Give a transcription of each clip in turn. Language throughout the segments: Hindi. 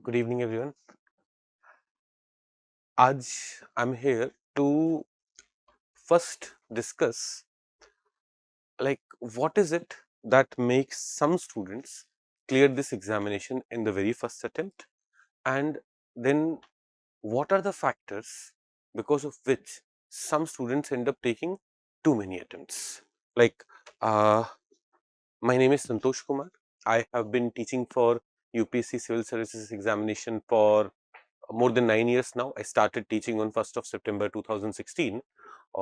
Good evening, everyone. आज I'm here to first discuss like what is it that makes some students clear this examination in the very first attempt, and then what are the factors because of which some students end up taking too many attempts. Like, uh, my name is Santosh Kumar. I have been teaching for UPSC Civil Services examination for more than 9 years now. I started teaching on 1st of September 2016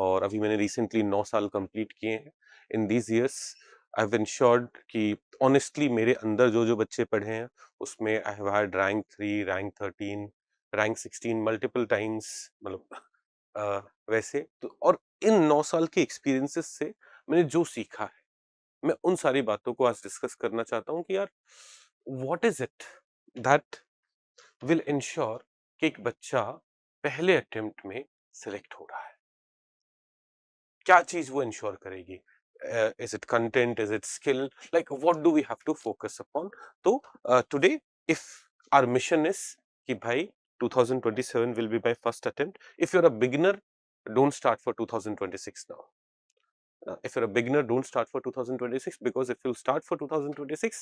और अभी मैंने रिसेंटली 9 साल कंप्लीट किए हैं. In these years I have insured कि ऑनेस्टली मेरे अंदर जो बच्चे पढ़े हैं उसमें I have had rank 3, rank 13, rank 16 multiple times. मतलब वैसे तो, और इन 9 साल के एक्सपीरियंसेस से मैंने जो सीखा है मैं उन सारी बातों को आज डिस्कस करना चाहता हूँ कि यार what is it that will ensure कि एक बच्चा पहले अटेम्प्ट में सिलेक्ट हो रहा है. क्या चीज वो इंश्योर करेगी? Is it content, is it skill, like what do we have to focus upon? तो today if our mission is कि भाई 2027 will be my first attempt. If you're a beginner, don't start for 2026 now. If you're a beginner, don't start for 2026, because if you start for 2026,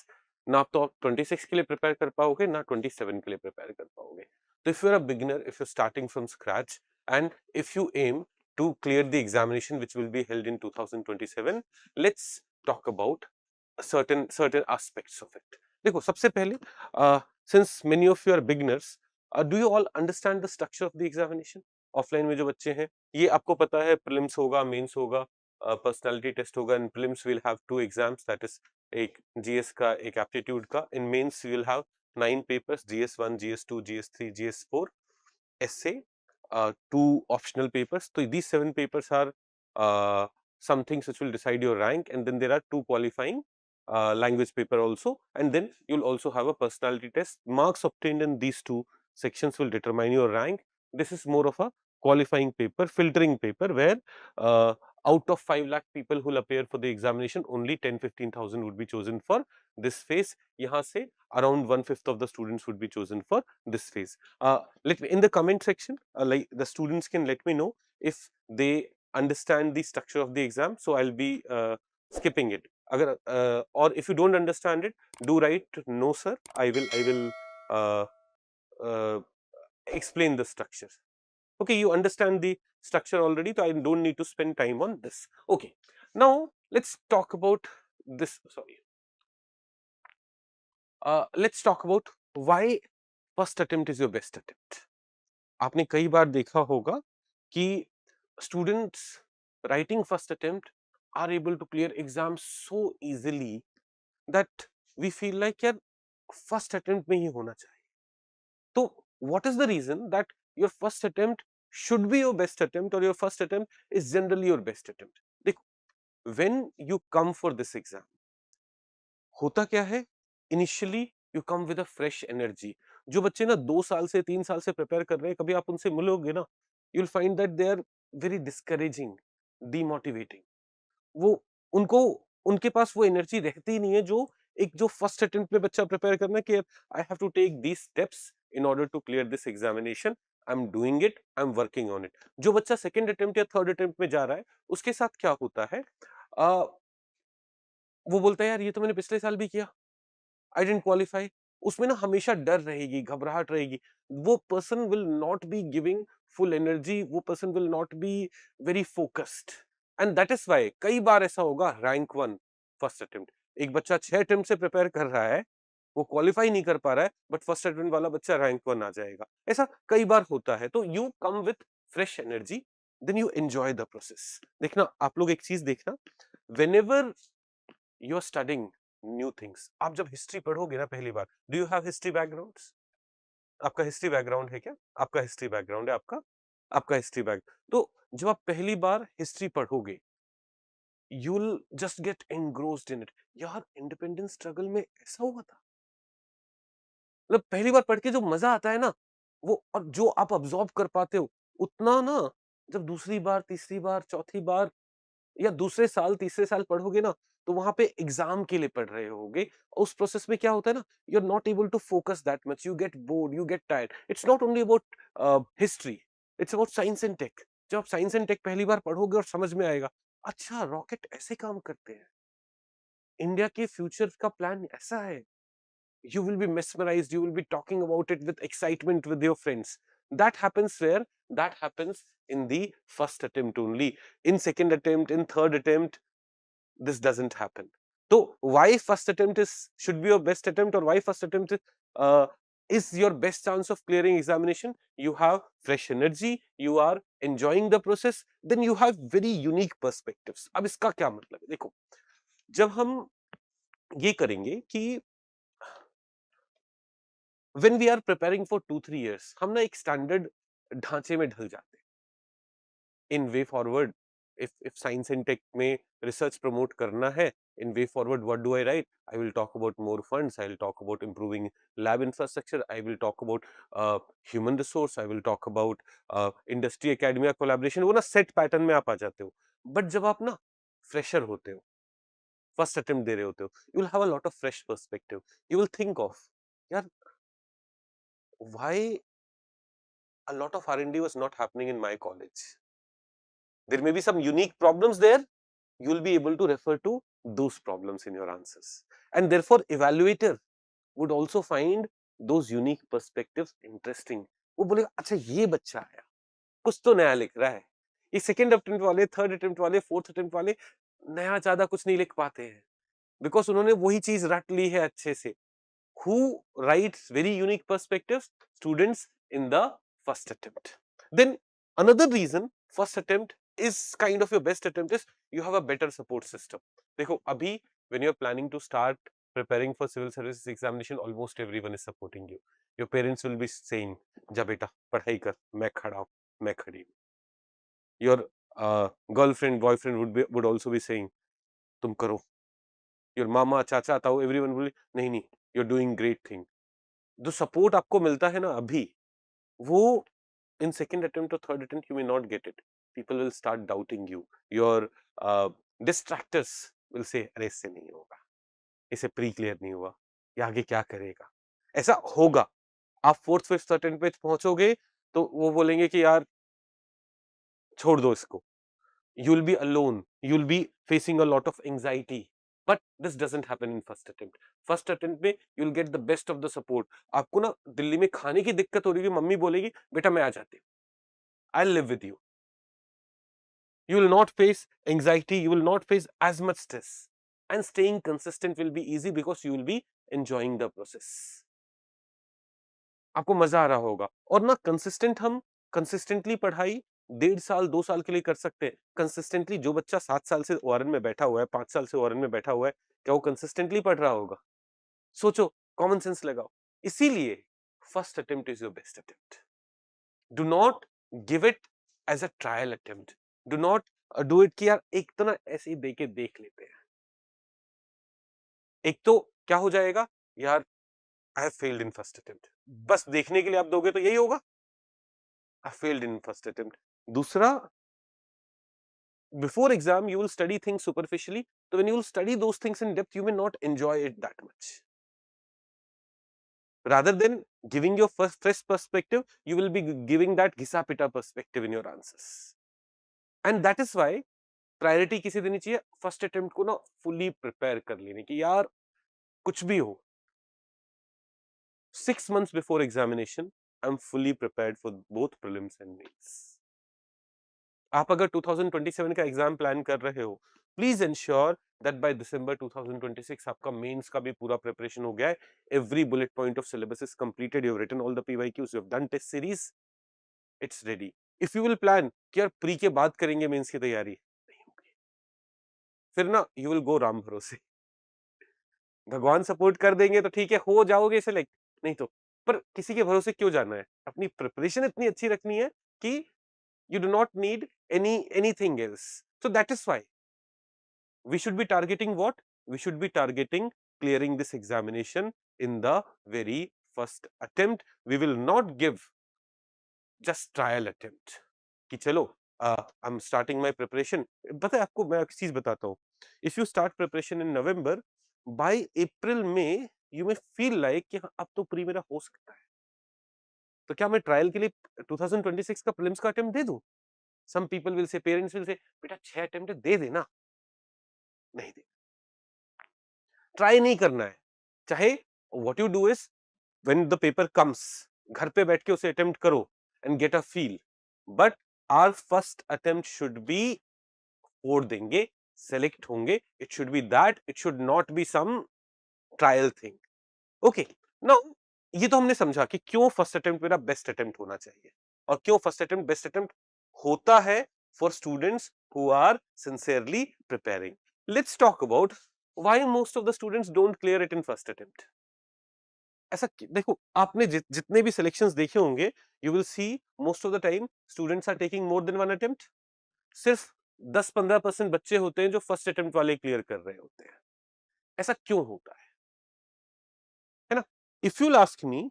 ना तो आप 26 के लिए प्रिपेयर कर पाओगे ना 27 के लिए प्रिपेयर कर पाओगे. तो if you're a beginner, if you're starting from scratch, and if you aim to clear the examination which will be held in 2027, let's talk about certain aspects of it. देखो, सबसे पहले, since many of you are beginners, do you all understand the structure of the examination? Offline में जो बच्चे हैं, ये आपको पता है प्रीलिम्स होगा, मेंस होगा, पर्सनालिटी टेस्ट होगा. In prelims we will have two exams, that is एक जीएस का, एक एप्टीट्यूड का. In mains we will have 9 papers, GS 1, GS 2, GS 3, GS 4, essay, 2 optional papers. So these 7 papers are some things which will decide your rank, and then there are 2 qualifying language paper also, and then you'll also have a personality test. Marks obtained in these 2 sections will determine your rank. This is more of a qualifying paper, filtering paper, where uh, out of 5 lakh people who will appear for the examination, only 10-15,000 would be chosen for this phase. यहाँ से around 1/5 of the students would be chosen for this phase. Let me in the comment section, like the students can let me know if they understand the structure of the exam, so I'll be skipping it. Agar, or if you don't understand it, do write no sir, I will uh, uh, explain the structure. Okay, you understand the structure already, so I don't need to spend time on this. Okay, now let's talk about this. Sorry, let's talk about why first attempt is your best attempt. आपने कई बार देखा होगा कि students writing first attempt are able to clear exams so easily that we feel like यार first attempt में ही होना चाहिए. तो what is the reason that your first attempt should be your best attempt, or your first attempt is generally your best attempt? देखो, when you come for this exam, होता क्या है, initially you come with a fresh energy. जो बच्चे ना 2 साल से 3 साल से प्रिपेयर कर रहे हैं, कभी आप उनसे मिलोगे ना, you will find that they are very discouraging, demotivating. वो उनको उनके पास वो एनर्जी रहती ही नहीं है जो एक जो फर्स्ट अटेम्प्ट में बच्चा प्रिपेयर करना है कि I have to take these steps in order to clear this examination. I am doing it, I am working on it. जो बच्चा सेकंड अटेम्प्ट या थर्ड अटेम्प्ट में जा रहा है, उसके साथ क्या होता है, वो बोलता है यार ये तो मैंने पिछले साल भी किया, आई डिडंट क्वालिफाई. उसमें ना हमेशा डर रहेगी, घबराहट रहेगी. वो person will not be giving full energy, वो person will not be very focused. And that is why कई बार ऐसा होगा, रैंक 1 फर्स्ट अटेम्प्ट, एक बच्चा 6 अटेम्प्ट से प्रिपेयर कर रहा है, वो क्वालिफाई नहीं कर पा रहा है, बट फर्स्ट अटेम्प्ट वाला बच्चा रैंक 1 आ जाएगा. ऐसा कई बार होता है. तो you come with fresh energy, then you enjoy the process. देखना, आप लोग एक चीज देखना, whenever you are studying new things, आप जब हिस्ट्री पढ़ोगे ना पहली बार, do you have history backgrounds? आपका हिस्ट्री बैकग्राउंड है क्या? आपका हिस्ट्री बैकग्राउंड है, आपका हिस्ट्री बैक. तो जब आप पहली बार हिस्ट्री पढ़ोगे, you will just get engrossed in it. यार इंडिपेंडेंस स्ट्रगल में ऐसा हुआ था. मतलब पहली बार पढ़ के जो मजा आता है ना, वो, और जो आप अब्सॉर्ब कर पाते हो, उतना ना जब दूसरी बार, तीसरी बार, चौथी बार या दूसरे साल तीसरे साल पढ़ोगे ना, तो वहां पे एग्जाम के लिए पढ़ रहे होगे। उस प्रोसेस में क्या होता है ना, you are not able to focus that much, you get bored, you get tired. It's not only about history, it's about science and tech. जब आप साइंस एंड टेक पहली बार पढ़ोगे और समझ में आएगा, अच्छा रॉकेट ऐसे काम करते हैं, इंडिया के फ्यूचर का प्लान ऐसा है, you will be mesmerized, you will be talking about it with excitement with your friends. That happens where? That happens in the first attempt only. In second attempt, in third attempt, this doesn't happen. So why first attempt should be your best attempt, or why first attempt is your best chance of clearing examination? You have fresh energy, you are enjoying the process, then you have very unique perspectives. अब इसका क्या मतलब है? देखो, जब हम ये करेंगे कि when we are preparing for 2-3 years, हम ना एक स्टैंडर्ड ढांचे में ढल जाते हैं। In way forward, if science and tech में रिसर्च प्रमोट करना है, in way forward what do I write? I will talk about more funds, I will talk about improving lab infrastructure, I will talk about human resource, I will talk about industry academia collaboration। वो ना सेट पैटर्न में आप आ जाते हो। बट जब आप ना फ्रेशर होते हो, फर्स्ट अटेम्प्ट दे रहे होते हो, you will have a lot of fresh perspective. You will think of, यार why a lot of R&D was not happening in my college. There may be some unique problems there. You will be able to refer to those problems in your answers. And therefore, evaluator would also find those unique perspectives interesting. वो बोलेगा, अच्छा ये बच्चा आया, कुछ तो नया लिख रहा है। ये सेकंड अटेम्प्ट वाले, थर्ड अटेम्प्ट वाले, फोर्थ अटेम्प्ट वाले नया ज्यादा कुछ नहीं लिख पाते हैं, बिकॉज उन्होंने वही चीज रट ली है अच्छे से। Who writes very unique perspectives? Students in the first attempt. Then another reason first attempt is kind of your best attempt is you have a better support system. देखो अभी when you're planning to start preparing for civil services examination, almost everyone is supporting you. Your parents will be saying, जा बेटा पढ़ाई कर, मैं खड़ा हूँ, मैं खड़ी हूँ। Your girlfriend, boyfriend would also be saying, तुम करो। Your mama, चाचा, ताऊ, everyone will be, नहीं नहीं, you're doing great thing. जो सपोर्ट आपको मिलता है ना अभी, वो इन सेकंड अटेम्प्ट और third attempt you may not get it. People will start doubting you, your distractors will say, अरे इससे नहीं होगा, इसे प्री क्लियर नहीं हुआ, ये आगे क्या करेगा। ऐसा होगा, आप फोर्थ फिफ्थ अटेम्प्ट पे पहुंचोगे तो वो बोलेंगे कि यार छोड़ दो इसको। You will be alone, you will be facing a lot of anxiety, but this doesn't happen in first attempt. First attempt में you will get the best of the support. आपको ना दिल्ली में खाने की दिक्कत हो रही है, मम्मी बोलेगी बेटा मैं आ जाती हूँ, I'll live with you. You will not face anxiety, you will not face as much stress, and staying consistent will be easy because you will be enjoying the process. आपको मजा आ रहा होगा। और ना कंसिस्टेंट, हम कंसिस्टेंटली पढ़ाई 1.5 साल 2 साल के लिए कर सकते हैं। कंसिस्टेंटली जो बच्चा 7 साल से ओआरएन में बैठा हुआ है, 5 साल से ओआरएन में बैठा हुआ है, क्या वो कंसिस्टेंटली पढ़ रहा होगा? सोचो, कॉमन सेंस लगाओ। इसीलिए first attempt is your best attempt. Do not give it as a trial attempt. Do not do it कि यार एक तो ना ऐसे ही दे के देख लेते हैं। एक तो क्या हो जाएगा, यार I have failed in first attempt, बस देखने के लिए आप दोगे तो यही होगा, I failed in first attempt. दूसरा, before exam you will study things superficially, so when you will study those things in depth you may not enjoy it that much. Rather than giving your first fresh perspective, you will be giving that घिसा पिटा perspective in your answers. And that is why priority किसे देनी चाहिए, फर्स्ट अटेम्प्ट को ना फुली प्रिपेयर कर लेने की। यार कुछ भी हो, 6 months before examination I am fully prepared for both prelims and mains. आप अगर 2027 का एग्जाम प्लान कर रहे हो, please ensure that by December 2026 आपका मेंस का भी पूरा प्रिपरेशन हो गया है। Every bullet point of syllabus is completed, you have written all the PYQs, you have done test series, it's ready. If you will plan कि यार प्री के बाद करेंगे मेंस की तैयारी, नहीं होगी। फिर ना यू विल गो राम भरोसे। भगवान सपोर्ट कर देंगे तो ठीक है, हो जाओगे सिलेक्ट, नहीं तो पर किसी के भरोसे क्यों जाना है। अपनी प्रिपरेशन इतनी अच्छी रखनी है कि you do not need anything else. So that is why we should be targeting what? We should be targeting clearing this examination in the very first attempt. We will not give just trial attempt कि चलो I am starting my preparation. पता है आपको, मैं एक चीज बताता हूँ, if you start preparation in November, by April में यू मे फील लाइक कि हाँ, अब तो प्री मेरा हो सकता है, तो क्या मैं ट्रायल के लिए 2026 का प्रीलिम्स का अटेम्प्ट दे दूं? Some people will say, parents will say, बेटा 6 अटेम्प्ट दे देना। नहीं दे, ट्राई नहीं करना है। चाहे what you do is, when the paper comes, घर पे बैठ के उसे अटेम्प्ट करो and get a feel, but our first attempt should be, vote देंगे, सेलेक्ट होंगे, it should be that, it should not be some trial thing. Okay, now ये तो हमने समझा कि क्यों फर्स्ट अटेम्प्ट मेरा बेस्ट अटेम्प्ट होना चाहिए, और क्यों फर्स्ट अटेम्प्ट बेस्ट अटेम्प्ट होता है for students who are sincerely preparing. Let's talk about why most of the students don't clear it in first attempt. ऐसा देखो, आपने जितने भी सिलेक्शंस देखे होंगे, you will see most of the time students are taking more than one attempt. सिर्फ 10-15% बच्चे होते हैं जो फर्स्ट अटेम्प्ट वाले क्लियर कर रहे होते हैं। ऐसा क्यों होता है ना? If you ask me,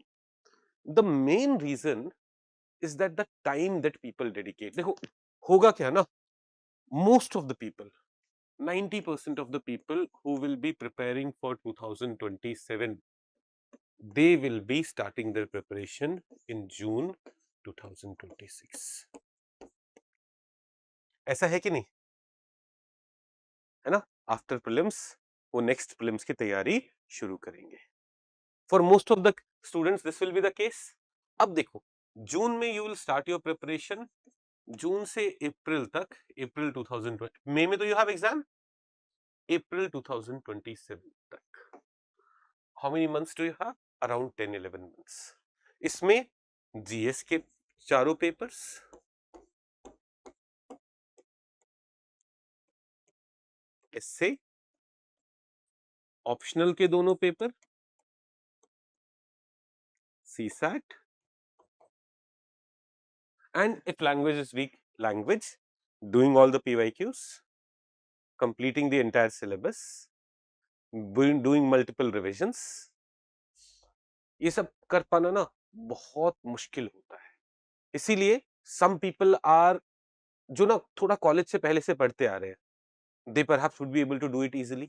the main reason is that the time that people dedicate. देखो, होगा क्या ना, most of the people, 90% of the people who will be preparing for 2027, they will be starting their preparation in June 2026। ऐसा है कि नहीं? है ना? आफ्टर प्रीलिम्स वो नेक्स्ट प्रीलिम्स की तैयारी शुरू करेंगे। For most of the students this will be the case. अब देखो, जून में you will start your preparation, जून से अप्रैल तक, अप्रैल 2020, मई में तो यू हैव एग्जाम, अप्रैल 2027 तक, how many months do you have? Around 10-11 months. इसमें जीएस के चारों पेपर्स, एसए, ऑप्शनल के दोनों paper, CSAT, and if language is weak, language, doing all the PYQs, completing the entire syllabus, doing multiple revisions. ये सब कर पाना ना बहुत मुश्किल होता है। इसीलिए सम पीपल आर, जो ना थोड़ा कॉलेज से पहले से पढ़ते आ रहे हैं, they perhaps would be able to do it easily.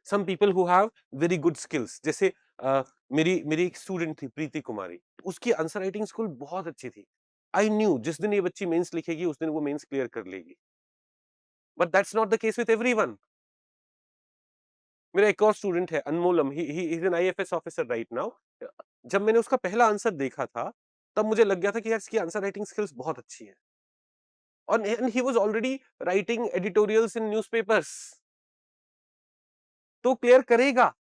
Some people who have very good skills, जैसे मेरी मेरी एक स्टूडेंट थी प्रीति कुमारी, उसकी आंसर राइटिंग स्किल बहुत अच्छी थी। आई न्यू जिस दिन ये बच्ची मेंस लिखेगी उस दिन वो मेंस क्लियर कर लेगी, but that's not the case with everyone. मेरा एक और स्टूडेंट है Anmolam, he is an IFS officer right now. जब मैंने उसका पहला आंसर देखा था, तब मुझे लग गया था कि यार इसकी आंसर राइटिंग स्किल्स बहुत अच्छी है, और he was already writing editorials in newspapers, तो क्लियर करेगा।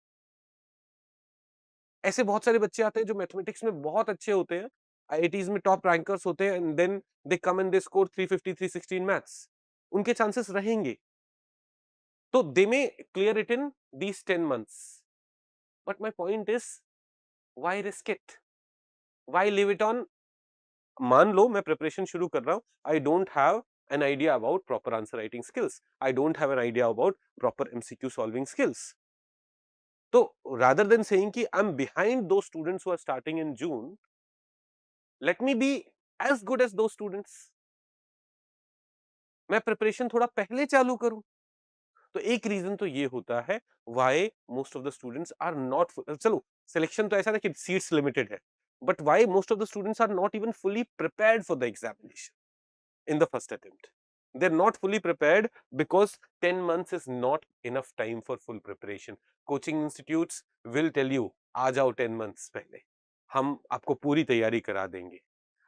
ऐसे बहुत सारे बच्चे आते हैं जो मैथमेटिक्स में बहुत अच्छे होते हैं, आईआईटीज में टॉप रैंकर्स होते हैं, and then they come and they score 350 316 maths, उनके चांसेस रहेंगे, तो they may clear it in these 10 months. But my point is, why risk it, why leave it on? मान लो मैं प्रिपरेशन शुरू कर रहा हूं, I don't have an idea about proper answer writing skills, I don't have an idea about proper MCQ solving skills, तो rather than saying कि I'm behind those students who are starting in June, let me be as good as those students, मैं प्रिपरेशन थोड़ा पहले चालू करूं। तो एक रीजन तो ये होता है why most of the students are not, चलो सिलेक्शन तो ऐसा ना कि सीट्स लिमिटेड है, but why most of the students are not even fully prepared for the examination in the first attempt. They're not fully prepared because 10 months is not enough time for full preparation. Coaching institutes will tell you, आ जाओ 10 months पहले, हम आपको पूरी तैयारी करा देंगे,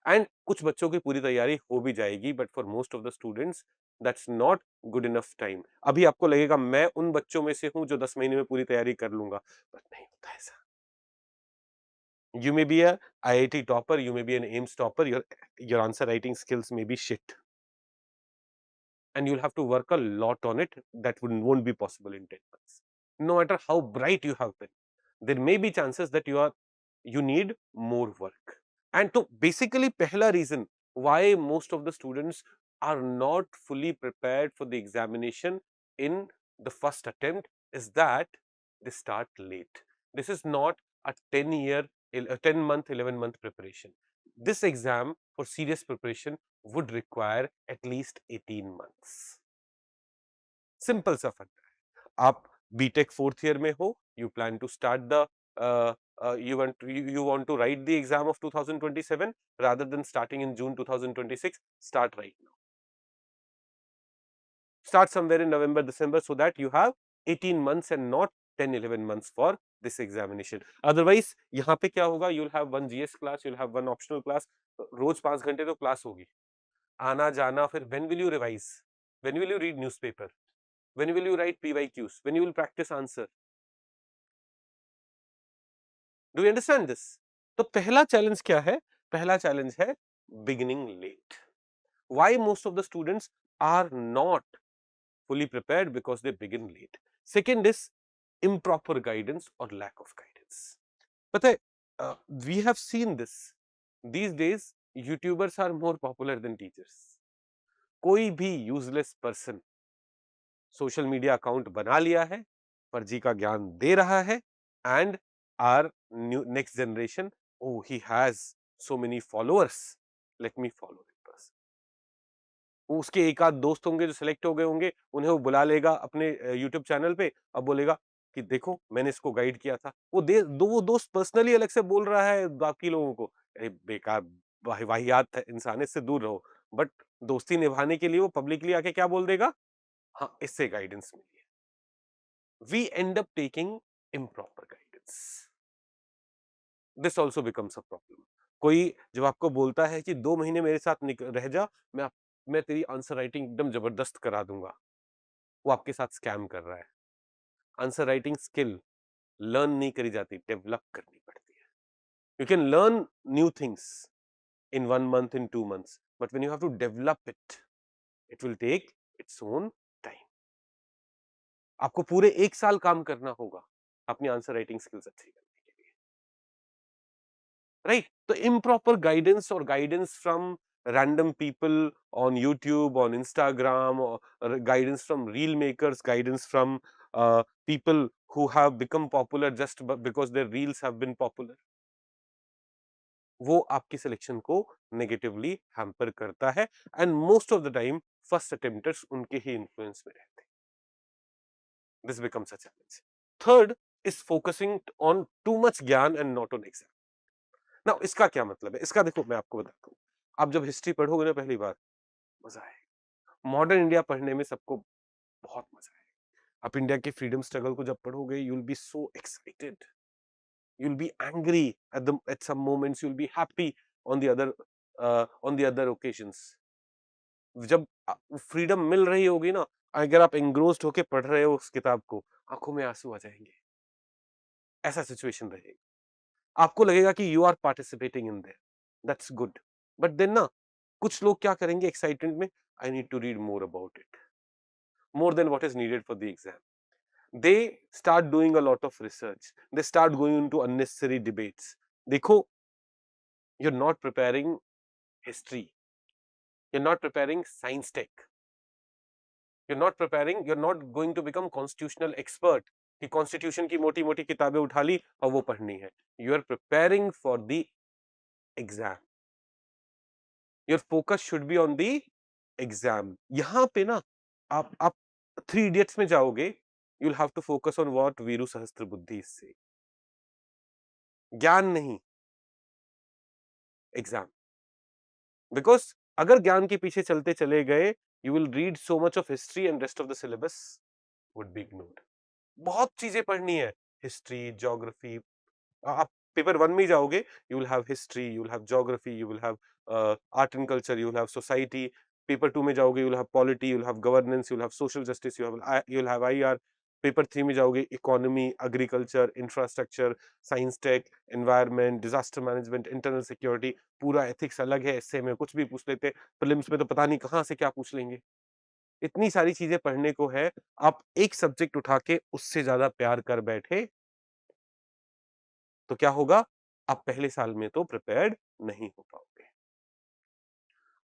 एंड कुछ बच्चों की पूरी तैयारी हो भी जाएगी, but for most of the students that's not good enough time. अभी आपको लगेगा मैं उन बच्चों में से हूं जो 10 महीने में पूरी तैयारी कर लूंगा, बट नहीं होता ऐसा। You may be a IIT topper, you may be an AIMS topper, your answer writing skills may be shit, and you'll have to work a lot on it. That won't be possible in 10 months. No matter how bright you have been, there may be chances that you need more work. And so basically pehla reason why most of the students are not fully prepared for the examination in the first attempt is that they start late. This is not a 10 month, 11-month preparation. this exam for serious preparation would require at least 18 months. Simple सा फर्क है। आप बीटेक फोर्थ ईयर में हो, you plan to start the you want to write the exam of 2027 rather than starting in June 2026. Start right now. Start somewhere in November, December, so that you have 18 months and not 10-11 months for this examination. Otherwise, यहाँ पे क्या होगा? You'll have one GS class, you'll have one optional class. रोज 5 घंटे तो क्लास होगी, आना जाना, फिर when will you revise? When will you read newspaper? When will you write PYQs? When you will practice answer? Do you understand this? तो पहला चैलेंज क्या है? पहला चैलेंज है beginning late. Why most of the students are not fully prepared? Because they begin late. Second is improper guidance or lack of guidance. पता है, we have seen this. These days, YouTubers are more popular than teachers. कोई भी useless person social media account बना लिया है, फर्जी का ज्ञान दे रहा है, and our next generation, oh he has so many followers, let me follow that person. उसके एक आध दोस्त होंगे जो सिलेक्ट हो गए होंगे, उन्हें वो बुला लेगा अपने यूट्यूब चैनल पे और बोलेगा कि देखो मैंने इसको गाइड किया था। वो दोस्त पर्सनली अलग से बोल रहा है बाकी लोगों को, अरे बेकार वाहियात है इंसान, इससे दूर रहो। बट दोस्ती निभाने के लिए वो पब्लिकली आके क्या बोल देगा? हाँ, इससे गाइडेंस मिली है। We end up taking improper guidance. This also becomes a problem. कोई जब आपको बोलता है कि 2 महीने मेरे साथ रह जा, मैं तेरी आंसर राइटिंग एकदम जबरदस्त करा दूंगा, वो आपके साथ स्कैम कर रहा है। आंसर राइटिंग स्किल लर्न नहीं करी जाती, डेवलप करनी पड़ती है। You can learn new things in 1 month, in 2 months, but when you have to develop it, it will take its own time. आपको पूरे 1 साल काम करना होगा अपनी आंसर राइटिंग स्किल्स अच्छी करने के लिए, राइट? तो इम्प्रॉपर गाइडेंस और guidance from random people on YouTube, on Instagram, or guidance from reel makers, guidance from people who have become popular just because their reels have been popular, वो आपकी सिलेक्शन को नेगेटिवली हैम्पर करता है, and most of the time first attempters उनके ही इन्फ्लुएंस में रहते हैं। This becomes a challenge. Third is focusing on too much ज्ञान and not on exam. Now इसका क्या मतलब है? इसका देखो मैं आपको बताता हूँ। आप जब हिस्ट्री पढ़ोगे ना पहली बार, मजा आएगा। मॉडर्न इंडिया पढ़ने में सबको बहुत मजा आएगा। आप इंडिया के फ्रीडम स्ट्रगल को जब पढ़ोगे, you will B so excited, you will be angry at some moments, you will be happy on the other occasions. जब फ्रीडम मिल रही होगी ना, अगर आप एंग्रोस्ड होके पढ़ रहे हो उस किताब को, आंखों में आंसू आ जाएंगे, ऐसा सिचुएशन रहेगा। आपको लगेगा कि you are participating in there, that's good. But then ना, कुछ लोग क्या करेंगे एक्साइटमेंट में, I need to read more about it, more than what is needed for the exam. They start doing a lot of research, they start going into unnecessary debates. देखो, you're not preparing history, you're not preparing science tech, you're not going to become constitutional expert कि कॉन्स्टिट्यूशन की मोटी मोटी किताबें उठा ली और वो पढ़नी है। You are preparing for the exam, your focus should be on the exam. यहां पे ना आप थ्री इडियट्स में जाओगे, you will have to focus on what Viru Sahastrabuddhe से, ज्ञान नहीं, एग्जाम। बिकॉज अगर ज्ञान के पीछे चलते चले गए, you will read so much of history and rest of the syllabus would be ignored. बहुत चीजें पढ़नी है, हिस्ट्री, ज्योग्राफी। आप पेपर वन में जाओगे, you will have history, you will have geography, you will have art and culture, you will have society. Paper two में जाओगे, you will have polity, you will have governance, you will have social justice, you will have IR. Paper three में जाओगे, economy, agriculture, infrastructure, science tech, environment, disaster management, internal security. पूरा एथिक्स अलग है, इससे में कुछ भी पूछ लेते, प्रीलिम्स में तो पता नहीं कहाँ से क्या पूछ लेंगे। इतनी सारी चीजें पढ़ने को है, आप एक सब्जेक्ट उठा के उससे ज्यादा प्यार कर बैठे तो क्या होगा? आप पहले साल में तो प्रिपेयर्ड नहीं हो पाओगे।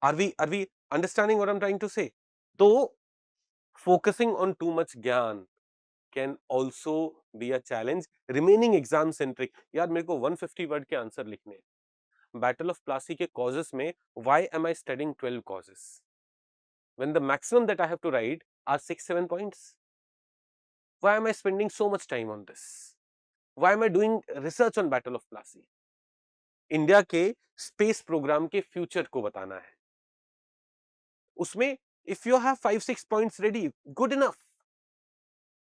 Are we understanding what I am trying to say? तो फोकसिंग ऑन टू मच ज्ञान can also be a challenge. Remaining exam centric, यार मेरे को 150 वर्ड के आंसर लिखने हैं, बैटल ऑफ प्लासी के कॉजेस में why am I studying 12 causes when the maximum that I have to write are 6-7 points? Why am I spending so much time on this? Why am I doing research on battle of Plassey? India के स्पेस प्रोग्राम के फ्यूचर को बताना है। उसमें if you have 5-6 points ready, good enough,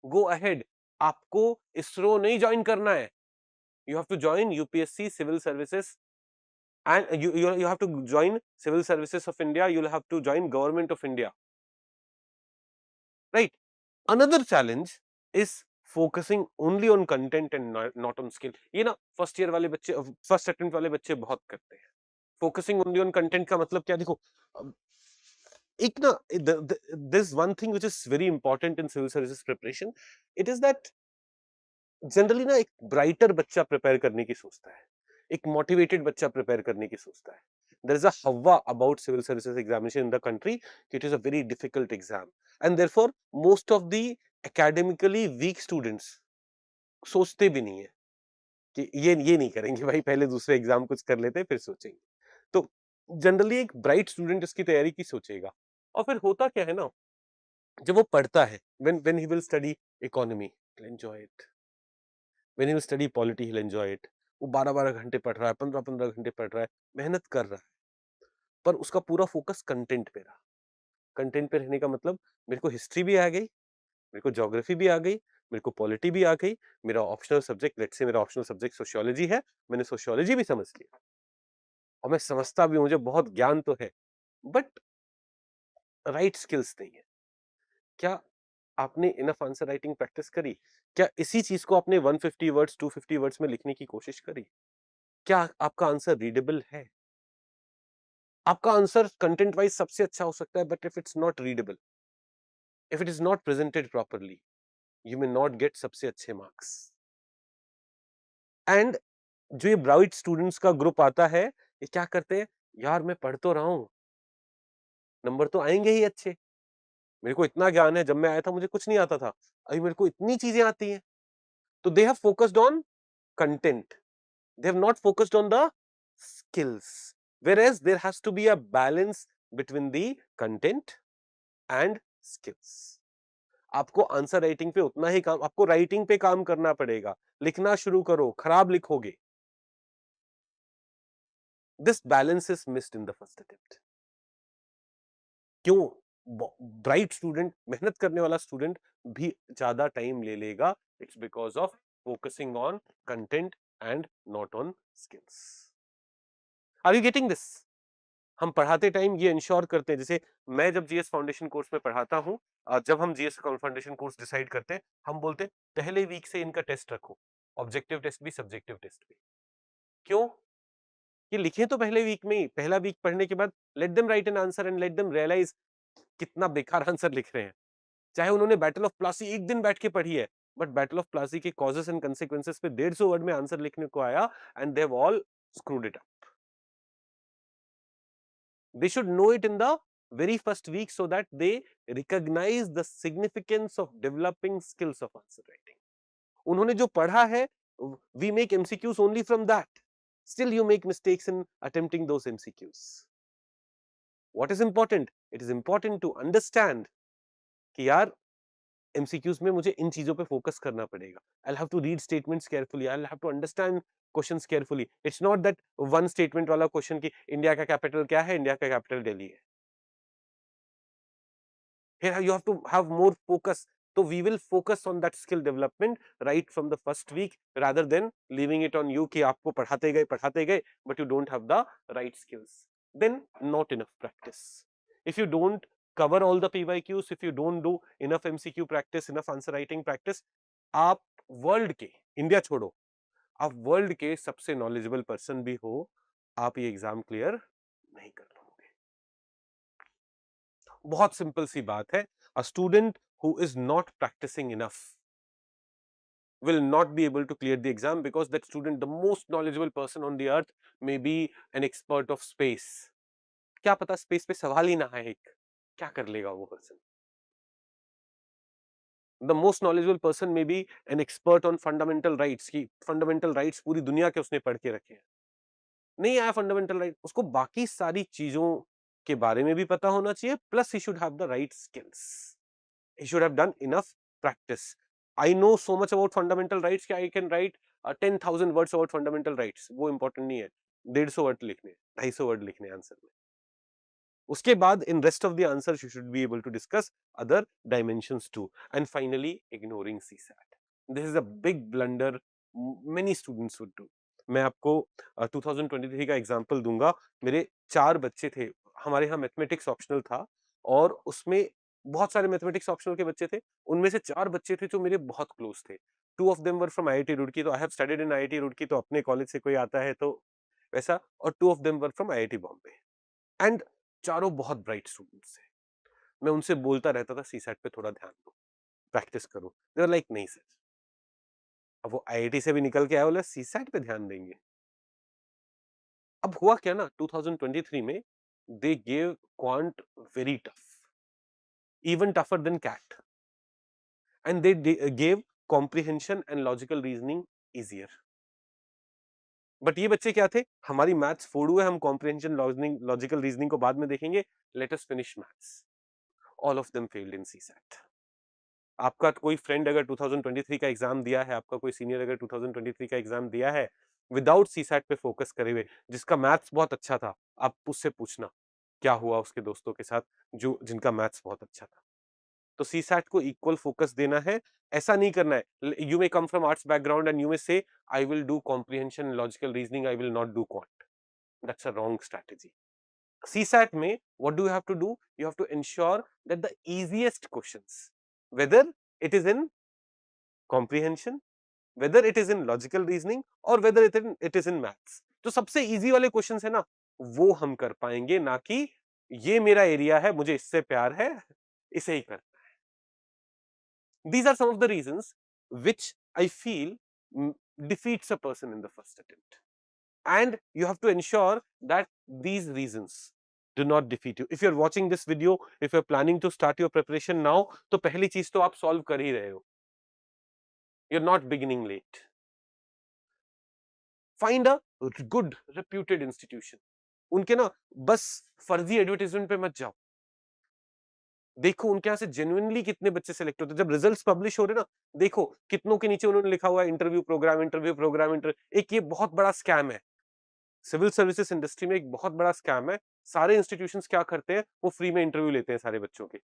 go ahead. आपको इसरो नहीं ज्वाइन करना है, you have to join UPSC civil services, and you have to join civil services of India, you'll have to join government of India, right? Another challenge is focusing only on content and not on skill. ये ना फर्स्ट ईयर वाले बच्चे, फर्स्ट अटेम्प्ट वाले बच्चे बहुत करते हैं। फोकसिंग ओनली ऑन कंटेंट का मतलब क्या, देखो एक ना this one thing which is very important in civil services preparation, it is that generally ना एक ब्राइटर बच्चा प्रिपेयर करने की सोचता है, एक मोटिवेटेड बच्चा प्रिपेयर करने की सोचता है। देयर इज अ हवा about civil services examination in the country, it is a very difficult exam, and therefore most of the academically weak students सोचते भी नहीं है कि ये नहीं करेंगे भाई, पहले दूसरे एग्जाम कुछ कर लेते हैं फिर सोचेंगे। तो जनरली एक ब्राइट स्टूडेंट इसकी तैयारी की सोचेगा। और फिर होता क्या है ना, जब वो पढ़ता है, when he will study economy, he'll enjoy it. When he will study polity, he'll enjoy it. वो 12-12 घंटे पढ़ रहा है, 15-15 घंटे पढ़ रहा है, मेहनत कर रहा है, पर उसका पूरा फोकस कंटेंट पे रहा। कंटेंट पे रहने का मतलब, मेरे को हिस्ट्री भी आ गई, मेरे को ज्योग्राफी भी आ गई, मेरे को पॉलिटी भी आ गई, मेरा ऑप्शनल सब्जेक्ट, लेट्स से मेरा ऑप्शनल सब्जेक्ट सोशियोलॉजी है, मैंने सोशियोलॉजी भी समझ लिया और मैं समझता भी हूं, मुझे बहुत ज्ञान तो है, बट राइट स्किल्स नहीं है। क्या आपने इनफ आंसर राइटिंग प्रैक्टिस करी? क्या इसी चीज को आपने 150 वर्ड्स 250 वर्ड्स में लिखने की कोशिश करी? क्या आपका आंसर रीडेबल है? आपका आंसर कंटेंट वाइज सबसे अच्छा हो सकता है, but if it's not readable, if it is not presented properly, you may not gate सबसे अच्छे मार्क्स। एंड जो ये ब्राइट स्टूडेंट्स का ग्रुप आता है, ये क्या करते हैं, यार मैं पढ़ तो रहा हूं, नंबर तो आएंगे ही अच्छे, मेरे को इतना ज्ञान है, जब मैं आया था मुझे कुछ नहीं आता था, अभी मेरे को इतनी चीजें आती हैं। तो they have focused on content, they have not focused on the skills, whereas there has to be a balance between the content and skills. आपको आंसर राइटिंग पे उतना ही काम, आपको राइटिंग पे काम करना पड़ेगा, लिखना शुरू करो, खराब लिखोगे। This balance is missed in the first attempt. क्यों? ब्राइट स्टूडेंट, मेहनत करने वाला स्टूडेंट भी ज्यादा टाइम ले लेगा, it's because of focusing on content and not on skills. Are you getting this? हम पढ़ाते टाइम ये इंश्योर करते हैं, जैसे मैं जब जीएस फाउंडेशन कोर्स में पढ़ाता हूँ, जब हम जीएस फाउंडेशन कोर्स डिसाइड करते हैं, हम बोलते हैं पहले वीक से इनका टेस्ट रखो, ऑब्जेक्टिव टेस्ट भी सब्जेक्टिव टेस्ट भी। क्यों? ये लिखे तो पहले वीक में ही, पहला वीक पढ़ने के बाद let them write an answer and let them realise कितना बेकार आंसर लिख रहे हैं। चाहे उन्होंने बैटल ऑफ प्लासी एक दिन बैठ के पढ़ी है, बट बैटल ऑफ प्लासी के कॉजेस एंड कंसिक्वेंसेस पे 150 वर्ड में आंसर लिखने को आया, and they have all screwed it up. They should know it in the very first week so that they recognize the significance of developing skills of answer writing. उन्होंने जो पढ़ा है, we make MCQs only from that. Still you make mistakes in attempting those MCQs. What is important? It is important to understand कि यार MCQs में मुझे इन चीजों पे फोकस करना पड़ेगा. I'll have to read statements carefully. I'll have to understand questions carefully. It's not that one statement वाला question कि इंडिया का कैपिटल क्या है, इंडिया का कैपिटल दिल्ली है. Here you have to have more focus. So we will focus on that skill development right from the first week rather than leaving it on you कि आपको पढ़ाते गए but you don't have the right skills. Then not enough practice. If you don't cover all the PYQs, if you don't do enough MCQ practice, enough answer writing practice, आप वर्ल्ड के, इंडिया छोड़ो, आप वर्ल्ड के सबसे नॉलेजेबल पर्सन भी हो, आप ये एग्जाम क्लियर नहीं कर पाओगे। बहुत सिंपल सी बात है, a student who is not practicing enough will not be able to clear the exam because that student, the most knowledgeable person on the earth, may be an expert of space. क्या पता स्पेस पे सवाल ही ना है एक, क्या कर लेगा वो person? The most knowledgeable person may be an expert on fundamental rights, की fundamental rights पूरी दुनिया के उसने पढ़ के रखे हैं, नहीं आया फंडामेंटल राइट, उसको बाकी सारी चीजों के बारे में भी पता होना चाहिए, plus he should have the right skills, he should have done enough practice. I know so much about fundamental rights कि I can write 10,000 words about fundamental rights, वो important नहीं है, 150 वर्ड लिखने, 250 वर्ड लिखने आंसर में। उसके बाद in rest of the answers you should be able to discuss other dimensions too. And finally, ignoring CSAT. This is a big blunder many students would do. मैं आपको 2023 का एग्जांपल दूंगा। मेरे 4 बच्चे थे, हमारे यहाँ मैथमेटिक्स ऑप्शनल था और उसमें बहुत सारे मैथमेटिक्स ऑप्शनल के बच्चे थे, उनमें से 4 बच्चे थे जो मेरे बहुत क्लोज थे। 2 of them were from IIT Roorkee, तो I have studied in IIT Roorkee, तो अपने कॉलेज से कोई आता है तो वैसा, और 2 of them were from IIT Bombay and चारों बहुत ब्राइट स्टूडेंट्स थे। मैं उनसे बोलता रहता था सीसैट पे थोड़ा ध्यान दो, प्रैक्टिस करो। दे वर लाइक नहीं सर। अब वो आईआईटी से भी निकल के आए, बोले सीसैट पे ध्यान देंगे। अब हुआ क्या ना, 2023 में they gave quant very tough, even tougher than CAT, and they gave comprehension and logical reasoning easier. But ये बच्चे क्या थे, हमारी मैथ्स फोड़ हुए, हम कॉम्प्रिहेंशन लॉजिकल रीजनिंग को बाद में देखेंगे, let us finish maths. All of them failed in CSAT. आपका कोई फ्रेंड अगर 2023 का एग्जाम दिया है, आपका कोई सीनियर अगर 2023 का एग्जाम दिया है विदाउट सीसैट पे फोकस करे हुए, जिसका मैथ्स बहुत अच्छा था, आप उससे पूछना क्या हुआ उसके दोस्तों के साथ जो जिनका मैथ्स बहुत अच्छा था। तो सीसैट को इक्वल फोकस देना है, ऐसा नहीं करना है। You may come from arts background and you may say I will do comprehension logical reasoning, I will not do quant. That's a wrong strategy. CSAT में what do you have to do? You have to ensure that the easiest questions, whether it is in comprehension, whether it is in logical reasoning or whether it is in maths, जो सबसे easy वाले questions है ना, वो हम कर पाएंगे, ना कि ये मेरा एरिया है, मुझे इससे प्यार है, इसे ही कर। These are some of the reasons which I feel defeats a person in the first attempt. And you have to ensure that these reasons do not defeat you. If you're watching this video, if you're planning to start your preparation now, तो पहली चीज तो आप solve कर ही रहे हो. You're not beginning late. Find a good reputed institution. उनके ना बस फर्जी एडवर्टाइजमेंट पे मत जाओ, देखो उनके यहाँ से जेन्युइनली कितने बच्चे सेलेक्ट होते हैं। जब रिजल्ट्स पब्लिश हो रहे ना, देखो कितनों के नीचे उन्होंने लिखा हुआ है इंटरव्यू प्रोग्राम, इंटरव्यू प्रोग्राम, एक ये बहुत बड़ा स्कैम है। सिविल सर्विसेज इंडस्ट्री में एक बहुत बड़ा स्कैम है। सारे इंस्टीट्यूशंस क्या करते हैं, वो फ्री में इंटरव्यू लेते हैं सारे बच्चों के।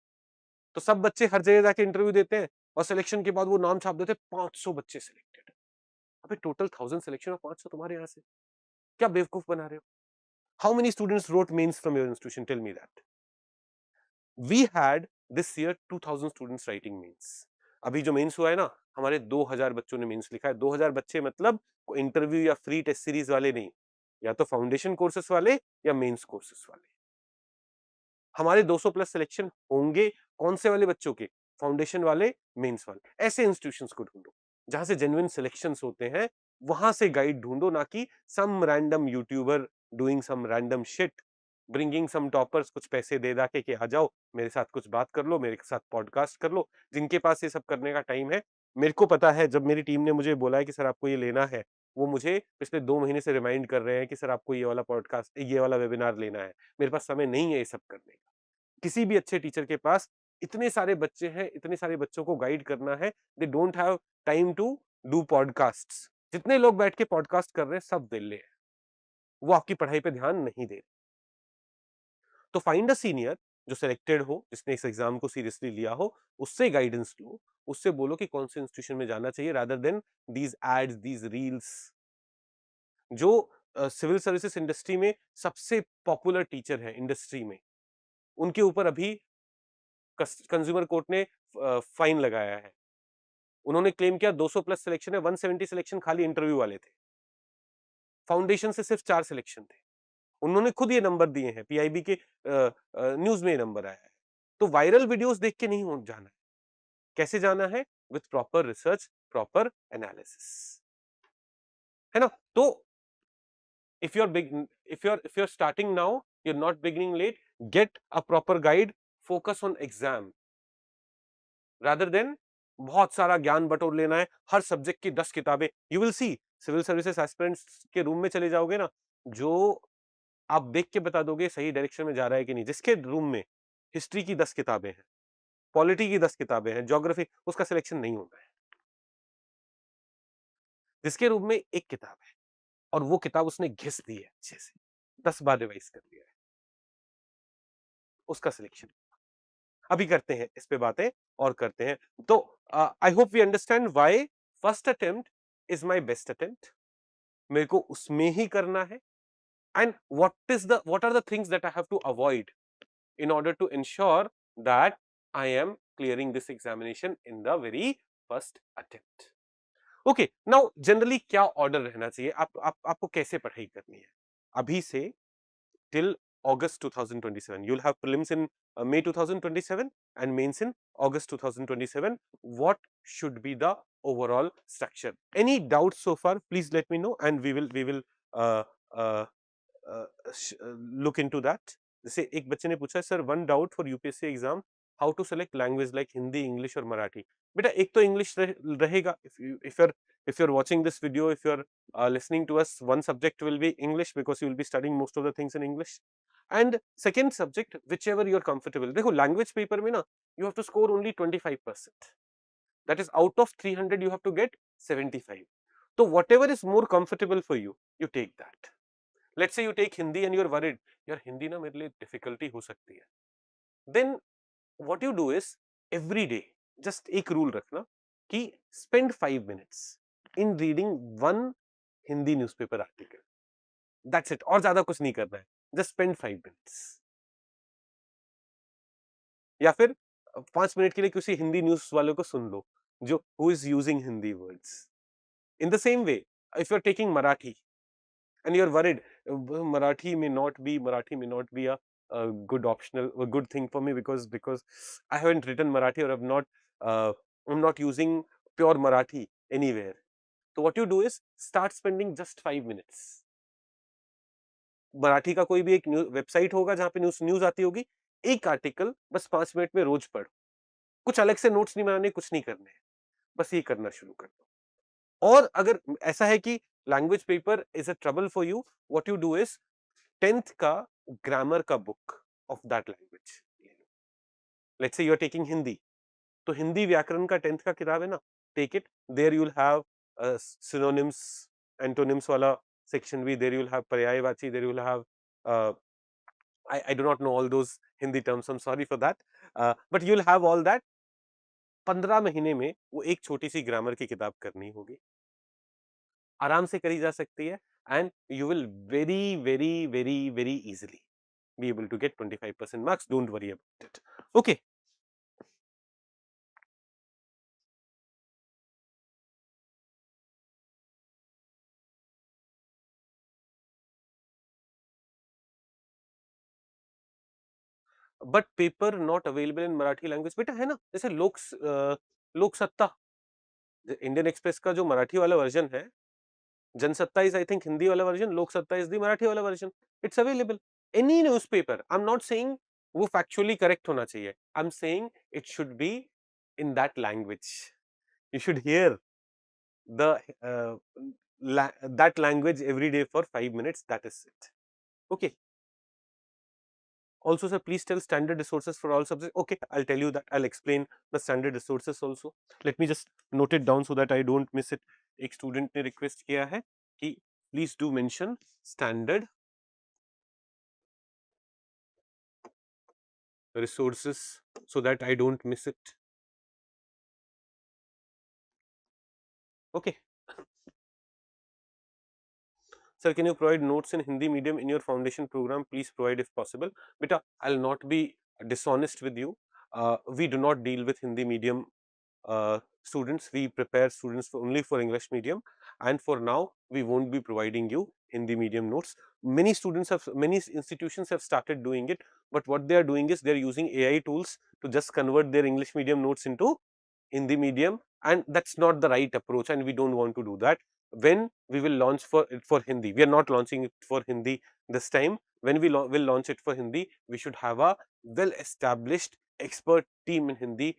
तो सब बच्चे हर जगह जाके इंटरव्यू देते हैं और सिलेक्शन के बाद वो नाम छाप देते हैं 500 बच्चे सिलेक्टेड। अबे टोटल 1000 सिलेक्शन और 500 तुम्हारे यहाँ से, क्या बेवकूफ बना रहे हो? How many students wrote mains from your institution, tell me that. We had this year 2000 students writing mains. अभी जो मेंस हुआ है ना, हमारे 2000 बच्चों ने मेंस लिखा है। 2000 बच्चे मतलब इंटरव्यू या फ्री टेस्ट सीरीज वाले नहीं, या तो फाउंडेशन कोर्सेस वाले या मेंस कोर्सेस वाले। हमारे 200 प्लस सिलेक्शन होंगे कौन से वाले बच्चों के, फाउंडेशन वाले, मेंस वाले। ऐसे इंस्टीट्यूशंस को ढूंढो जहां से जेन्युइन सिलेक्शंस होते हैं, वहां से गाइड ढूंढो, ना कि some random YouTuber doing some random shit, bringing some toppers, कुछ पैसे दे दा के आ जाओ मेरे साथ कुछ बात कर लो, मेरे साथ पॉडकास्ट कर लो। जिनके पास ये सब करने का टाइम है, मेरे को पता है, जब मेरी टीम ने मुझे बोला है कि सर आपको ये लेना है, वो मुझे पिछले 2 महीने से रिमाइंड कर रहे हैं कि सर आपको ये वाला पॉडकास्ट, ये वाला वेबिनार लेना है। मेरे पास समय नहीं है ये सब करने का। किसी भी अच्छे टीचर के पास इतने सारे बच्चे हैं, इतने सारे बच्चों को गाइड करना है, they don't have time to do podcasts. जितने लोग बैठ के पॉडकास्ट कर रहे हैं सब दिल्ली है, वो आपकी पढ़ाई पे ध्यान नहीं दे। तो फाइंड अ सीनियर जो सिलेक्टेड हो, जिसने इस एग्जाम को सीरियसली लिया हो, उससे गाइडेंस लो, उससे बोलो कि कौन से इंस्टीट्यूशन में जाना चाहिए, rather than these ads, these reels. जो सिविल सर्विसेज इंडस्ट्री में सबसे पॉपुलर टीचर है इंडस्ट्री में, उनके ऊपर अभी कंज्यूमर कोर्ट ने फाइन लगाया है। उन्होंने क्लेम किया 200 प्लस सिलेक्शन है, 170 सिलेक्शन खाली इंटरव्यू वाले थे, फाउंडेशन से सिर्फ 4 सिलेक्शन थे। उन्होंने खुद ये नंबर दिए हैं, पीआईबी के न्यूज में ये नंबर आया है। तो वायरल वीडियोस देख के नहीं जाना है, कैसे जाना है, with proper research, proper analysis, है ना। तो if you're big, if you're starting now, you're not beginning late, get a proper guide, focus on exam rather than बहुत सारा ज्ञान बटोर लेना है, हर सब्जेक्ट की 10 किताबें। You will see, civil services aspirants के रूम में चले जाओगे ना, जो आप देख के बता दोगे सही डायरेक्शन में जा रहा है कि नहीं। जिसके रूम में हिस्ट्री की 10 किताबें हैं, पॉलिटी की 10 किताबें हैं, ज्योग्राफी, उसका सिलेक्शन नहीं होना है। जिसके रूम में एक किताब है और वो किताब उसने घिस दी है अच्छे से, 10 बार रिवाइज कर लिया है, उसका सिलेक्शन। अभी करते हैं इस पे बातें और करते हैं। तो I hope we understand why first attempt is my best attempt. मेरे को उसमें ही करना है। And what are the things that I have to avoid in order to ensure that I am clearing this examination in the very first attempt. Okay, now generally क्या order रहना चाहिए? आपको कैसे पढ़ाई करनी है? अभी से till August 2027. You'll have prelims in May 2027 and mains in August 2027. What should be the overall structure? Any doubts so far? Please let me know, and we will uh, uh, look into that. जैसे एक बच्चे ने पूछा sir one doubt for UPSC exam how to select language like Hindi English और मराठी। बेटा एक तो इंग्लिश रहेगा। if you're watching this video, if you're listening to us, one subject will be English because you will be studying most of the things in English, and second subject whichever you're comfortable। देखो लैंग्वेज पेपर में ना you have to score only 25%, that is out of 300 you have to get 75। तो whatever is more comfortable for you, you take that। let's say you take Hindi and you're worried यार हिंदी ना मेरे लिए डिफिकल्टी हो सकती है, then what you do is every day just एक रूल रखना कि spend 5 minutes in reading one Hindi newspaper article, that's it। और ज्यादा कुछ नहीं करना है, just spend 5 minutes। या फिर 5 मिनट के लिए किसी हिंदी न्यूज वाले को सुन लो जो who is using Hindi words। in the same way if you're taking Marathi and you're worried Marathi may not be a good optional a good thing for me because I haven't written Marathi or I'm not using pure Marathi anywhere। so what you do is start spending just 5 minutes। Marathi का कोई भी एक वेबसाइट होगा जहां पे न्यूज आती होगी, एक आर्टिकल बस 5 मिनट में रोज पढ़। कुछ अलग से नोट्स नहीं बनाने, कुछ नहीं करने, बस ये करना शुरू कर दो। और अगर ऐसा है कि language paper is a trouble for you, what you do is 10th का ग्रामर का book of that language. Let's say you are taking Hindi, तो हिंदी व्याकरण का 10th का किताब है ना, take it. There you will have synonyms antonyms वाला सेक्शन भी, देयर यू विल हैव पर्यायवाची, there you will have I do not know all those Hindi terms, I'm sorry for that, but you'll have all that। 15 महीने में वो एक छोटी सी ग्रामर की किताब करनी होगी, आराम से करी जा सकती है, and you will very very very very easily be able to get 25% marks। don't worry about it। okay, but paper not available in Marathi language बेटा है ना। जैसे लोक सत्ता, इंडियन एक्सप्रेस का जो मराठी वाला वर्जन है, Jansatta is I think Hindi वाला वर्जन, लोक सत्ता इज द मराठी वाला version. It's available any newspaper. I am not saying वो फैक्चुअली करेक्ट होना चाहिए, I am saying it should be in that language. you should hear the that language every day for 5 minutes, that is it। okay, also sir please tell standard resources for all subjects। okay, I'll tell you that, I'll explain the standard resources also। let me just note it down so that I don't miss it। एक स्टूडेंट ने रिक्वेस्ट किया है कि please do mention standard resources so that I don't miss it। okay, sir can you provide notes in Hindi medium in your foundation program? Please provide if possible। beta I'll not be dishonest with you, we do not deal with Hindi medium students, we prepare students only for English medium, and for now we won't be providing you Hindi medium notes। many institutions have started doing it, but what they are doing is they are using AI tools to just convert their English medium notes into Hindi medium, and that's not the right approach, and we don't want to do that। when we will launch for it for Hindi, we are not launching it for Hindi this time। when we will launch it for Hindi, we should have a well established expert team in Hindi,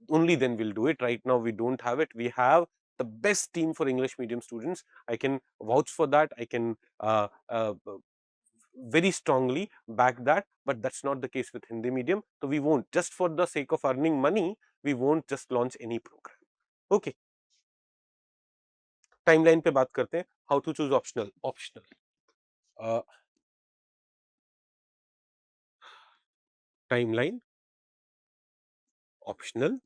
only then we'll do it। right now we don't have it, we have the best team for English medium students. I can vouch for that. I can very strongly back that, but that's not the case with Hindi medium. So we won't, just for the sake of earning money, we won't just launch any program. Okay. Timeline पे बात करते हैं. How to choose optional. Timeline, optional.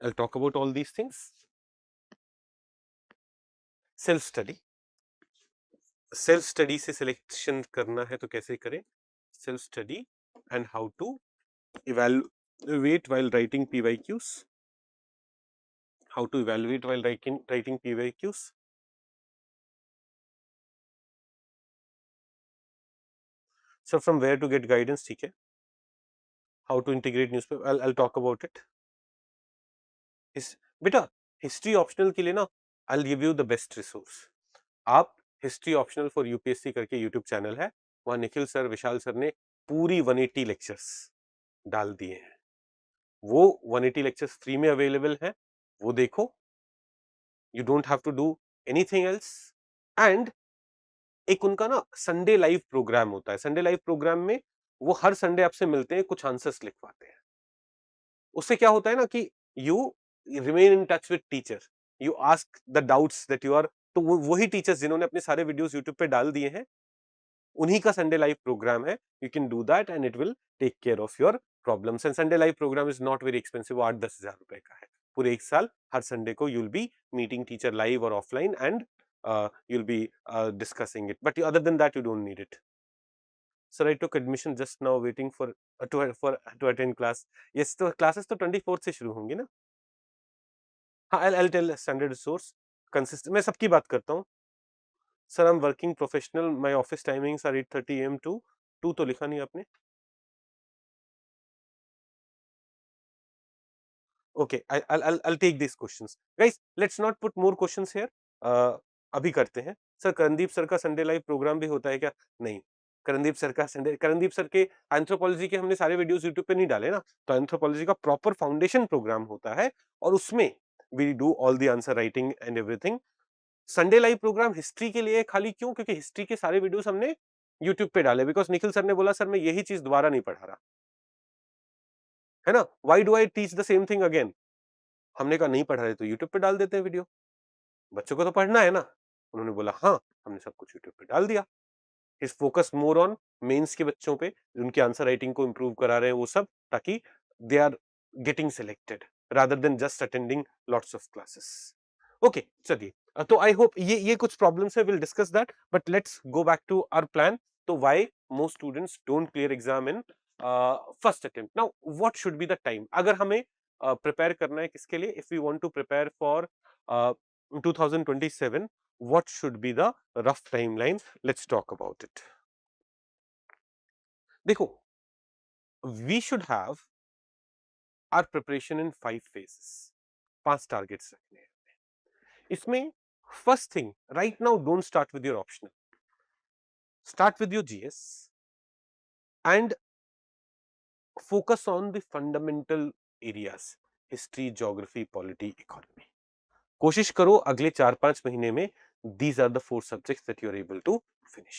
I'll talk about all these things. Self study. Self study से सिलेक्शन करना है तो कैसे करें? Self study and how to evaluate while writing PYQs. How to evaluate while writing PYQs. So from where to get guidance, ठीक है? How to integrate newspaper, I'll talk about it. बेटा हिस्ट्री ऑप्शनल के लिए ना I'll give you the best resource. आप हिस्ट्री ऑप्शनल फॉर यूपीएससी करके यूट्यूब चैनल है, वहां निखिल सर, विशाल सर ने पूरी 180 लेक्चर्स डाल दिए हैं. वो 180 लेक्चर्स फ्री में अवेलेबल है, वो देखो. You don't have to do anything else. And एक उनका ना संडे लाइव प्रोग्राम होता है. संडे लाइव प्रोग्राम में वो हर संडे आपसे मिलते हैं, कुछ आंसर्स लिखवाते हैं. उससे क्या होता है ना कि you remain in touch with teacher, you ask the doubts that you are. तो वही टीचर्स जिन्होंने अपने सारे वीडियोस यूट्यूब पे डाल दिए हैं, उन्हीं का संडे लाइव प्रोग्राम है. You can do that and it will take care of your problems. And Sunday live program is not very expensive. वो 8-10 हजार रुपए का है. पूरे एक साल हर संडे को you'll be meeting teacher live और offline and you'll be discussing it. But other than that, you don't need it. Sir, I took admission just now, waiting for to attend class. Yes, तो classes तो 24th से शुरू होंगी ना. हाँ, I'll tell standard resource. Consistent. मैं सबकी बात करता हूँ. Sir, I'm working professional. My office timings are 8:30 AM to 2. तो लिखा नहीं आपने. Okay, I'll take these questions. Guys, let's not put more questions here. अभी करते हैं. सर करणदीप सर का संडे लाइव प्रोग्राम भी होता है क्या? नहीं. करणदीप सर के एंथ्रोपोलॉजी के हमने सारे वीडियोस यूट्यूब पे नहीं डाले ना. तो एंथ्रोपोलॉजी का प्रॉपर फाउंडेशन प्रोग्राम होता है और उसमें we do all the answer writing and everything. Sunday live program history के लिए खाली क्यों? क्योंकि हिस्ट्री के सारे वीडियोस हमने यूट्यूब पे डाले. बिकॉज निखिल सर ने बोला सर मैं यही चीज दोबारा नहीं पढ़ा रहा, है ना. Why do I teach the same thing again? हमने कहा नहीं पढ़ रहे तो यूट्यूब पे डाल देते हैं वीडियो, बच्चों को तो पढ़ना है ना. उन्होंने बोला हाँ, हमने सब कुछ यूट्यूब पे डाल दिया. Is focus more on mains के बच्चों पे, उनकी आंसर राइटिंग को इंप्रूव करा रहे हैं वो सब, ताकि they are getting selected rather than just attending lots of classes. Okay, चलिए. तो आई होप ये कुछ प्रॉब्लम्स है, will discuss that. But let's go back to our plan. तो why most students don't clear exam in first attempt. Now what should be the time अगर हमें प्रिपेयर करना है किसके लिए? If we want to prepare for 2027, what should be the rough timeline? Let's talk about it. देखो, we should have our preparation in 5 phases. 5 targets रखने हैं. इसमें first thing, right now don't start with your optional. Start with your GS and focus on the fundamental areas: history, geography, polity, economy. कोशिश करो अगले 4-5 महीने में these are the 4 subjects that you are able to finish.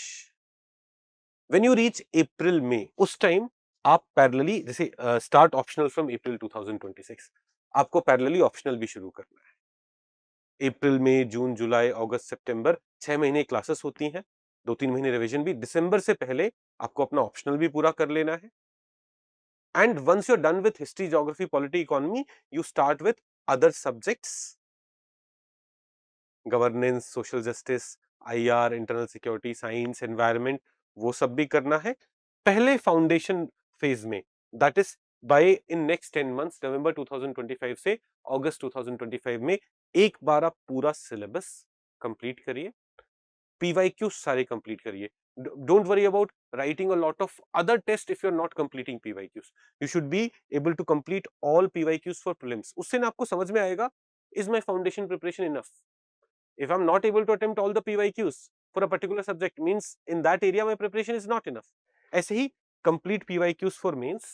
When you reach April, May, उस टाइम आप पैरेलली जैसे स्टार्ट ऑप्शनल फ्रॉम अप्रैल 2026, आपको पैरेलली ऑप्शनल भी शुरू करना है. अप्रैल, मई, जून, जुलाई, अगस्त, सितंबर 6 महीने क्लासेस होती हैं, 2-3 महीने रिवीजन भी. दिसंबर से पहले आपको अपना ऑप्शनल भी पूरा कर लेना है. And once you are done with history, geography, polity, economy, you start with other subjects: governance, social justice, IR, internal security, science, environment, वो सब भी करना है पहले फाउंडेशन फेज में. That is by in next 10 months, नवंबर 2025 से अगस्त 2025 में एक बार आप पूरा सिलेबस कंप्लीट करिए. पीवाईक्यू सारे कंप्लीट करिए. Don't worry about writing a lot of other tests if you're not completing PYQs. You should be able to complete all PYQs for prelims. उससे ना आपको समझ में आएगा, is my foundation preparation enough? If I'm not able to attempt all the PYQs for a particular subject, means in that area my preparation is not enough. ऐसे ही complete PYQs for mains,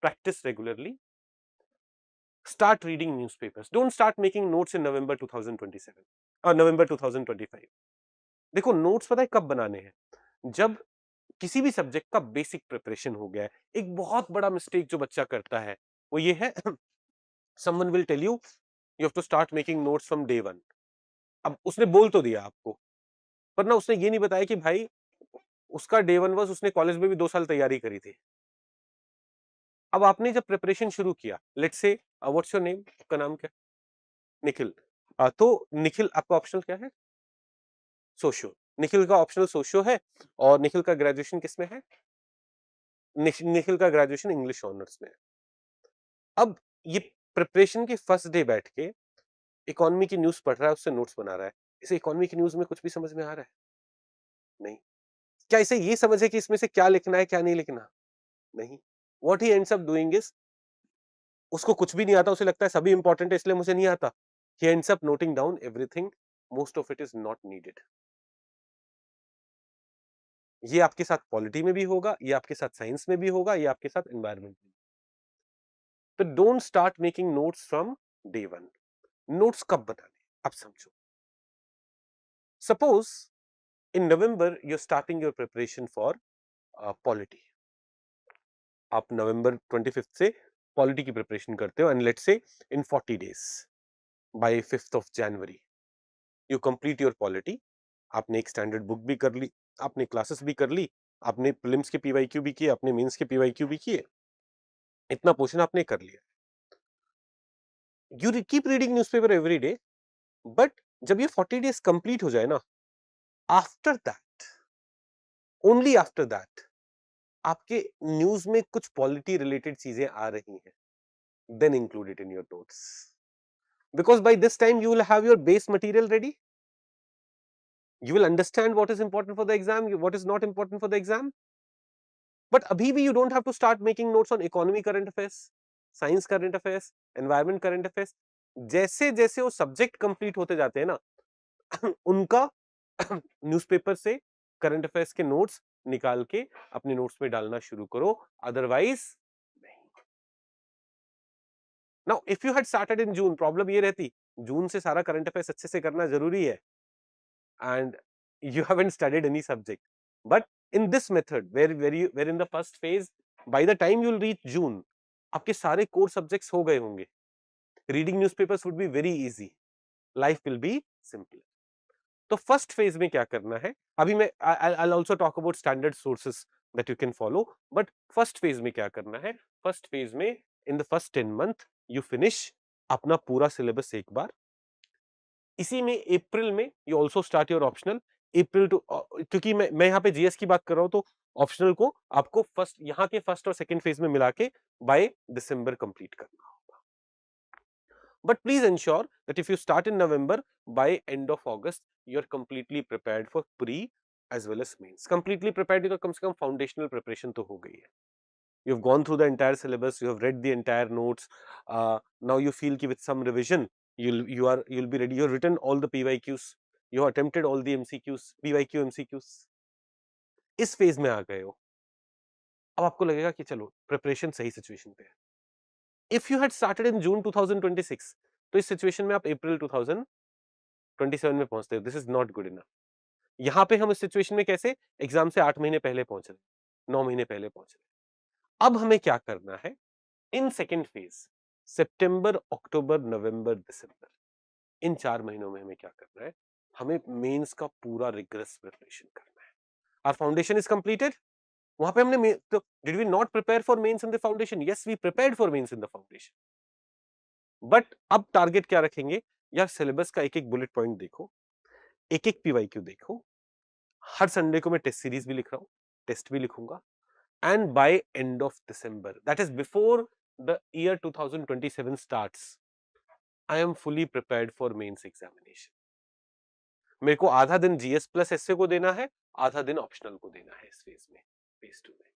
practice regularly, Start reading newspapers. Don't start making notes in November 2027 और November 2025. देखो notes पता है कब बनाने हैं? जब किसी भी सब्जेक्ट का बेसिक प्रिपरेशन हो गया है। एक बहुत बड़ा मिस्टेक जो बच्चा करता है वो ये है someone will tell you you have to start making notes from day one. अब उसने बोल तो दिया आपको, पर ना उसने ये नहीं बताया कि भाई उसका डे वन वाज उसने कॉलेज में भी 2 साल तैयारी करी थी। अब आपने जब प्रिपरेशन शुरू किया, let's say what's your name? आपका नाम क्या है? निखिल। तो निखिल आपका ऑप्शनल क्या है? सोशियो। निखिल का ऑप्शनल सोशियो है और निखिल का ग्रेजुएशन किसमें है? निखिल का ग्रेजुएशन इंग्लिश ऑनर्स में है। अब ये प्रिपरेशन के फर्स्ट डे बैठ के इकोनॉमी की न्यूज़ पढ़ रहा है, उससे नोट्स बना रहा है। इसे इकोनॉमी की न्यूज़ में कुछ भी समझ में आ रहा है? नहीं। क्या इसे ये समझ है कि इसमें से क्या लिखना है, क्या नहीं लिखना? नहीं। What he ends up doing is उसको कुछ भी नहीं आता, उसे लगता है सभी इंपॉर्टेंट है इसलिए मुझे नहीं आता। He ends up noting down everything, most of it is not needed. ये आपके साथ पॉलिटी में भी होगा, ये आपके साथ साइंस में भी होगा, ये आपके साथ एनवायरनमेंट में। तो don't start making notes from day one. Notes कब बनाने? अब समझो। Suppose in November you are starting your preparation for polity. आप नवंबर 25 से पॉलिटी की प्रिपरेशन करते हो and let's say in 40 days by 5th of January you complete your polity. आपने एक स्टैंडर्ड बुक भी कर ली, आपने क्लासेस भी कर ली, आपने प्रीलिम्स के पीवाईक्यू भी किए, आपने मेंस के पीवाईक्यू भी किए, इतना पोर्शन आपने कर लिया। You keep reading newspaper every day, but जब ये 40 डेज कंप्लीट हो जाए ना, after that, only after that, आपके न्यूज में कुछ पॉलिटी रिलेटेड चीजें आ रही हैं, then include it in your notes, because by this time you will have your base material ready. You will understand what is important for the exam, what is not important for the exam. But अभी भी you don't have to start making notes on economy current affairs, science current affairs, environment current affairs. जैसे जैसे वो सब्जेक्ट कंप्लीट होते जाते हैं ना उनका न्यूज़पेपर से करंट अफेयर्स के नोट्स निकाल के अपने नोट्स में डालना शुरू करो, अदरवाइज नहीं. Now if you had started in June, problem ये रहती जून से सारा करंट अफेयर्स अच्छे से करना जरूरी है and you haven't studied any subject. But in this method, where in the first phase, by the time you'll reach June, आपके सारे core subjects हो गए होंगे. Reading newspapers would be very easy. Life will be simpler. तो फर्स्ट फेज में क्या करना है, अभी मैं I'll also talk about standard sources that you can follow, but first phase में क्या करना है, फर्स्ट फेज में in the first 10 month you finish अपना पूरा सिलेबस एक बार. इसी में अप्रैल में you also start your optional. April too, क्योंकि मैं यहाँ पे जीएस की बात कर रहा हूँ तो ऑप्शनल को आपको फर्स्ट यहाँ के फर्स्ट और सेकंड फेज में मिला के बाय दिसंबर कंप्लीट करना होगा. But please ensure that if you start in November, by end of August you are completely prepared for pre as well as mains. Completely prepared तो कम से कम फाउंडेशनल प्रिपरेशन तो हो गई है. You've gone through the entire syllabus, you have read the entire notes. Now you feel कि with some revision you'll be ready. You've written all the PYQs, you have attempted all the MCQs, PYQ MCQs. इस फेज में आ गए हो, अब आपको लगेगा कि चलो प्रिपरेशन सही सिचुएशन पे है. If you had started in June 2026, तो इस सिचुएशन में आप अप्रैल 2027 में पहुंचते हो. This is not good enough. यहाँ पे हम इस सिचुएशन में कैसे एग्जाम से 8 महीने पहले पहुंच रहे, 9 महीने पहले पहुंच रहे. अब हमें क्या करना है इन सेकेंड फेज, सितंबर, अक्टूबर, नवंबर, दिसंबर, इन 4 महीनों में हमें क्या करना है, हमें मेंस का पूरा रिगरस प्रिपरेशन करना है. Our foundation is completed. वहां पे हमने तो did we not prepare for mains in the foundation? Yes, we prepared for mains in the foundation. But अब टारगेट क्या रखेंगे, या सिलेबस का एक एक बुलेट पॉइंट देखो, एक एक पीवाईक्यू देखो. हर संडे को मैं टेस्ट सीरीज भी लिख रहा हूं, टेस्ट भी लिखूंगा. And by end of December, that is before the year 2027 starts, I am fully prepared for mains examination. मेरे को आधा दिन जीएस प्लस एसए को देना है, आधा दिन ऑप्शनल को देना है इस फेज में, फेज 2 में.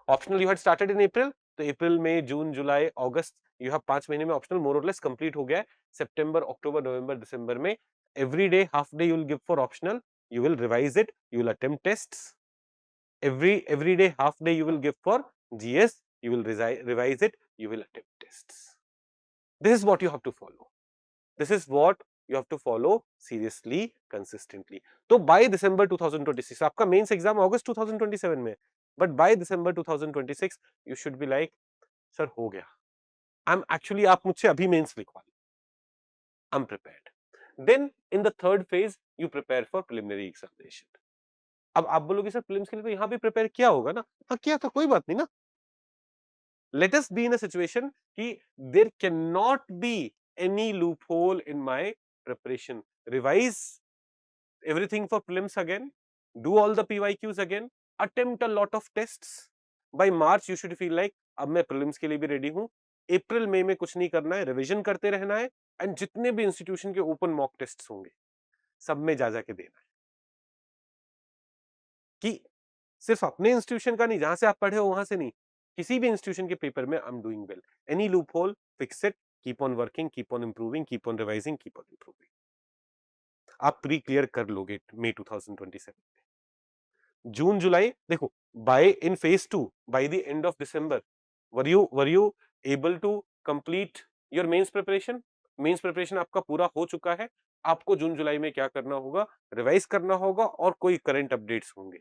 Optional you had started in April, तो अप्रैल मई जून जुलाई अगस्त यू हैव 5 महीने में ऑप्शनल मोर और लेस कंप्लीट हो गया है. सितंबर, अक्टूबर, नवंबर, दिसंबर में every day half day you will give for optional. You will revise it, you will attempt tests. Every day half day you will give for GS, you will revise it, you will attempt tests. This is what you have to follow. This is what you have to follow seriously, consistently. तो by December 2026, आपका मेंस एग्जाम अगस्त 2027 में, but by December 2026 you should be like, sir हो गया. I'm actually, आप मुझसे अभी मेंस लिखवा लो. I'm prepared. Then in the third phase you prepare for preliminary examination. अब आप बोलोगे सर प्रीलिम्स के लिए तो यहाँ भी प्रिपेयर किया होगा ना? हाँ किया था, कोई बात नहीं ना. Let us be in a situation कि there cannot be any loophole in my preparation. Revise everything for prelims again, do all the PYQs again, attempt a lot of tests. By March you should feel like अब मैं prelims के लिए भी ready हूँ. अप्रैल मई में कुछ नहीं करना है, रिवीजन करते रहना है, एंड जितने भी इंस्टीट्यूशन के ओपन मॉक टेस्ट्स होंगे सब में जा जाके देना है. कि सिर्फ अपने इंस्टीट्यूशन का नहीं, जहां से आप पढ़े हो वहां से नहीं, किसी भी इंस्टीट्यूशन के पेपर में I am doing well. Any loophole, fix it, keep on working, keep on improving, keep on revising, keep on improving. आप प्री क्लियर कर लोगे मई 2027 में. जून जुलाई देखो, by in phase 2 by the end of December were you able to complete your mains preparation. Mains preparation आपका पूरा हो चुका है. आपको जून जुलाई में क्या करना होगा? रिवाइज करना होगा, और कोई करंट अपडेट्स होंगे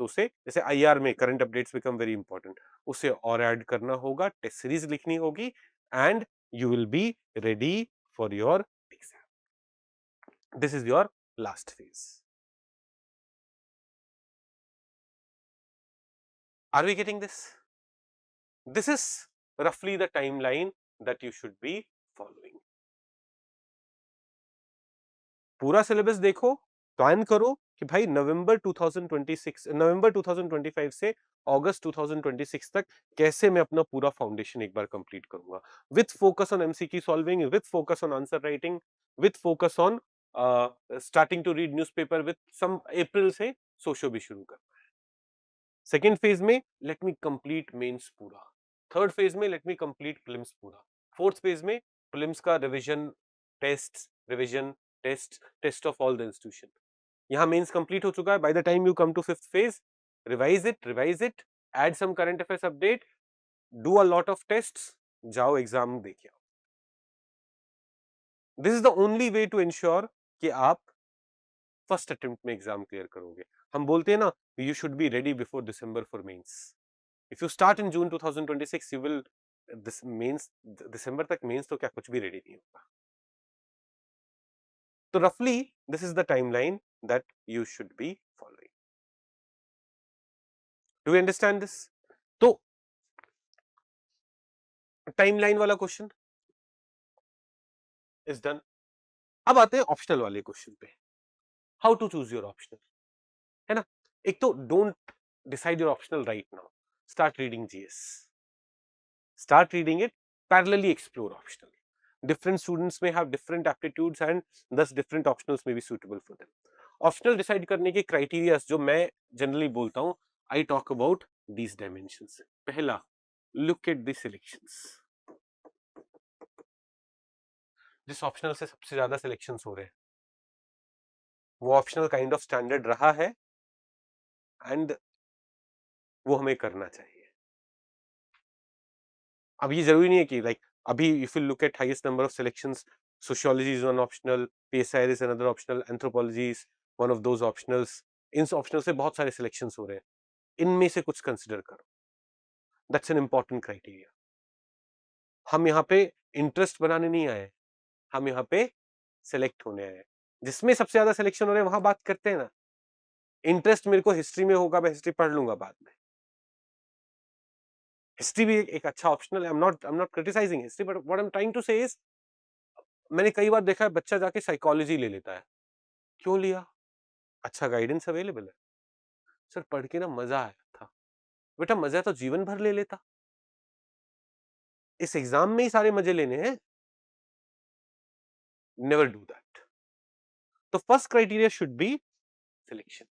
तो उसे, जैसे आईआर में current updates become very important, उसे और ऐड करना होगा, टेस्ट सीरीज लिखनी होगी, and you will be ready for your exam. This is your last phase. Are we getting this? This is roughly the timeline that you should be following. पूरा सिलेबस देखो, प्लान करो कि भाई नवंबर 2025 से अगस्त 2026 तक कैसे मैं अपना पूरा फाउंडेशन एक बार कंप्लीट करूंगा, with focus on MCQ solving, with focus on answer writing, with focus on starting to read newspaper, with some अप्रैल से सोशो भी शुरू करना है. सेकेंड फेज में लेट मी कंप्लीट मेंस पूरा. थर्ड फेज में लेट मी कंप्लीट प्रीलिम्स पूरा. फोर्थ फेज में प्रीलिम्स का revision, revision, test of all the institution. यहाँ मेंस कंप्लीट हो चुका है. By the time you come to fifth phase, revise it, add some current affairs update, do a lot of tests, जाओ एग्जाम देके आओ. This is the only way to ensure कि आप फर्स्ट अटेम्प्ट में एग्जाम क्लियर करोगे. हम बोलते हैं ना, you should be ready before December for mains. If you start in June 2026 you will this mains, दिसंबर तक मेंस तो क्या कुछ भी रेडी नहीं होगा. तो रफली this is the timeline that you should be following. Do you understand this? तो टाइमलाइन वाला क्वेश्चन इज डन. अब आते हैं ऑप्शनल वाले क्वेश्चन पे. How to choose your optional, है ना? एक तो don't decide your optional right now, start reading GS, start reading it, parallelly explore optional. Different students may have different aptitudes and thus different optionals may be suitable for them. Optional decide करने के criteria जो मैं generally बोलता हूँ, I talk about these dimensions. पहला, look at the selections. जिस optional से सबसे ज्यादा selections हो रहे हैं, वो optional kind of standard रहा है and वो हमें करना चाहिए. अब ये जरूरी नहीं है कि like अभी if you look at highest number of selections, sociology is one optional, PSI is another optional, anthropology is one of those optionals. In optional से बहुत सारे selections हो रहे हैं, इनमें से कुछ consider करो. That's an important criteria. हम यहाँ पे interest बनाने नहीं आए, हम यहाँ पे select होने आए. जिसमें सबसे ज्यादा selection हो रहे हैं वहां बात करते हैं ना. इंटरेस्ट मेरे को हिस्ट्री में होगा, मैं हिस्ट्री पढ़ लूंगा बाद में. हिस्ट्री भी एक अच्छा ऑप्शनल है. I am not criticising history, but what I am trying to say is, मैंने कई बार देखा है बच्चा जाके साइकोलॉजी ले लेता है. क्यों लिया? अच्छा गाइडेंस अवेलेबल है. सर पढ़ के ना मजा आया था. बेटा मजा तो जीवन भर ले लेता. इस एग्जाम में ही सारे मजे लेने हैं. Never do that. तो first criteria should be selection.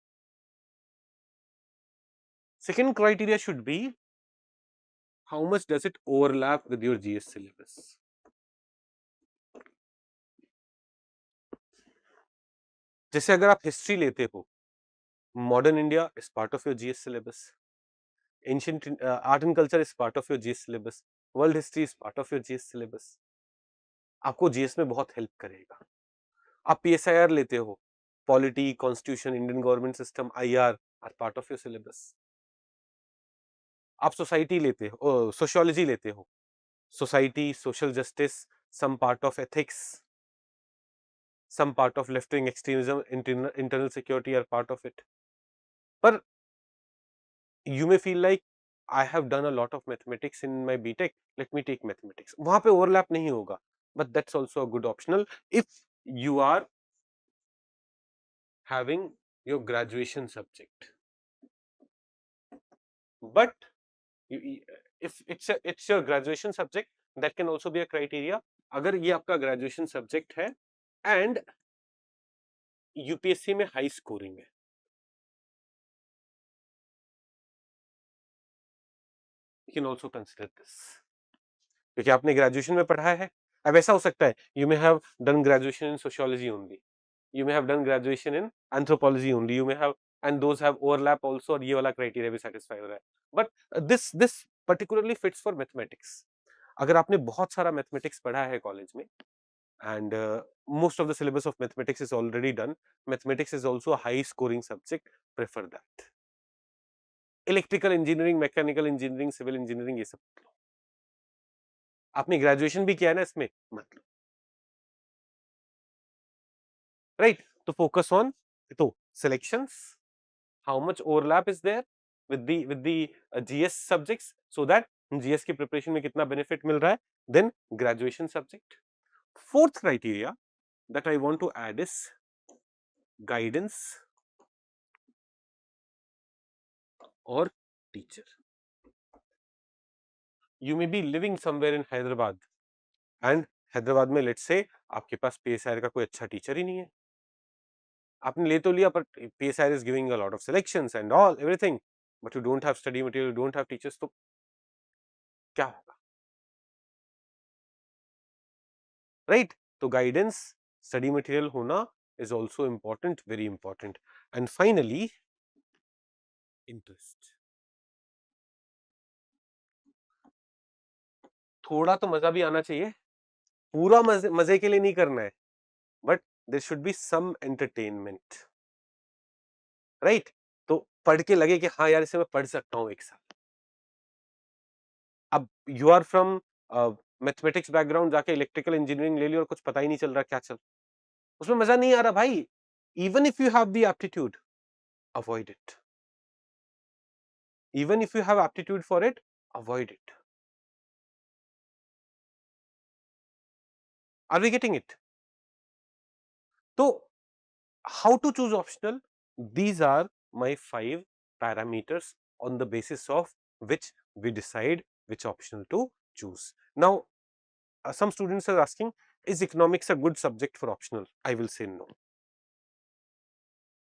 Second criteria should be how much does it overlap with your GS syllabus. जैसे अगर आप हिस्ट्री लेते हो, modern India is part of your GS syllabus, ancient art and culture is part of your GS syllabus, world history is part of your GS syllabus, आपको जीएस में बहुत हेल्प करेगा। आप पीएसआईआर लेते हो, polity, constitution, Indian government system, IR are part of your syllabus. आप सोसाइटी लेते हो, सोशियोलॉजी लेते हो, society, social justice, some part of ethics, some part of left wing extremism, internal security are part of it. But you may feel like I have done a lot of mathematics in my BTech, let me take mathematics. वहां पे overlap नहीं होगा, but that's also a good optional if you are having your graduation subject. But if it's your graduation subject, that can also be a criteria. अगर ये आपका graduation subject है and यूपीएससी में हाई स्कोरिंग है, you can also consider this. क्योंकि आपने ग्रेजुएशन में पढ़ा है। अब ऐसा हो सकता है you may have done graduation in sociology only, you may have done graduation in anthropology only, you may have and those have overlap also, और ये वाला क्राइटेरिया भी सेटिस्फाई हो रहा है। But this particularly fits for mathematics. अगर आपने बहुत सारा मैथमेटिक्स पढ़ा है कॉलेज में and most of the syllabus of mathematics is already done, mathematics is also a high scoring subject, prefer that. Electrical engineering, mechanical engineering, civil engineering, ये सब आपने ग्रेजुएशन भी किया है ना इसमें, मतलब राइट। तो फोकस ऑन तो selections, how much overlap is there with the GS subjects, so that GS की प्रिपरेशन में कितना बेनिफिट मिल रहा है, then graduation subject. Fourth criteria that I want to add is guidance और teacher. You may be living somewhere in Hyderabad and Hyderabad में लेट्स से आपके पास पीएसआईआर का कोई अच्छा टीचर ही नहीं है। आपने ले तो लिया, पर PSIR is giving a lot of selections and all everything, but you don't have study material, you don't have teachers, तो क्या होगा, राइट? तो गाइडेंस, स्टडी मटेरियल होना is also important, very important. And finally interest. थोड़ा तो मजा भी आना चाहिए, पूरा मजे मजे के लिए नहीं करना है, but there should be some entertainment, right? तो पढ़ के लगे कि हाँ यार इसे मैं पढ़ सकता हूँ एक साथ। अब you are from mathematics background, जाके इलेक्ट्रिकल इंजीनियरिंग ले ली और कुछ पता ही नहीं चल रहा क्या चल, उसमें मजा नहीं आ रहा भाई। Even if you have the aptitude, avoid it. Even if you have aptitude for it, avoid it. Are we getting it? तो how to choose optional? These are my 5 parameters on the basis of which we decide which optional to choose. Now, some students are asking, is economics a good subject for optional? I will say no.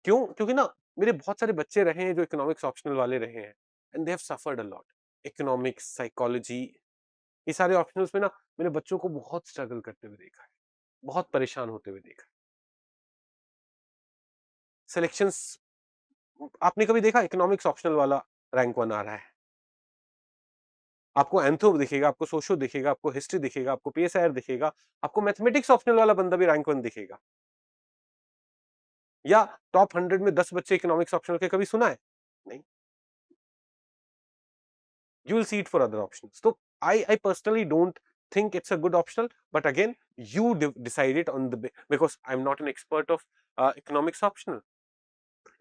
क्यों? क्योंकि ना मेरे बहुत सारे बच्चे रहे हैं जो इकोनॉमिक्स ऑप्शनल वाले रहे हैं and they have suffered a lot. Economics, psychology, ये सारे ऑप्शनल्स में ना मेरे बच्चों को बहुत स्ट्रगल करते हुए देखा है, बहुत परेशान होते हुए देखा है। सिलेक्शंस, आपने कभी देखा इकोनॉमिक्स ऑप्शनल वाला रैंक 1 आ रहा है? आपको एंथ्रो दिखेगा, आपको सोशो दिखेगा, आपको हिस्ट्री दिखेगा, आपको पीएसआईआर दिखेगा, आपको मैथमेटिक्स ऑप्शनल वाला बंदा भी रैंक 1 दिखेगा। या टॉप 100 में 10 बच्चे इकोनॉमिक्स ऑप्शनल के कभी सुना है? नहीं। You will see it for other options. So I personally don't think it's a good optional, but again you decide it on the, because I'm not an expert of economics optional.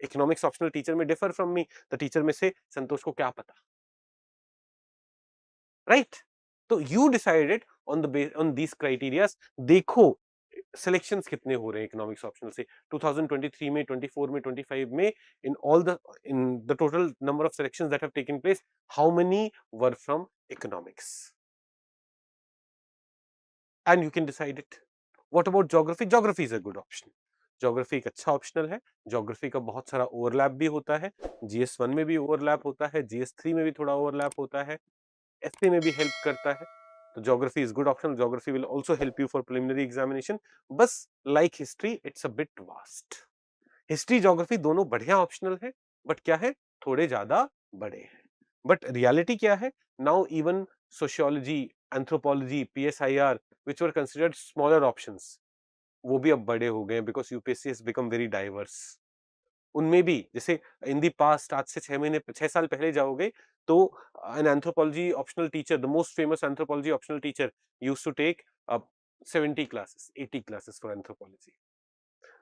Economics optional teacher may differ from me. The teacher may say संतोष को क्या पता, right? तो you decide it on the on these criterias. देखो सिलेक्शंस कितने हो रहे हैं इकोनॉमिक्स ऑप्शनल से 2023 में, 24 में, 25 में, in the total number of selections that have taken place, how many were from economics? And you can decide it. What about geography? Geography is a good option. Geography एक अच्छा ऑप्शनल है। Geography का बहुत सारा ओवरलैप भी होता है, GS1 में भी ओवरलैप होता है, GS3 में भी थोड़ा ओवरलैप होता है, एसए में भी हेल्प करता है। तो geography is good option. Geography will also help you for preliminary examination. बस like history it's a bit vast. History geography दोनों बढ़िया ऑप्शनल है, बट क्या है, थोड़े ज्यादा बड़े हैं। बट रियलिटी क्या है, now even sociology, anthropology, PSIR which were considered smaller options, वो भी अब बड़े हो गए हैं because UPSC has become very diverse. उनमें भी जैसे इन द पास्ट, आज से 6 महीने 6 साल पहले जाओगे तो an anthropology optional teacher, the most famous anthropology optional teacher used to take 70 classes, 80 classes for anthropology.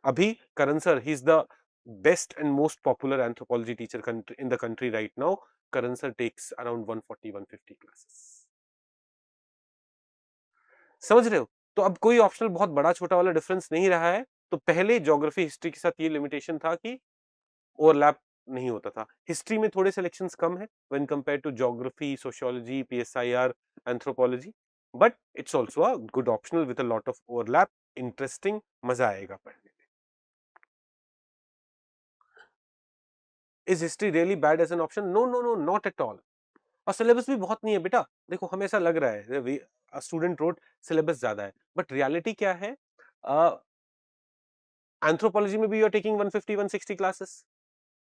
अभी Karan sir, he is the best and most popular anthropology teacher in the country right now. Karan sir takes around 140 150 classes. समझ रहे हो? तो अब कोई ऑप्शनल बहुत बड़ा छोटा वाला डिफरेंस नहीं रहा है। तो पहले ज्योग्राफी हिस्ट्री के साथ ये लिमिटेशन था कि ओवरलैप नहीं होता था। हिस्ट्री में थोड़े सिलेक्शंस कम है when compared to geography, sociology, PSIR, anthropology, but it's also a good optional with a lot of overlap, interesting, मजा आएगा पढ़ने में। Is history really bad as an option? No no no, not at all. और सिलेबस भी बहुत नहीं है बेटा। देखो हमें ऐसा लग रहा है स्टूडेंट रोड सिलेबस ज्यादा है, बट रियलिटी क्या है? एंथ्रोपोलॉजी में भी you are taking 150 160 classes,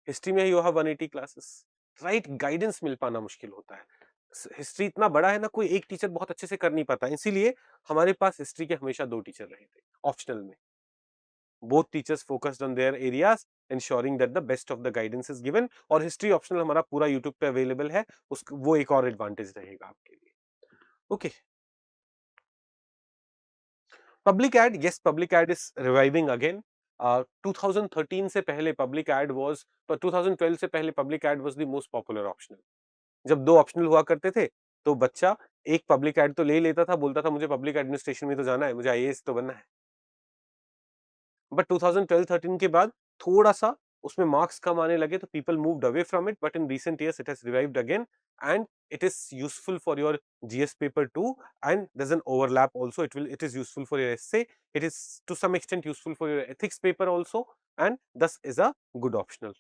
history में you have 180 classes. Right guidance मिल पाना मुश्किल होता है। हिस्ट्री इतना बड़ा है ना, कोई एक टीचर बहुत अच्छे से कर नहीं पाता, इसीलिए हमारे पास हिस्ट्री के हमेशा 2 टीचर रहे थे ऑप्शनल में। Both teachers focused on their areas, ensuring that the best of the guidance is given। और हिस्ट्री ऑप्शनल हमारा पूरा यूट्यूब पे अवेलेबल है, उस वो एक और एडवांटेज रहेगा आपके लिए। Okay, public ad, yes public ad is reviving again. 2013 से पहले पब्लिक एड वाज, पर 2012 से पहले public ad was the most popular optional. जब 2 ऑप्शनल हुआ करते थे, तो बच्चा एक पब्लिक एड तो ले ही लेता था, बोलता था मुझे पब्लिक एडमिनिस्ट्रेशन में तो जाना है, मुझे आईएएस तो बनना है। बट 2012-13 के बाद थोड़ा-सा उसमें मार्क्स कम आने लगे, तो people moved away from it, but in recent years it has revived again and it is useful for your GS paper too, and there's an overlap also. It is useful for your essay. It is to some extent useful for your ethics paper also, and thus is a good optional.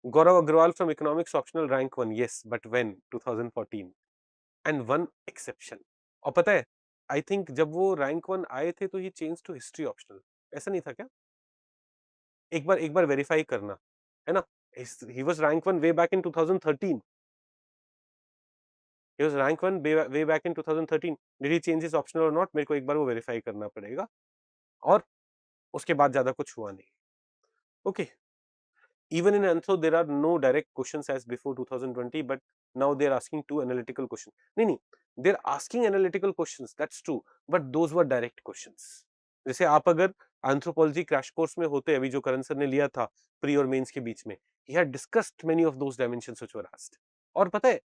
Gaurav Agrawal from economics optional rank 1, yes, but when? 2014, and one exception. और पता है, आई थिंक जब वो रैंक 1 आए थे तो ही चेंज टू हिस्ट्री ऑप्शनल, ऐसा नहीं था क्या? एक बार वेरीफाई करना, है ना? He was rank 1 way back in 2013। He was rank 1 way back in 2013। Did he change his optional और नॉट? मेरे को एक बार वो वेरीफाई करना पड़ेगा। और उसके बाद ज्यादा कुछ हुआ नहीं। Okay, even in Anthro there are no direct questions as before 2020, but now they are asking two analytical questions. नहीं, they're asking analytical questions, that's true, but those were direct questions. जैसे आप अगर एंथ्रोपोलॉजी क्रैश कोर्स में होते, अभी जो करण सर ने लिया था प्री और मेंस के बीच में, he had discussed many of those dimensions which were asked। और पता है,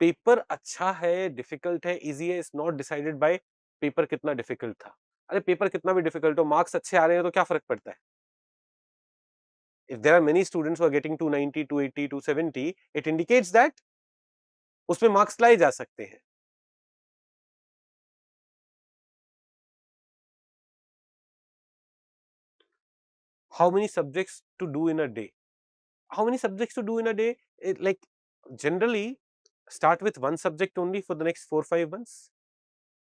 पेपर अच्छा है, डिफिकल्ट है, इजी है, is not decided by paper कितना डिफिकल्ट था। अरे पेपर कितना भी डिफिकल्ट हो, मार्क्स अच्छे आ रहे हैं तो क्या फर्क पड़ता है? If there are many students who are getting 290, 280, 270, it indicates that उसमें मार्क्स लाए जा सकते हैं। How many subjects to do in a day? How many subjects to do in a day? Like generally start with one subject only for the next 4-5 months।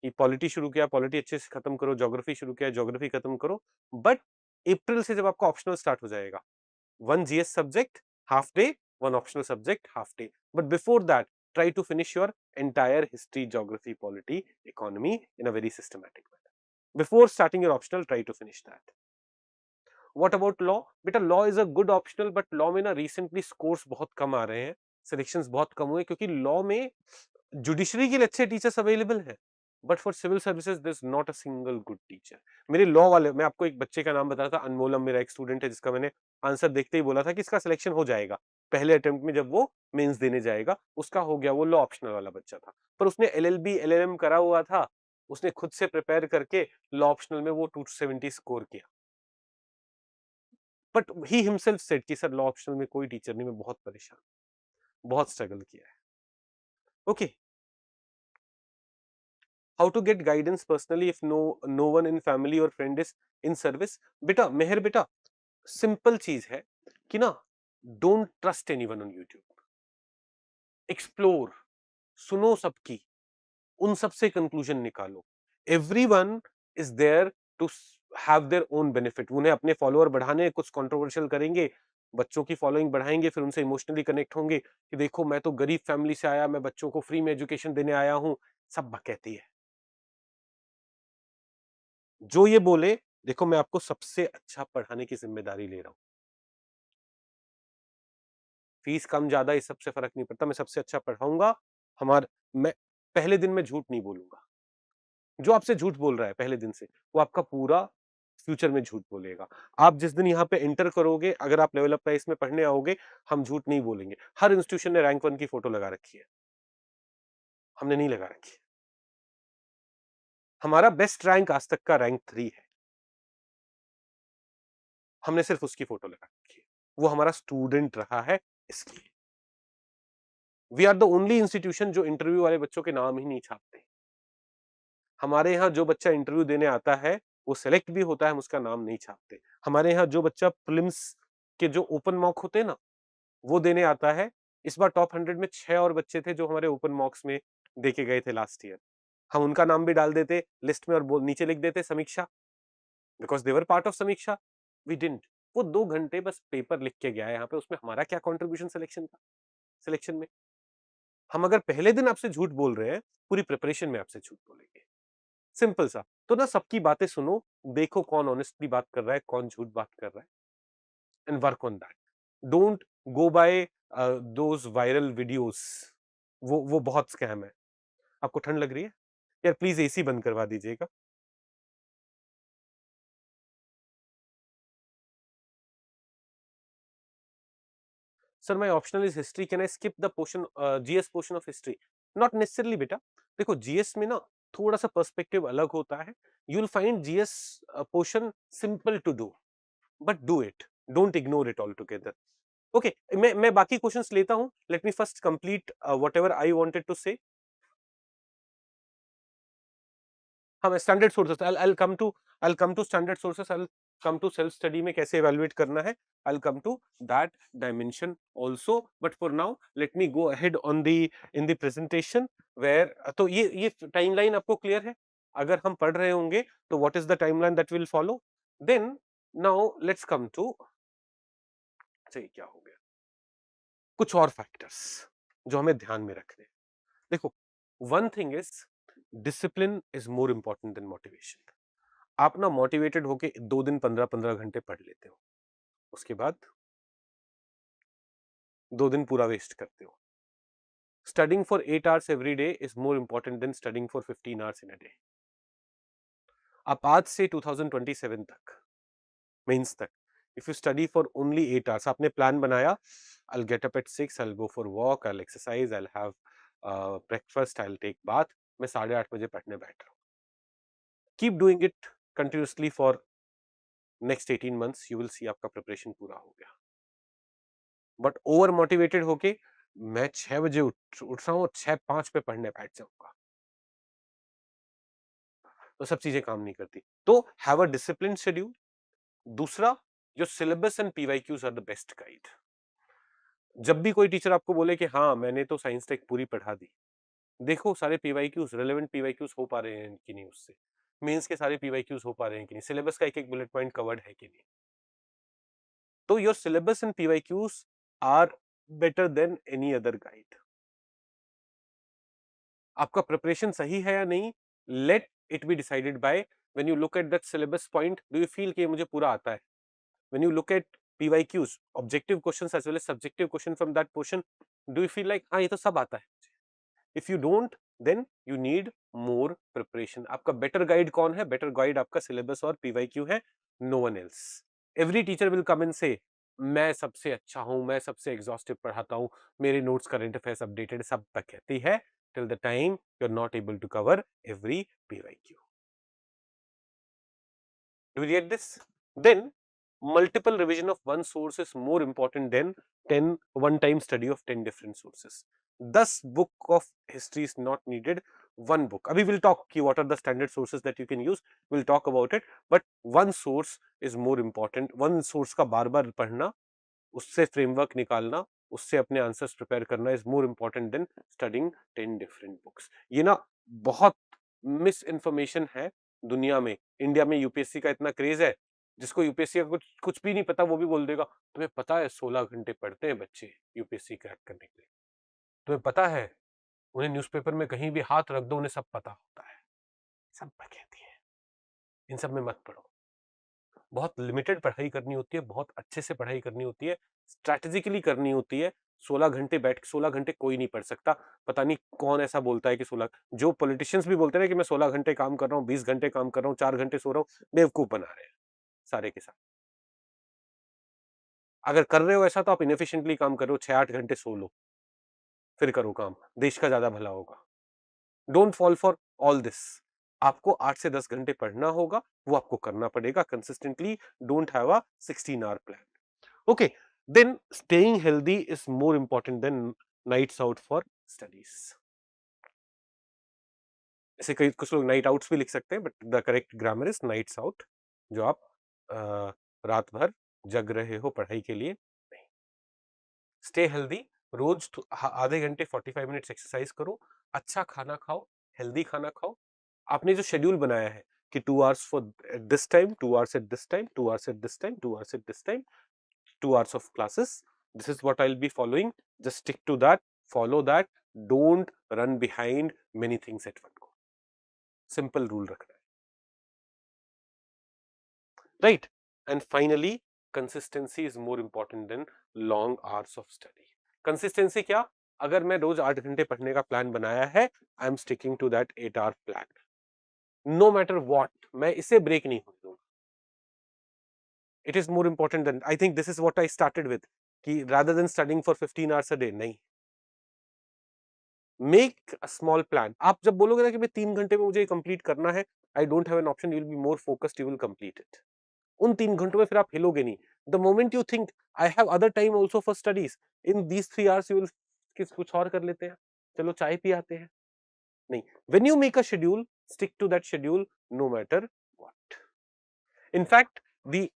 कि पॉलिटी शुरू किया, पॉलिटी अच्छे से खत्म करो, ज्योग्राफी शुरू किया, ज्योग्राफी खत्म करो। बट अप्रैल से जब आपका ऑप्शनल स्टार्ट हो जाएगा, one GS subject half day, one optional subject half day, but before that try to finish your entire history, geography, polity, economy in a very systematic manner। before starting your optional try to finish that। what about law? बेटा law is a good optional, but law में ना recently scores बहुत कम आ रहे हैं, selections बहुत कम हुए, क्योंकि law में जुडिशरी के लिए अच्छे टीचर्स अवेलेबल हैं, but for civil services there is not a single good teacher. मेरे लॉ वाले, मैं आपको एक बच्चे का नाम बता रहा था, अनमोलम, मेरा एक स्टूडेंट है जिसका मैंने आंसर देखते ही बोला था कि इसका सिलेक्शन हो जाएगा पहले अटेम्प्ट में, जब वो मेंस देने जाएगा उसका हो गया। वो लॉ ऑप्शनल वाला बच्चा था, पर उसने एलएलबी एलएलएम करा हुआ था, उसने खुद से प्रिपेयर करके लॉ ऑप्शनल में वो 270 स्कोर किया। बट ही हिमसेल्फ सेड कि सर लॉ ऑप्शनल में कोई टीचर नहीं, मैं बहुत परेशान, बहुत स्ट्रगल किया है। Okay, how to get guidance personally if no one in family और फ्रेंड इज इन सर्विस? बेटा मेहर, बेटा सिंपल चीज है कि ना, don't trust anyone on YouTube. Explore, सुनो सबकी, उन सब से कंक्लूजन निकालो। Everyone is there to have their own benefit. उन्हें अपने फॉलोअर बढ़ाने, कुछ कंट्रोवर्शियल करेंगे, बच्चों की फॉलोइंग बढ़ाएंगे, फिर उनसे इमोशनली कनेक्ट होंगे कि देखो मैं तो गरीब फैमिली से आया, मैं बच्चों को फ्री में एजुकेशन देने आया हूं, सब बकैती है। जो ये बोले देखो मैं आपको सबसे अच्छा पढ़ाने की जिम्मेदारी ले रहा हूं, फीस कम ज्यादा इस सबसे फर्क नहीं पड़ता, मैं सबसे अच्छा पढ़ाऊंगा। हमारे मैं पहले दिन में झूठ नहीं बोलूंगा। जो आपसे झूठ बोल रहा है पहले दिन से, वो आपका पूरा फ्यूचर में झूठ बोलेगा। आप जिस दिन यहाँ पे एंटर करोगे, अगर आप लेवल अप प्राइस में पढ़ने आओगे, हम झूठ नहीं बोलेंगे। हर इंस्टीट्यूशन ने रैंक 1 की फोटो लगा रखी है, हमने नहीं लगा रखी है। हमारा बेस्ट रैंक आज तक का रैंक 3 है, हमने सिर्फ उसकी फोटो लगा रखी है। वो हमारा स्टूडेंट रहा है इसलिए। We are the only institution जो इंटरव्यू वाले बच्चों के नाम ही नहीं छापते। हमारे यहाँ जो बच्चा इंटरव्यू देने आता है, वो सेलेक्ट भी होता है, हम उसका नाम नहीं छापते। हमारे यहाँ जो बच्चा प्रीलिम्स के जो ओपन मॉक होते हैं ना, वो देने आता है। इस बार टॉप 100 में 6 और बच्चे थे जो हमारे ओपन मॉक्स में देके गए थे लास्ट ईयर। हम उनका नाम भी डाल देते लिस्ट में और नीचे लिख देते Samiksha, because they were part of Samiksha. We didn't. वो 2 घंटे बस पेपर लिख के गया है यहाँ पे, उसमें हमारा क्या कंट्रीब्यूशन सिलेक्शन में? हम अगर पहले दिन आपसे झूठ बोल रहे हैं, पूरी प्रिपरेशन में आपसे झूठ बोलेंगे। सिंपल सा। तो ना सबकी बातें सुनो, देखो कौन ऑनेस्टली बात कर रहा है, कौन झूठ बात कर रहा है, and work on that. Don't go by those viral videos. वो बहुत स्कैम है। आपको ठंड लग रही है? यार प्लीज़ एसी बंद करवा दीजिएगा। Sir my optional is history, can I skip the portion GS portion of history? Not necessarily बेटा। देखो जीएस में ना थोड़ा-सा पर्सपेक्टिव अलग होता है। You will find GS portion simple to do, but do it. Don't ignore it altogether. Okay, मैं बाकी क्वेश्चंस लेता हूं। Let me first complete whatever I wanted to say. हाँ, standard sources, I come to standard sources, I come to self study में कैसे इवैल्यूएट करना है, I come to that dimension also. But for now let me go ahead on the in the presentation where. तो ये टाइमलाइन आपको क्लियर है? अगर हम पढ़ रहे होंगे तो what is the timeline that will follow? Then now let's come to, सही क्या हो गया, कुछ और फैक्टर्स जो हमें ध्यान में रखने हैं। देखो, one thing is discipline is more important than motivation. आप ना मोटिवेटेड होके 2 दिन 15-15 घंटे पढ़ लेते हो, उसके बाद 2 दिन पूरा वेस्ट करते हो। Studying for 8 hours every day is more important than studying for 15 hours in a day. आप आज से 2027 तक, मेंस तक, if you study for only 8 hours, आपने प्लान बनाया, I'll get up at 6, I'll go for walk, I'll exercise, I'll have breakfast, I'll take bath, मैं 8:30 बजे पढ़ने बैठ रहा हूँ। Keep doing it continuously for next 18 months, you will सी आपका प्रिपरेशन पूरा हो गया। बट ओवर मोटिवेटेड होके मैं 6 बजे उठ रहा हूँ और 6:05 पे पढ़ने बैठ जाऊंगा, तो सब चीजें काम नहीं करती। तो हैव अ डिसिप्लिन शेड्यूल। दूसरा, your syllabus and PYQs are the best guide. जब भी कोई टीचर आपको बोले कि हाँ मैंने तो साइंस टेक पूरी पढ़ा दी, देखो सारे पीवाईक्यूज, रेलेवेंट पीवाईक्यूज हो पा रहे हैं कि नहीं, उससे मेंस के सारे पीवाईक्यूज हो पा रहे हैं कि नहीं, सिलेबस का एक एक बुलेट पॉइंट कवर्ड है कि नहीं। तो your syllabus and PYQs are better than any other guide. आपका प्रिपरेशन सही है या नहीं, let it be decided by when you look at that syllabus point, do you feel कि ये मुझे पूरा आता है? When you look at PYQs, objective questions as well as subjective question from that portion, do you feel like हाँ ये तो सब आता है? If you don't, then you need more preparation. आपका बेटर गाइड कौन है? बेटर गाइड आपका सिलेबस और पीवाईक्यू है, no one else. Every teacher will come and say मैं सबसे अच्छा हूं, मैं सबसे एग्जॉस्टिव पढ़ाता हूं, मेरे नोट्स करंट अफेयर्स अपडेटेड, सब तक कहती है, till the time you're not able to cover every PYQ. Do you get this? Then multiple revision of one source is more important than 10 one-time study of 10 different sources. 10 book of history is not needed, one book. Abhi we'll talk ki what are the standard sources that you can use, we'll talk about it, but one source is more important. One source का बार बार पढ़ना, उससे फ्रेमवर्क निकालना, उससे अपने आंसर्स प्रिपेयर करना is more important than studying 10 different books. ये ना बहुत मिस इन्फॉर्मेशन है दुनिया में। इंडिया में यूपीएससी का इतना क्रेज है, जिसको यूपीएससी का कुछ कुछ भी नहीं पता वो भी बोल देगा तुम्हें पता है 16 घंटे पढ़ते हैं बच्चे यूपीएससी क्रैक करने के लिए, तुम्हें पता है उन्हें न्यूज़पेपर में कहीं भी हाथ रख दो उन्हें सब पता होता है। सब कहती है इन सब में मत पढ़ो, बहुत लिमिटेड पढ़ाई करनी होती है, बहुत अच्छे से पढ़ाई करनी होती है, स्ट्रैटेजिकली करनी होती है। 16 घंटे बैठ के 16 घंटे कोई नहीं पढ़ सकता। पता नहीं कौन ऐसा बोलता है कि 16, जो पॉलिटिशियंस भी बोलते हैं कि मैं 16 घंटे काम कर रहा हूँ, 20 घंटे काम कर रहा हूँ, 4 घंटे सो रहा हूँ, बेवकूफ बना रहे हैं सारे के साथ। अगर कर रहे हो ऐसा तो आप इनएफिशिएंटली काम कर रहे हो, 6-8 घंटे सो लो, फिर करो काम, देश का ज्यादा भला होगा। Don't fall for all this. आपको 8 से 10 घंटे पढ़ना होगा, वो आपको करना पड़ेगा consistently. Don't have a 16 hour plan. Okay, then staying healthy is more important than nights out for studies. ऐसे कई कुछ लोग नाइट आउट्स भी लिख सकते हैं, but the correct grammar is nights out. जो आप रात भर जग रहे हो पढ़ाई के लिए नहीं। स्टे हेल्दी, रोज आधे घंटे 45 मिनट्स एक्सरसाइज करो, अच्छा खाना खाओ, हेल्दी खाना खाओ। आपने जो शेड्यूल बनाया है कि 2 hours for this time, 2 hours at this time, 2 hours at this time, 2 hours at this time, 2 hours of classes. This is what I'll be following. Just stick to that, follow that. Don't run behind many things at one go. Simple rule रखना है, right? And finally, consistency is more important than long hours of study. Consistency क्या? अगर मैं रोज 8 घंटे पढ़ने का प्लान बनाया है, I am sticking to that 8 hour plan, no matter what, मैं इसे ब्रेक नहीं होने दूंगा। It is more important than, I think this is what I started with, कि rather than studying for 15 hours a day, नहीं, मेक अ स्मॉल प्लान। आप जब बोलोगे ना कि मैं 3 घंटे में मुझे कंप्लीट करना है, आई don't have an option, you will be more focused, you will complete it. उन 3 घंटों में फिर आप हिलोगे नहीं। The moment you think I have other time also for studies, in these 3 hours you will किस कुछ और कर लेते हैं, चलो चाय पी आते हैं। नहीं, when you make a schedule, stick to that schedule no matter what. In fact, the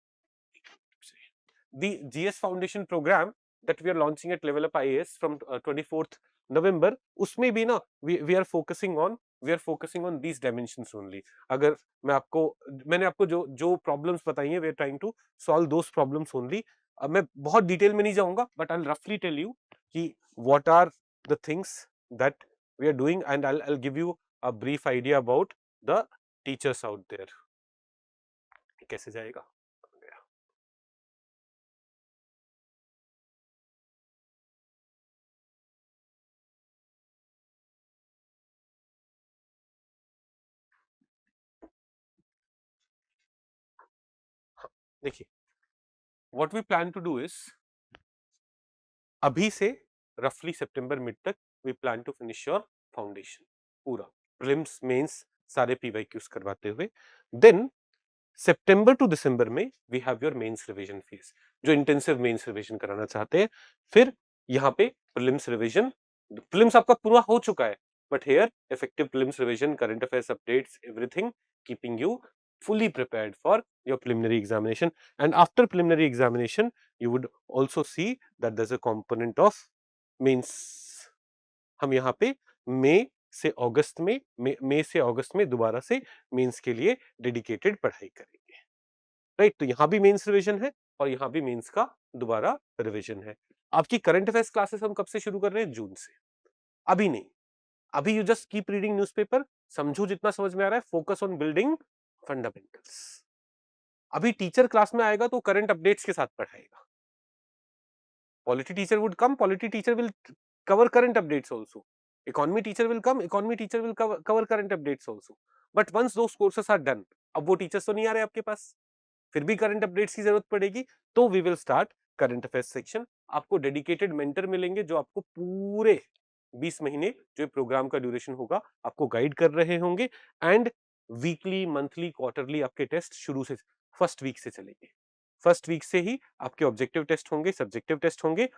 GS Foundation program that we are launching at Level Up IAS from 24th November, उसमें भी ना we are focusing on these dimensions only. अगर मैंने आपको जो प्रॉब्लम्स बताई हैं, we are trying to solve those problems only. अब मैं बहुत डिटेल में नहीं जाऊंगा, but I'll roughly tell you कि what are the things that we are doing, and I'll give you a brief idea about the teachers out there. कैसे जाएगा? देखिए, what we plan to do is, अभी से रफली सितंबर मिड तक we plan to finish your foundation पूरा, प्रीलिम्स मेंस सारे पीवाईक्यूज करवाते हुए। देन सितंबर टू दिसंबर में we have your mains revision phase, जो इंटेंसिव मेंस रिवीजन कराना चाहते हैं। फिर यहाँ पे प्रीलिम्स रिवीजन, प्रीलिम्स आपका पूरा हो चुका है, but here effective prelims revision, current affairs updates, everything keeping you fully prepared for your preliminary examination. And after preliminary examination, you would also see that there's a component of means। हम यहाँ पे मई से अगस्त में दोबारा से मेंस के लिए डेडिकेटेड पढ़ाई करेंगे, राइट? तो यहाँ भी मेंस रिवीजन है और यहाँ भी मेंस का दोबारा रिवीजन है। आपकी करंट अफेयर्स क्लासेस हम कब से शुरू कर रहे हैं? जून से, अभी नहीं। अभी you just keep reading newspaper, समझो जितना समझ में आ रहा है, फोकस ऑन बिल्डिंग फंडामेंटल्स। अभी टीचर क्लास में आएगा तो करंट अपडेट्स के साथ पढ़ाएगा। Polity teacher would come, polity teacher will cover current updates also. Economy teacher will come, economy teacher will cover current updates also. But once those courses are done, अब वो टीचर्स तो नहीं आ रहे आपके पास, फिर भी करंट अपडेट्स की जरूरत पड़ेगी, तो we will start current affairs section. आपको डेडिकेटेड मेंटर मिलेंगे जो आपको पूरे 20 महीने जो प्रोग्राम का ड्यूरेशन होगा आपको गाइड कर रहे होंगे। एंड वीकली, मंथली, क्वार्टरली आपके टेस्ट शुरू से फर्स्ट वीक से चलेंगे। फर्स्ट वीक से ही आपके ऑब्जेक्टिव टेस्ट होंगे, सब्जेक्टिव टेस्ट होंगे।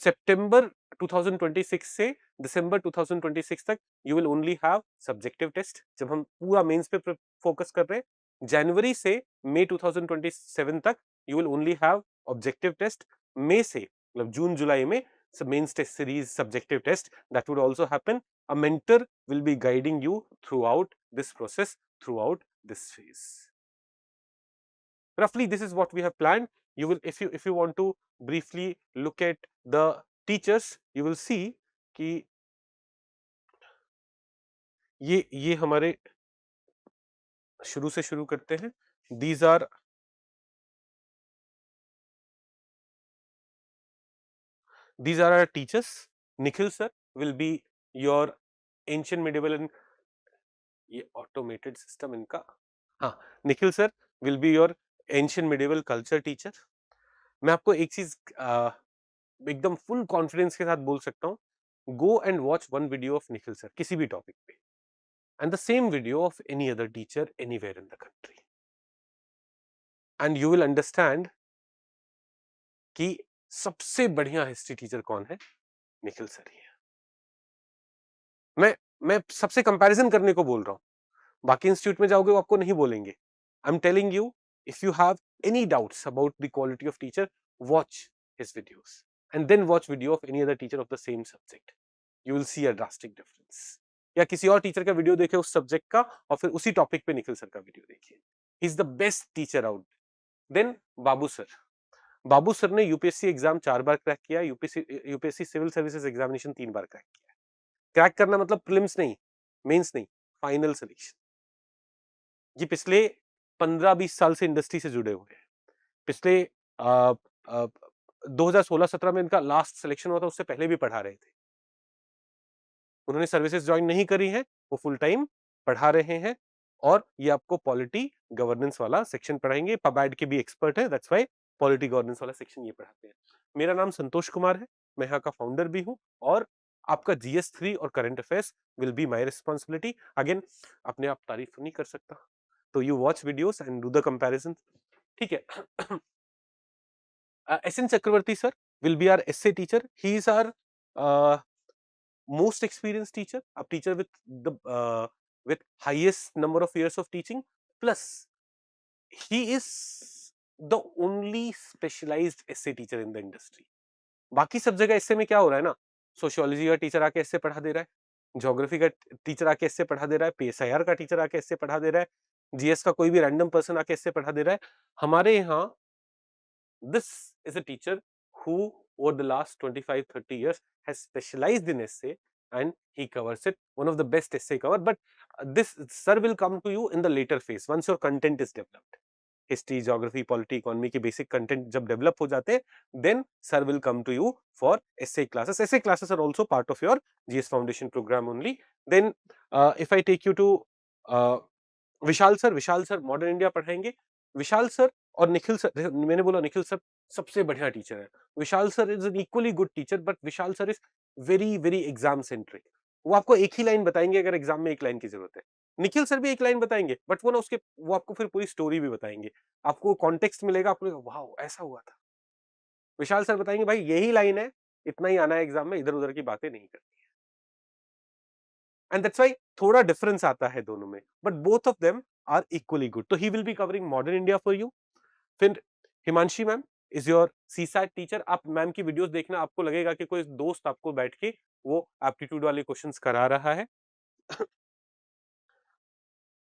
सितंबर 2026 से दिसंबर 2026 तक you will only have subjective test, जब हम पूरा मेंस पे फोकस कर रहे हैं। जनवरी से मई 2027 तक you will only have objective test. मई से मतलब जून जुलाई में mains test series, subjective test, that would also happen. A mentor will be guiding you throughout this process, throughout this phase. roughly this is what we have planned. You will, if you want to briefly look at the teachers, you will see कि ये हमारे शुरू से शुरू करते हैं. these are our teachers. Nikhil sir will be your ancient medieval and ये ऑटोमेटेड सिस्टम इनका. हाँ, Nikhil sir will be your ancient medieval culture teacher. मैं आपको एक चीज एकदम फुल कॉन्फिडेंस के साथ बोल सकता हूँ, go and watch one video of Nikhil sir किसी भी टॉपिक पे, and the same video of any other teacher anywhere in the country, and you will understand कि सबसे बढ़िया हिस्ट्री टीचर कौन है. निखिल सर ही है. मैं सबसे कंपैरिजन करने को बोल रहा हूँ, बाकी इंस्टीट्यूट में जाओगे वो आपको नहीं बोलेंगे. I am telling you, if you have any doubts about the quality of teacher, watch his videos and then watch video of any other teacher of the same subject. You will see a drastic difference. या किसी और टीचर का वीडियो देखे उस सब्जेक्ट का और फिर उसी टॉपिक पे निखिल सर का वीडियो देखिए. He is the best teacher out. Then Babu sir. Babu sir ने यूपीएससी एग्जाम 4 बार क्रैक किया, यूपीएससी सिविल सर्विसेज एग्जामिनेशन 3 बार क्रैक किया. क्रैक करना मतलब प्रीलिम्स नहीं, मेंस नहीं, फाइनल सिलेक्शन. ये पिछले 15-20 साल से इंडस्ट्री से जुड़े हुए हैं. पिछले 2016-17 में इनका लास्ट सिलेक्शन हुआ था, उससे पहले भी पढ़ा रहे थे. उन्होंने सर्विसेज ज्वाइन नहीं करी है, वो फुल टाइम पढ़ा रहे हैं और ये आपको पॉलिटी गवर्नेंस वाला सेक्शन पढ़ाएंगे. पबैड के भी एक्सपर्ट है, दैट्स व्हाई पॉलिटी गवर्नेंस वाला सेक्शन ये पढ़ाते हैं. मेरा नाम संतोष कुमार है, मैं यहाँ का फाउंडर भी हूँ और आपका GS3 और current affairs will be my responsibility. Again अपने आप तारीफ नहीं कर सकता, तो you watch videos and do the comparison. ठीक है. SN Chakravarti sir will be our essay teacher. He is our most experienced teacher, a teacher with highest number of years of teaching. Plus, he is the only specialized essay teacher in the industry. बाकी सब जगह essay में क्या हो रहा है ना, सोशियोलॉजी का टीचर आके essay पढ़ा दे रहा है, ज्योग्राफी का टीचर आके essay पढ़ा दे रहा है, PSIR का टीचर आके essay पढ़ा दे रहा है, GS का कोई भी रैंडम पर्सन आके essay पढ़ा दे रहा है. हमारे यहाँ this is a teacher who over the last 25-30 years has specialized in essay and he covers it, one of the best essay cover. But this sir will come to you in the later phase once your content is developed. History, geography, polity, economy के basic content जब develop हो जाते हैं, then sir will come to you for essay classes. Essay classes are also part of your GS Foundation program only. Then if I take you to Vishal sir modern India पढ़ाएंगे. विशाल सर और निखिल सर, मैंने बोला निखिल सर सबसे बढ़िया टीचर है. Vishal sir is an equally good teacher, but Vishal sir is very very exam centric. वो आपको एक ही लाइन बताएंगे अगर एग्जाम में एक लाइन की जरूरत है. निखिल सर भी एक लाइन बताएंगे, बट वो ना उसके वो आपको फिर पूरी स्टोरी भी बताएंगे, आपको कॉन्टेक्स्ट मिलेगा, आपको वाह ऐसा हुआ था. विशाल सर बताएंगे भाई यही लाइन है, इतना ही आना है एग्जाम में, इधर उधर की बातें नहीं करनी है. एंड दैट्स व्हाई थोड़ा डिफरेंस आता है दोनों में, but both of them are equally good. तो he will be covering modern India for you. फिर Himanshi ma'am is your CSAT teacher. आप मैम की वीडियोस देखना, आपको लगेगा कि कोई दोस्त आपको बैठ के वो एप्टीट्यूड वाले क्वेश्चंस करा रहा है.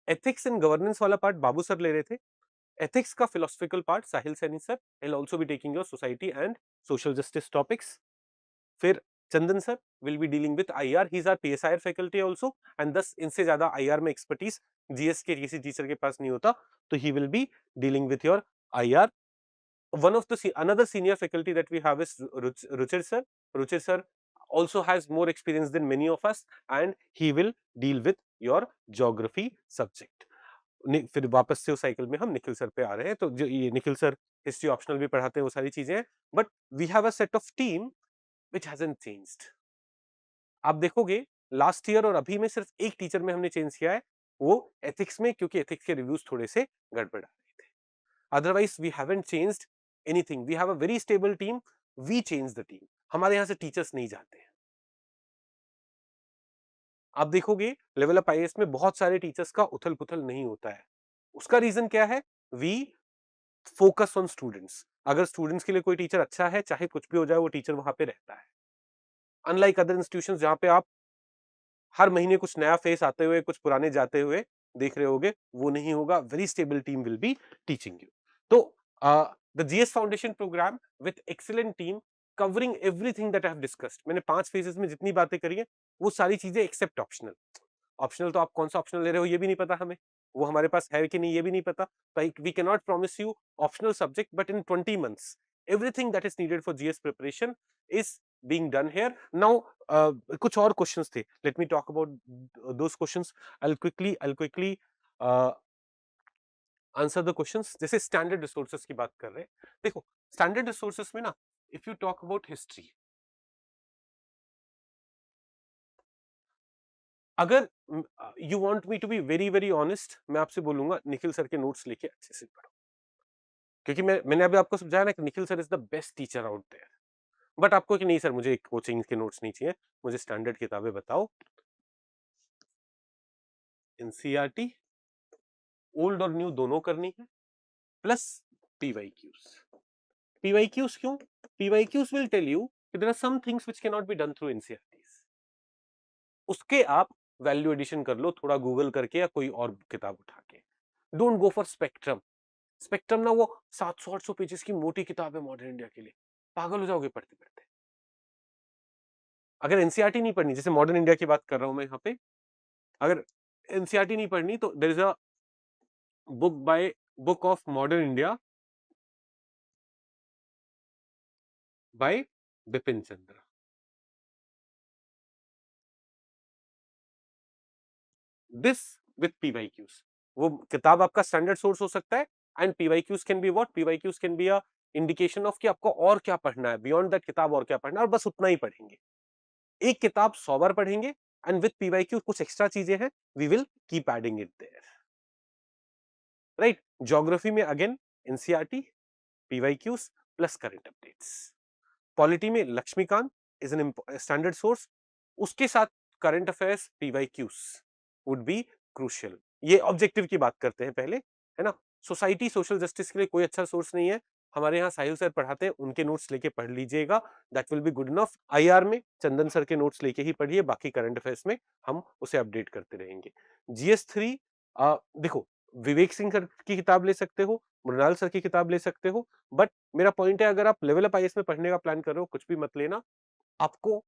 एथिक्स एंड गवर्नेंस वाला पार्ट बाबू सर ले रहे थे. एथिक्स का philosophical part Sahil Saini sir will also be taking your society and social justice topics. फिर Chandan sir will be dealing with IR. He is our PSIR faculty also, and दस इनसे ज्यादा IR में एक्सपर्टीज GS के किसी टीचर के पास नहीं होता, तो he will be dealing with your IR. One of the another senior faculty that we have is Ruchir sir. Ruchir sir also has more experience than many of us, and he will deal with your geography subject. फिर वापस से उस साइकिल में हम निखिल सर पे आ रहे हैं. तो जो ये निखिल सर हिस्ट्री ऑप्शनल भी पढ़ाते हैं, वो सारी चीजें हैं, but we have a set of team which hasn't changed. आप देखोगे लास्ट ईयर और अभी में सिर्फ एक टीचर में हमने चेंज किया है, वो एथिक्स में, क्योंकि एथिक्स के रिव्यूज थोड़े से गड़बड़ आ रहे थे. Otherwise, we haven't changed anything. We have a very stable team. We change the team. हमारे यहाँ से टीचर्स नहीं जाते हैं. आप देखोगे लेवल अप IAS में बहुत सारे टीचर्स का उथल पुथल नहीं होता है. उसका रीजन क्या है? We focus on students. अगर स्टूडेंट्स के लिए कोई टीचर अच्छा है, चाहे कुछ भी हो जाए, वो टीचर वहां पे रहता है. अनलाइक अदर इंस्टीट्यूशंस जहां पे आप हर महीने कुछ नया फेस आते हुए, कुछ पुराने जाते हुए देख रहे होगे, वो नहीं होगा. Very stable team will be teaching you. तो the GS foundation program with excellent team covering everything that I have discussed. मैंने 5 फेजेस में जितनी बातें करी हैं वो सारी चीजें एक्सेप्ट ऑप्शनल। ऑप्शनल तो आप कौन सा ऑप्शनल ले रहे हो ये भी नहीं पता हमें, वो हमारे पास है कि नहीं ये भी नहीं पता। We can not promise you optional subject, but in 20 months everything that is needed for GS preparation is being done here now. कुछ और क्वेश्चंस थे, let me talk about those questions. I'll quickly answer the questions. जैसे स्टैंडर्ड रिसोर्सेज की बात कर रहे हैं, देखो स्टैंडर्ड रिसोर्सेज में ना, if you talk about history, अगर you want me to be very very honest, मैं आपसे बोलूंगा निखिल सर के नोट्स लेके अच्छे से पढ़ो, क्योंकि मैंने अभी आपको समझाया ना कि Nikhil sir is the best teacher out there. But आपको कि नहीं सर मुझे कोचिंग के नोट्स नहीं चाहिए, मुझे स्टैंडर्ड किताबें बताओ, एनसीईआरटी ओल्ड और न्यू दोनों करनी है, प्लस पीवाईक्यूज। पीवाईक्यूज क्यों? पीवाईक्यूज विल टेल यू कि there are some things which can not be done through NCERTs. उसके आप वैल्यू एडिशन कर लो थोड़ा गूगल करके या कोई और किताब उठा के। Don't go for spectrum. Spectrum ना वो 700-800 पेजेस की मोटी किताब है मॉडर्न इंडिया के लिए, पागल हो जाओगे पढ़ते पढ़ते। अगर एनसीईआरटी नहीं पढ़नी, जैसे मॉडर्न इंडिया की बात कर रहा हूं मैं यहाँ पे, अगर एनसीईआरटी नहीं पढ़नी तो there is a book of modern India by Bipin Chandra. This with PYQs. वो किताब आपका स्टैंडर्ड सोर्स हो सकता है, and PYQs can be what, PYQs can be a indication of कि आपको और क्या पढ़ना है, बियॉन्ड दैट किताब और क्या पढ़ना है, और बस उतना ही पढ़ेंगे। एक किताब 100 बार पढ़ेंगे, एंड विथ पीवाईक्यू कुछ एक्स्ट्रा चीजें हैं, we will keep adding it there, right. Geography में again NCERT, PYQs plus current updates. Polity में Laxmikanth is an standard source, उसके साथ current affairs PYQs would be crucial. ये ऑब्जेक्टिव की बात करते हैं पहले, है ना। सोसाइटी सोशल जस्टिस के लिए कोई अच्छा सोर्स नहीं है, हमारे यहाँ साहिल सर पढ़ाते हैं, उनके नोट्स लेके पढ़ लीजिएगा, that will be good enough. IR में चंदन सर के नोट्स लेके ही पढ़िए, बाकी करंट अफेयर्स में हम उसे अपडेट करते रहेंगे। जीएस 3 देखो, विवेक सिंह सर की किताब ले सकते हो, मृणाल सर की किताब ले सकते हो, बट मेरा पॉइंट है अगर आप लेवल अप आईएएस में पढ़ने का प्लान कर रहे हो, कुछ भी मत लेना। आपको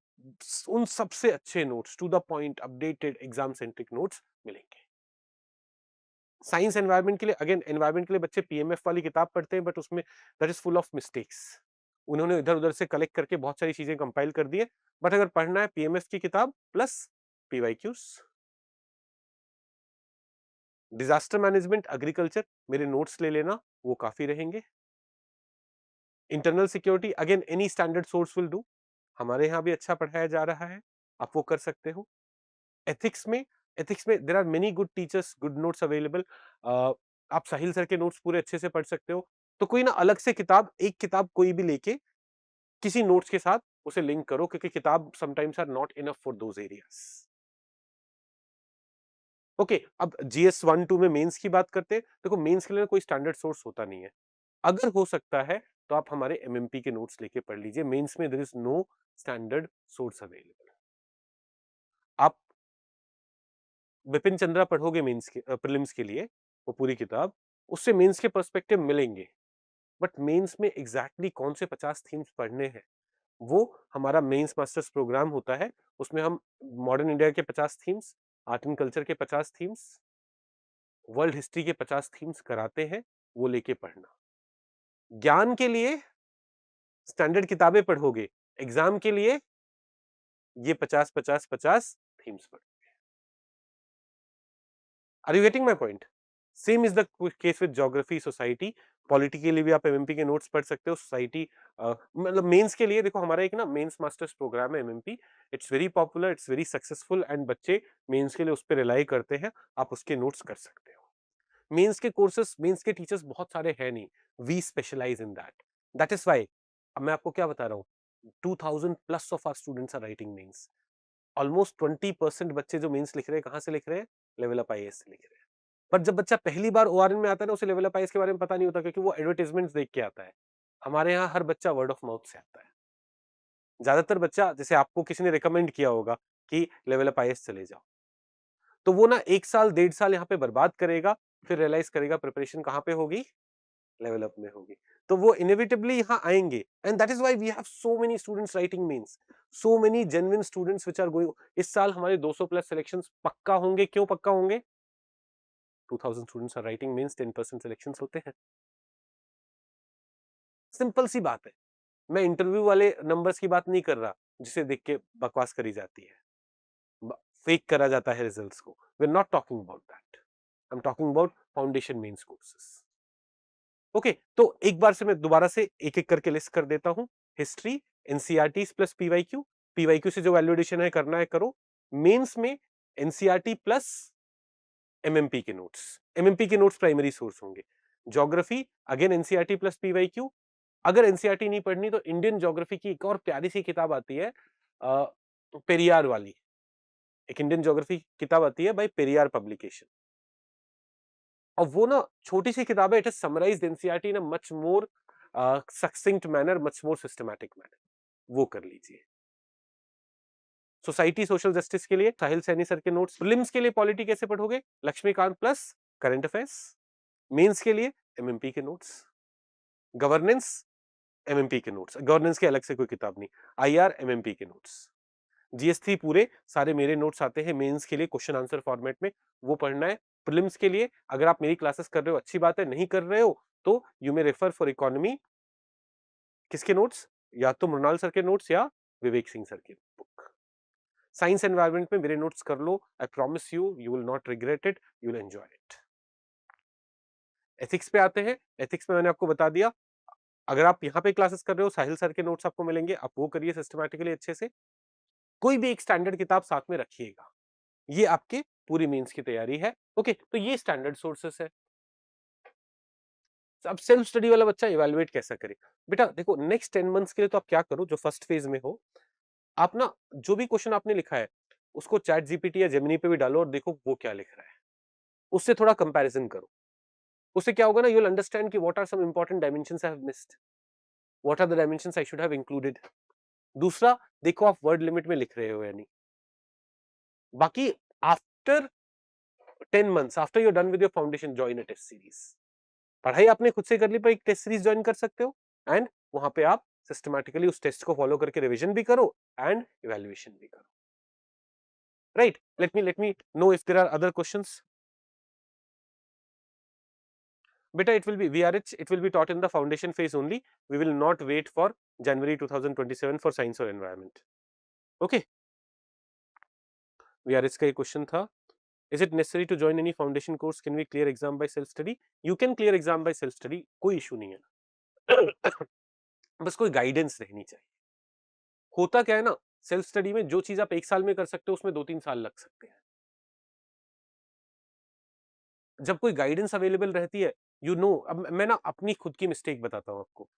उन सबसे अच्छे notes, to the point, updated exam centric notes मिलेंगे। साइंस एनवायरनमेंट के लिए, अगेन एनवायरनमेंट के लिए बच्चे पीएमएफ वाली किताब पढ़ते हैं, बट उसमें that is full of mistakes. उन्होंने इधर उधर से कलेक्ट करके बहुत सारी चीजें कंपाइल कर दी है, बट अगर पढ़ना है पीएमएफ की किताब plus PYQs. Disaster management, agriculture, मेरे नोट्स ले लेना, वो काफी रहेंगे। Internal security again any standard source will do, हमारे यहाँ भी अच्छा पढ़ाया जा रहा है, आप वो कर सकते हो। एथिक्स में there are many good teachers, good notes available. आप साहिल सर के नोट्स पूरे अच्छे से पढ़ सकते हो, तो कोई ना अलग से किताब, एक किताब कोई भी लेके किसी नोट्स के साथ उसे लिंक करो, क्योंकि किताब sometimes are not enough for those areas. Okay, अब जीएस 1-2 में मेंस की बात करते हैं। देखो मेंस के लिए कोई स्टैंडर्ड सोर्स होता नहीं है, अगर हो सकता है तो आप हमारे एमएमपी के नोट्स लेके पढ़ लीजिए। मेंस में there is no standard source available. आप विपिन चंद्रा पढ़ोगे मेंस के प्रीलिम्स के लिए, वो पूरी किताब, उससे मेंस के पर्सपेक्टिव मिलेंगे, बट मेंस में एग्जैक्टली कौन से 50 थीम्स पढ़ने हैं, वो हमारा मेंस मास्टर्स प्रोग्राम होता है। उसमें हम मॉडर्न इंडिया के 50 थीम्स, आर्ट एंड कल्चर के 50 थीम्स, वर्ल्ड हिस्ट्री के 50 थीम्स कराते हैं, वो लेके पढ़ना। ज्ञान के लिए स्टैंडर्ड किताबें पढ़ोगे, एग्जाम के लिए ये 50-50-50 थीम्स पढ़। Are you getting my point? Same is the case with geography, society. Polity के लिए भी आप एमएमपी के नोट्स पढ़ सकते हो। सोसाइटी मतलब मेंस के लिए देखो, हमारा एक ना मेंस मास्टर्स प्रोग्राम है MMP, it's very popular, it's very successful, and बच्चे मेंस के लिए उस पर रिलाई करते हैं, आप उसके नोट्स कर सकते हो। मेंस के कोर्सेस, मेंस के टीचर्स बहुत सारे हैं नहीं, we specialize in that, that is why. अब मैं आपको क्या बता रहा हूँ, 2000 plus of our students are writing mains. Almost 20% बच्चे जो मेंस लिख रहे हैं, कहाँ से लिख रहे हैं? लेवल अप आईएएस से लिख रहे हैं। बट जब बच्चा पहली बार ओआरएन में आता है ना, उसे लेवल अप आईएएस के बारे में पता नहीं होता, क्योंकि वो एडवर्टाइजमेंट्स देख के आता है। हमारे यहाँ हर बच्चा वर्ड ऑफ माउथ से आता है। ज्यादातर बच्चा, जैसे आपको किसी ने रिकमेंड किया होगा कि लेवल अप आईएएस चले जाओ, तो वो ना 1 साल 1.5 साल यहाँ पे बर्बाद करेगा, फिर रियलाइज करेगा प्रिपरेशन कहाँ पे होगी, लेवल अप में होगी, तो वो इनएविटेबली यहाँ आएंगे, and that is why we have so many students writing mains, so many genuine students which are going. इस साल हमारे 200 प्लस सिलेक्शंस पक्का होंगे। क्यों पक्का होंगे? 2000 students are writing mains, 10% selections होते हैं। सिंपल सी बात है। मैं इंटरव्यू वाले नंबर्स की बात नहीं कर रहा जिसे देख के बकवास करी जाती है, फेक करा जाता है रिजल्ट्स को। We are not talking about that, I am talking about foundation mains courses. Okay, तो एक बार से मैं दोबारा से एक एक करके लिस्ट कर देता हूं। History, NCERT plus PYQ, PYQ से जो वैल्यूएशन है करना है करो। मेंस में एनसीईआरटी प्लस एमएमपी के नोट्स, एमएमपी के नोट्स प्राइमरी सोर्स होंगे। Geography again NCERT plus PYQ. अगर एनसीईआरटी नहीं पढ़नी तो इंडियन ज्योग्राफी की एक और प्यारी सी किताब आती है, पेरियार वाली, एक इंडियन ज्योग्राफी किताब आती है बाय पेरियार पब्लिकेशन, और वो ना छोटी सी किताब है, it is summarized NCERT in a much more succinct manner, much more systematic manner, वो कर लीजिए। सोसाइटी सोशल जस्टिस के लिए साहिल सैनी सर के नोट्स। प्रीलिम्स के लिए पॉलिटी कैसे पढ़ोगे? Laxmikanth plus current affairs. Mains के लिए एमएमपी के नोट्स। गवर्नेंस एमएमपी के नोट्स, गवर्नेंस के अलग से कोई किताब नहीं। आईआर एमएमपी के नोट्स। जीएस3 पूरे सारे मेरे नोट्स आते हैं मेंस के लिए क्वेश्चन आंसर फॉर्मेट में, वो पढ़ना है। प्रीलिम्स के लिए अगर आप मेरी क्लासेस कर रहे हो अच्छी बात है, नहीं कर रहे हो तो you may refer for economy, किसके नोट्स? या तो मृणाल सर के नोट्स या विवेक सिंह सर की बुक। साइंस एनवायरनमेंट में मेरे नोट्स कर लो, I promise you, you will not regret it, you will enjoy it. Ethics पे आते हैं। एथिक्स में मैंने आपको बता दिया, अगर आप यहाँ पे क्लासेस कर रहे हो साहिल सर के नोट्स आपको मिलेंगे, आप वो करिए सिस्टमैटिकली अच्छे से। कोई भी एक स्टैंडर्ड किताब साथ में रखिएगा, ये आपके पूरी मेंस की तैयारी है। ओके, तो ये स्टैंडर्ड सोर्सेस है। अब सेल्फ स्टडी वाला बच्चा इवैल्यूएट कैसा करे? बेटा देखो, नेक्स्ट 10 मंथ्स के लिए तो आप क्या करो, जो फर्स्ट फेज में हो, आप ना जो भी क्वेश्चन आपने लिखा है उसको चैट जीपीटी या जेमिनी पे भी डालो और देखो वो क्या लिख रहा है, उससे थोड़ा कंपैरिजन करो। उससे क्या होगा ना, यू विल अंडरस्टैंड कि what are some important dimensions I have missed, what are the dimensions I should have included. दूसरा, देखो आप वर्ड लिमिट में लिख रहे हो या नहीं। बाकी after 10 months, after you are done with your foundation, join a test series. पढ़ाई आपने खुद से कर ली, पर एक टेस्ट सीरीज ज्वाइन कर सकते हो, एंड वहां पे आप सिस्टमैटिकली उस टेस्ट को फॉलो करके रिवीजन भी करो एंड इवैल्यूएशन भी करो। Right, let me know if there are other questions. Beta, it will be VRH, it will be taught in the foundation phase only. We will not wait for January 2027 for science or environment. Okay. VRH का ये क्वेश्चन था, is it necessary to join any foundation course? Can we clear exam by self study? You can clear exam by self study, कोई इशू नहीं है। बस कोई गाइडेंस रहनी चाहिए। होता क्या है ना, सेल्फ स्टडी में जो चीज आप एक साल में कर सकते हो उसमें 2-3 साल लग सकते हैं। जब कोई गाइडेंस अवेलेबल रहती है, यू नो, अब मैं ना अपनी खुद की मिस्टेक बताता हूँ आपको।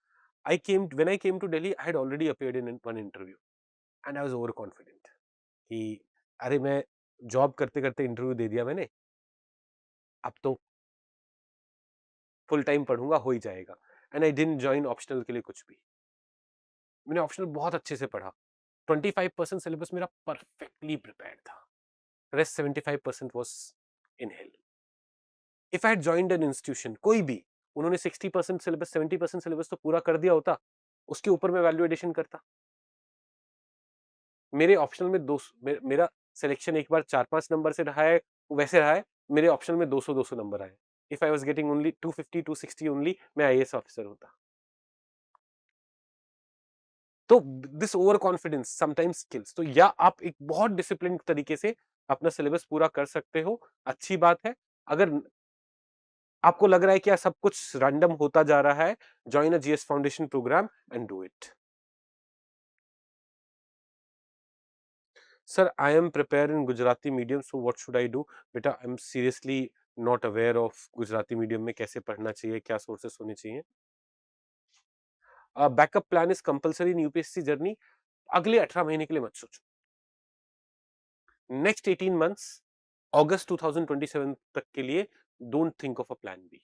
when I came to Delhi, I had already appeared in one interview and I was overconfident कि अरे मैं जॉब करते करते इंटरव्यू दे दिया मैंने, अब तो फुल टाइम पढ़ूंगा, हो ही जाएगा। And I didn't join optional के लिए कुछ भी। मैंने ऑप्शनल बहुत अच्छे से पढ़ा, 25% सिलेबस मेरा परफेक्टली प्रिपेयर्ड था, rest 75% was in hell. If I had joined an institution, कोई भी, उन्होंने 60% सिलेबस 70% सिलेबस तो पूरा कर दिया होता, उसके ऊपर मैं वैल्यू एडिशन करता। मेरे ऑप्शनल में मेरा सिलेक्शन एक बार 4-5 नंबर से रहा है, वैसे रहा है, मेरे ऑप्शनल में 200-200 नंबर आए। If I was getting only 250-260 only, मैं आईएएस ऑफिसर होता। तो this over confidence sometimes kills. तो या आप एक बहुत डिसिप्लिन तरीके से अपना सिलेबस पूरा कर सकते हो, अच्छी बात है। अगर आपको लग रहा है कि सब कुछ रैंडम होता जा रहा है, join a GS foundation programme and do it. Sir, I am prepare in Gujarati medium, so what should I do? बेटा, I am seriously not aware of Gujarati medium में कैसे पढ़ना चाहिए, क्या सोर्सेस होने चाहिए। Backup plan is compulsory in UPSC journey. अगले 18 महीने के लिए मत सोचो, नेक्स्ट 18 मंथ्स, अगस्त 2027 तक के लिए don't think of a plan B.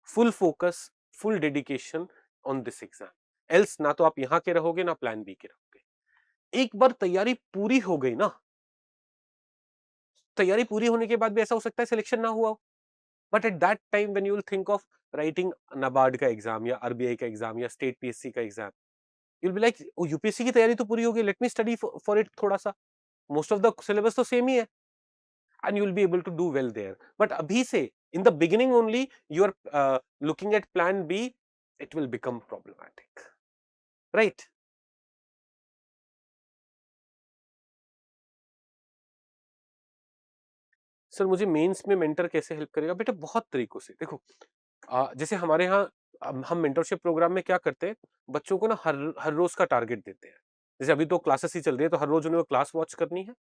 Full focus, full dedication on this exam, else ना तो आप यहां के रहोगे ना प्लान बी के रहोगे। एक बार तैयारी पूरी हो गई ना, तैयारी पूरी होने के बाद भी ऐसा हो सकता है सिलेक्शन ना हुआ हो, but at that time when you will think of writing NABARD का एग्जाम या आरबीआई का एग्जाम या स्टेट पीएससी का exam, you will be like oh UPSC की तैयारी तो पूरी हो गई, let me study for it थोड़ा सा, मोस्ट ऑफ द सिलेबस तो सेम ही है, and you will be able to do well there. But abhi se, in the beginning only, you are looking at plan B, it will become problematic, right? Sir मुझे मेंस में मेंटर कैसे हेल्प करेगा? बेटा बहुत तरीकों से। देखो जैसे हमारे यहाँ हम मेंटरशिप प्रोग्राम में क्या करते हैं, बच्चों को ना हर हर रोज का टारगेट देते हैं। जैसे अभी तो क्लासेस ही चल रही है, तो हर रोज उन्हें वो क्लास वॉच करनी है।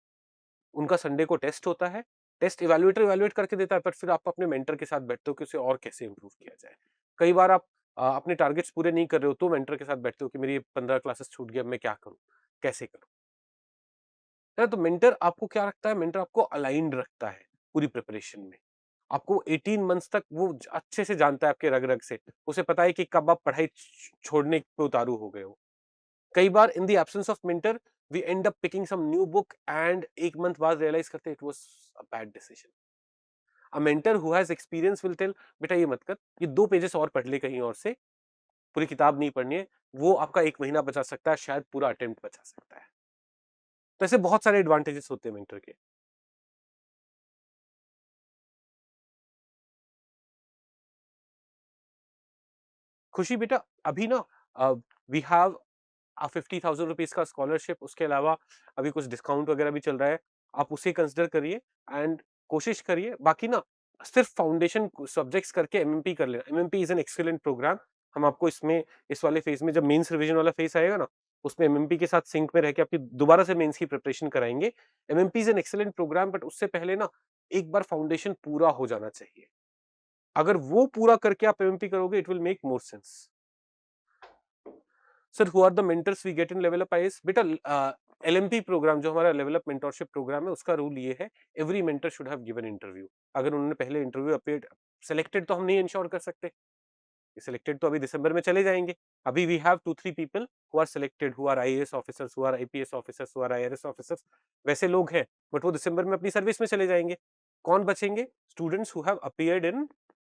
उनका संडे को टेस्ट होता है, टेस्ट इवैल्यूएटर इवैल्यूएट करके देता है, पर फिर आप अपने मेंटर के साथ बैठते हो कि उसे और कैसे इंप्रूव किया जाए। कई बार आप अपने टारगेट्स पूरे नहीं कर रहे हो, तो मेंटर के साथ बैठते हो कि मेरी ये 15 क्लासेस छूट गई, अब मैं क्या करूँ? कैसे करूँ? है ना? तो मेंटर आपको क्या रखता है? मेंटर आपको अलाइन्ड रखता है पूरी प्रिपरेशन में। आपको 18 मंथ्स तक वो अच्छे से जानता है आपके रग-रग से। उसे पता है कि कब आप पढ़ाई छोड़ने पे उतारू हो गए हो। कई बार in the absence of mentor we end up picking some new book and 1 month बाद रियलाइज करते हैं it was a bad decision. A mentor who has experience will tell बेटा ये मत कर, ये 2 पेजेस और पढ़ ले कहीं और से, पूरी किताब नहीं पढ़नी है। वो आपका 1 महीना बचा सकता है, शायद पूरा अटेम्प्ट बचा सकता है। तो ऐसे बहुत सारे एडवांटेजेस होते हैं मेंटर के। खुशी बेटा अभी ना वी हैव a 50,000 रुपीज का स्कॉलरशिप, उसके अलावा अभी कुछ डिस्काउंट वगैरह भी चल रहा है, आप उसे कंसिडर करिए एंड कोशिश करिए। बाकी ना सिर्फ फाउंडेशन सब्जेक्ट्स करके एमएमपी कर लेना। MMP is an excellent program. हम आपको इसमें इस वाले फेज में जब मेंस रिवीजन वाला फेज आएगा ना, उसमें एमएमपी के साथ सिंक में रह के आपकी दोबारा से मेंस की प्रिपरेशन कराएंगे। MMP is an excellent program, but उससे पहले ना एक बार फाउंडेशन पूरा हो जाना चाहिए। अगर वो पूरा करके आप एमएमपी करोगे it will make more sense. Sir who are the mentors we get in level up IAS? बेटा एलएमपी प्रोग्राम जो हमारा लेवल अप मेंटरशिप प्रोग्राम है, उसका रूल ये है every mentor should have given interview. अगर उन्होंने पहले इंटरव्यू अपीयर्ड, सिलेक्टेड तो हम नहीं इंश्योर कर सकते, सिलेक्टेड तो अभी दिसंबर में चले जाएंगे। अभी we have 2-3 people who are selected, who are IAS officers, who are IPS officers, who are IRS officers, वैसे लोग हैं, बट वो दिसंबर में अपनी सर्विस में चले जाएंगे। कौन बचेंगे? Students who have appeared in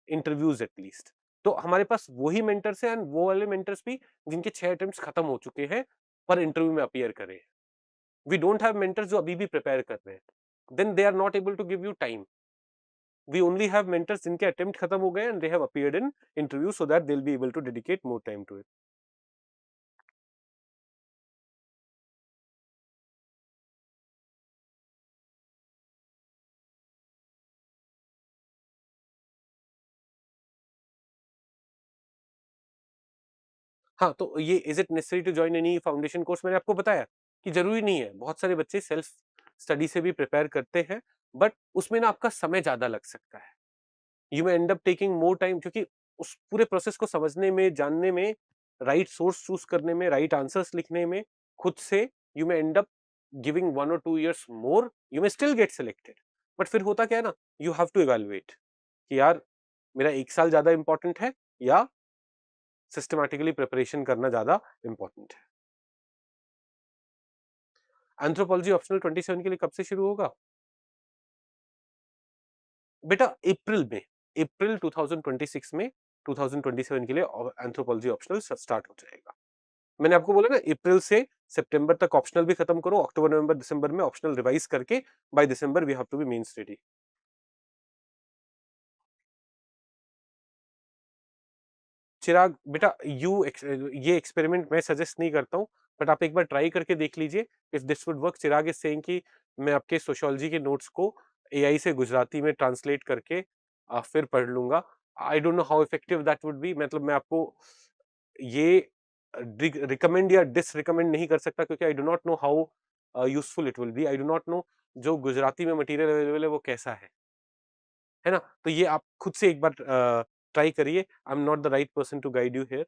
interviews at least. तो हमारे पास वही मेंटर्स हैं एंड वो वाले मेंटर्स भी जिनके 6 अटेम्प्ट्स खत्म हो चुके हैं पर इंटरव्यू में अपीयर करे। वी डोंट हैव मेंटर्स जो अभी भी प्रिपेयर कर रहे हैं, then they are not able to give you time. We only have mentors जिनके अटेम्प्ट खत्म हो गए and they have appeared in interview so that they will be able to dedicate more time to it. हाँ, तो ये is it necessary to join any foundation course? मैंने आपको बताया कि ज़रूरी नहीं है। बहुत सारे बच्चे सेल्फ स्टडी से भी प्रिपेयर करते हैं, बट उसमें ना आपका समय ज़्यादा लग सकता है। You may and up taking more time, क्योंकि उस पूरे प्रोसेस को समझने में, जानने में, राइट सोर्स चूज़ करने में, राइट आंसर्स लिखने में, खुद से you may and up giving 1 और 2 years more, you may still get selected. But फिर होता क्या है ना, यू हैव टू इवैल्यूएट कि यार मेरा 1 साल ज़्यादा इम्पोर्टेंट है या सिस्टमैटिकली प्रिपरेशन करना ज़्यादा इम्पोर्टेंट है। एंथ्रोपोलॉजी ऑप्शनल 27 के लिए कब से शुरू होगा? बेटा अप्रैल 2026 में 2027 के लिए एंथ्रोपोलॉजी ऑप्शनल स्टार्ट हो जाएगा। मैंने आपको बोला ना अप्रैल से सितंबर तक ऑप्शनल भी खत्म करो, अक्टूबर नवंबर दिसंबर में ऑप्शनल रिवाइज करके by December we have to be mains ready. Chirag बेटा ये एक्सपेरिमेंट मैं सजेस्ट नहीं करता हूँ, बट आप एक बार ट्राई करके देख लीजिए if this would work. Chirag is saying कि मैं आपके सोशियोलॉजी के नोट्स को एआई से गुजराती में ट्रांसलेट करके फिर पढ़ लूंगा। I don't know how effective that would be. मतलब मैं आपको ये रिकमेंड या डिस रिकमेंड नहीं कर सकता, क्योंकि I do not know how useful it will be. I do not know जो गुजराती में मटेरियल अवेलेबल है वो कैसा है ना? तो ये आप खुद से एक बार ट्राई करिए। I am not the right person to guide you here.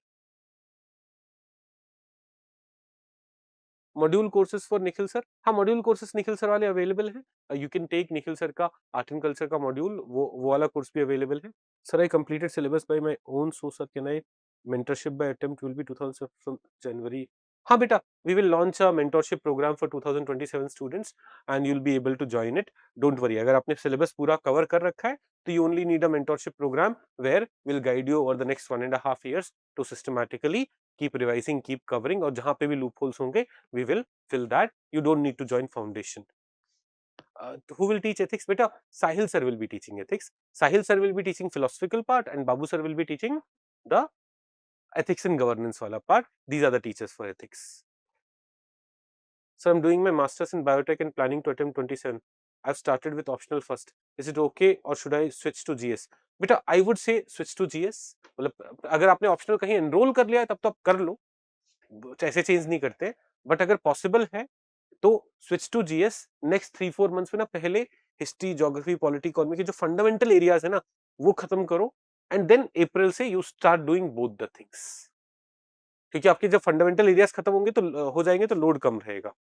Module courses for Nikhil sir? हाँ, मॉड्यूल कोर्सेज निखिल सर वाले अवेलेबल हैं। You can take Nikhil sir का आर्ट एंड कल्चर का मॉड्यूल, वो वाला कोर्स भी अवेलेबल है। Sir I completed syllabus by my own, so sir can I mentorship by attempt will be 2000 from January हाँ बेटा, we will launch a mentorship program for 2027 students and you'll be able to join it. Don't worry, अगर आपने syllabus पूरा cover कर रखा है तो you only need a mentorship program where we'll guide you over the next 1.5 years to systematically keep revising, keep covering, और जहाँ पे भी loopholes होंगे we will fill that. You don't need to join foundation. Who will teach ethics? Beta, Sahil sir will be teaching ethics. Sahil sir will be teaching philosophical part and Babu sir will be teaching the ethics and governance wala part. These are the teachers for ethics. So I'm doing my masters in biotech and planning to attempt 27. I've started with optional first. Is it okay or should I switch to GS? Beta, I would say switch to GS. मतलब अगर आपने ऑप्शनल कहीं एनरोल कर लिया है तब तो आप कर लो, ऐसे चेंज नहीं करते, बट अगर पॉसिबल है तो switch to GS. Next 3-4 months में ना पहले हिस्ट्री, ज्योग्राफी, पॉलिटी, इकोनॉमी के जो फंडामेंटल एरियाज है ना वो खत्म करो एंड देन अप्रैल से you start doing both the things, क्योंकि आपके जब फंडामेंटल एरियाज खत्म होंगे तो हो जाएंगे तो लोड कम रहेगा।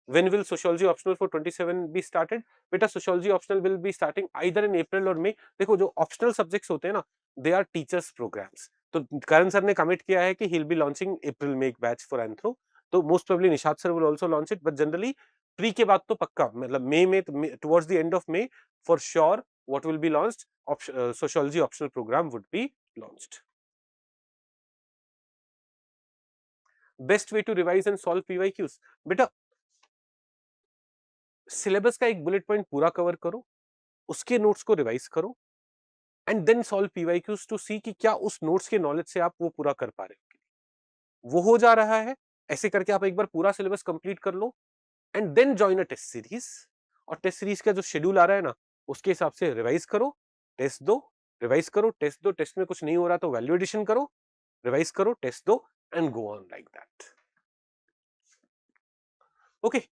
When will sociology optional for 27 be started? बेटा sociology optional will be starting either in April or May. देखो जो optional subjects होते हैं ना they are teachers programs. तो करण सर ने कमिट किया है कि he'll be launching April May batch for anthro. तो most probably Nishat sir will also launch it, but generally pre के बाद तो पक्का मतलब May में towards the end of May for sure what will be launched, sociology optional program would be launched. Best way to revise and solve PYQs? बेटा सिलेबस का एक बुलेट पॉइंट पूरा कवर करो, उसके नोट्स को रिवाइज करो and then solve PYQs to see कि क्या उस नोट्स के नॉलेज से आप वो पूरा कर पा रहे हो। वो हो जा रहा है, ऐसे करके आप एक बार पूरा सिलेबस कंप्लीट कर लो and then join a test series, और टेस्ट सीरीज का जो शेड्यूल आ रहा है ना उसके हिसाब से रिवाइज करो, टेस्ट दो, रिवाइज करो, टेस्ट दो, टेस्ट में कुछ नहीं हो रहा तो वैल्यू एडिशन करो, रिवाइज करो, टेस्ट दो and go on like that. Okay,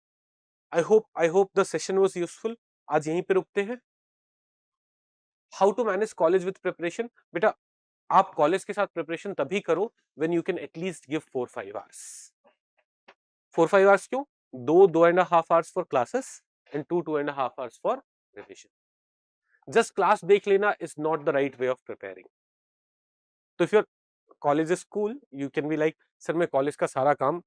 I hope the session was useful. आज यहीं पे रुकते हैं। How to manage college with preparation? बेटा आप कॉलेज के साथ प्रिपरेशन तभी करो when you can at least give 4-5 hours. 4-5 hours क्यों? 2-2.5 hours for classes and 2-2.5 hours for revision. Just class देख लेना is not the right way of preparing. तो if your college is cool you can be like sir मैं कॉलेज का सारा काम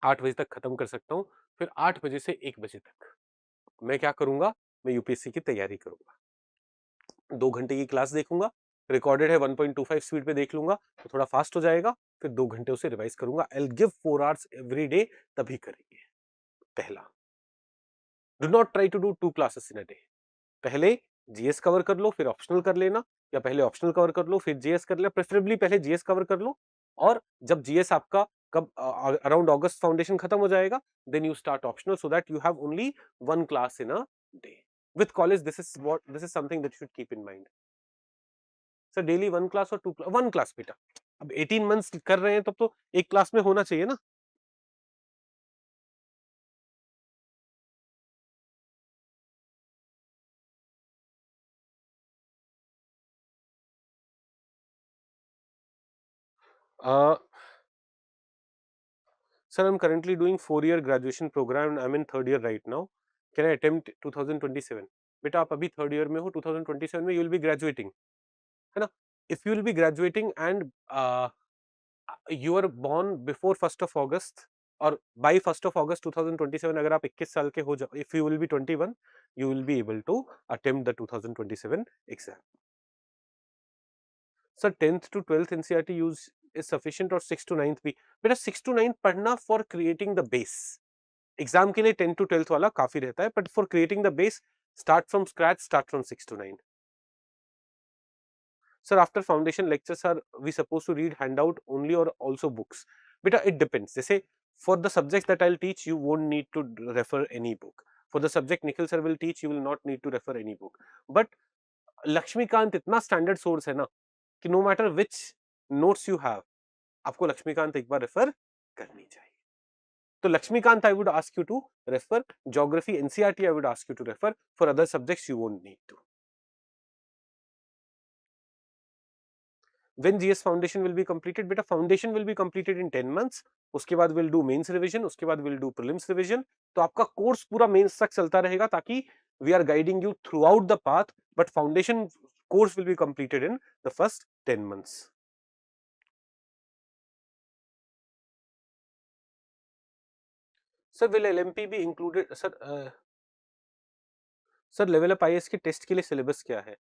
8 बजे तक खत्म कर सकता हूँ, फिर 8 बजे से 1 बजे तक मैं क्या करूंगा, मैं यूपीएससी की तैयारी करूंगा। 2 घंटे की क्लास देखूंगा, रिकॉर्डेड है 1.25 स्पीड पे देख लूंगा तो थोड़ा फास्ट हो जाएगा, फिर 2 घंटे उसे रिवाइज करूंगा। I will give 4 hours every day, तभी करेंगे। पहला, do not try to do 2 classes in a day. पहले जीएस कवर कर लो फिर ऑप्शनल कर लेना, या पहले ऑप्शनल कवर कर लो फिर जीएस कर लेना, प्रेफरेबली पहले जीएस कवर कर लो, और जब जीएस आपका कब अराउंड अगस्त फाउंडेशन खत्म हो जाएगा then you start optional so that you have only 1 class in a day. With college this is something that you should keep in mind. Sir daily 1 class और 2 क्लास? 1 क्लास बेटा, अब 18 मंथ्स कर रहे हैं तब तो एक क्लास में होना चाहिए ना। Sir I am currently doing 4 year graduation program and I am in third year right now, can I attempt 2027? बेटा आप अभी थर्ड ईयर में हो, 2027 में यू विल बी ग्रेजुएटिंग, है ना। If you will be graduating and you are born before 1 of August और बाई 1 ऑफ अगस्त 2027 अगर आप 21 साल के हो जाओ, if you will be 21 you will be able to attempt the 2027 exam. Sir 10th to 12th NCERT use is sufficient और 6th to 9th भी? बेटा 6th to 9th पढ़ना for creating the base, exam के लिए 10th to 12th वाला काफी रहता है, but for creating the base start from scratch, start from 6 to 9। Sir, after foundation lectures, are we supposed to read handout only or also books? Beta, it depends. जैसे for the subjects that I'll teach, you won't need to refer any book. For the subject Nikhil sir will teach, you will not need to refer any book. But Laxmikanth इतना स्टैंडर्ड सोर्स है ना कि no matter which notes you have, आपको लक्ष्मीकांत एक बार रेफर करनी चाहिए। तो Laxmikanth I would ask you to refer, geography NCERT I would ask you to refer, for other subjects you won't need to. When GS foundation will be completed? Beta foundation will be completed in 10 months, उसके बाद we'll do mains revision, उसके बाद we'll do prelims revision। तो आपका कोर्स पूरा मेंस तक चलता रहेगा ताकि we are guiding you throughout the path, but foundation course will be completed in the first 10 months। Sir will LMP be included sir level up IAS के टेस्ट के लिए सिलेबस क्या है?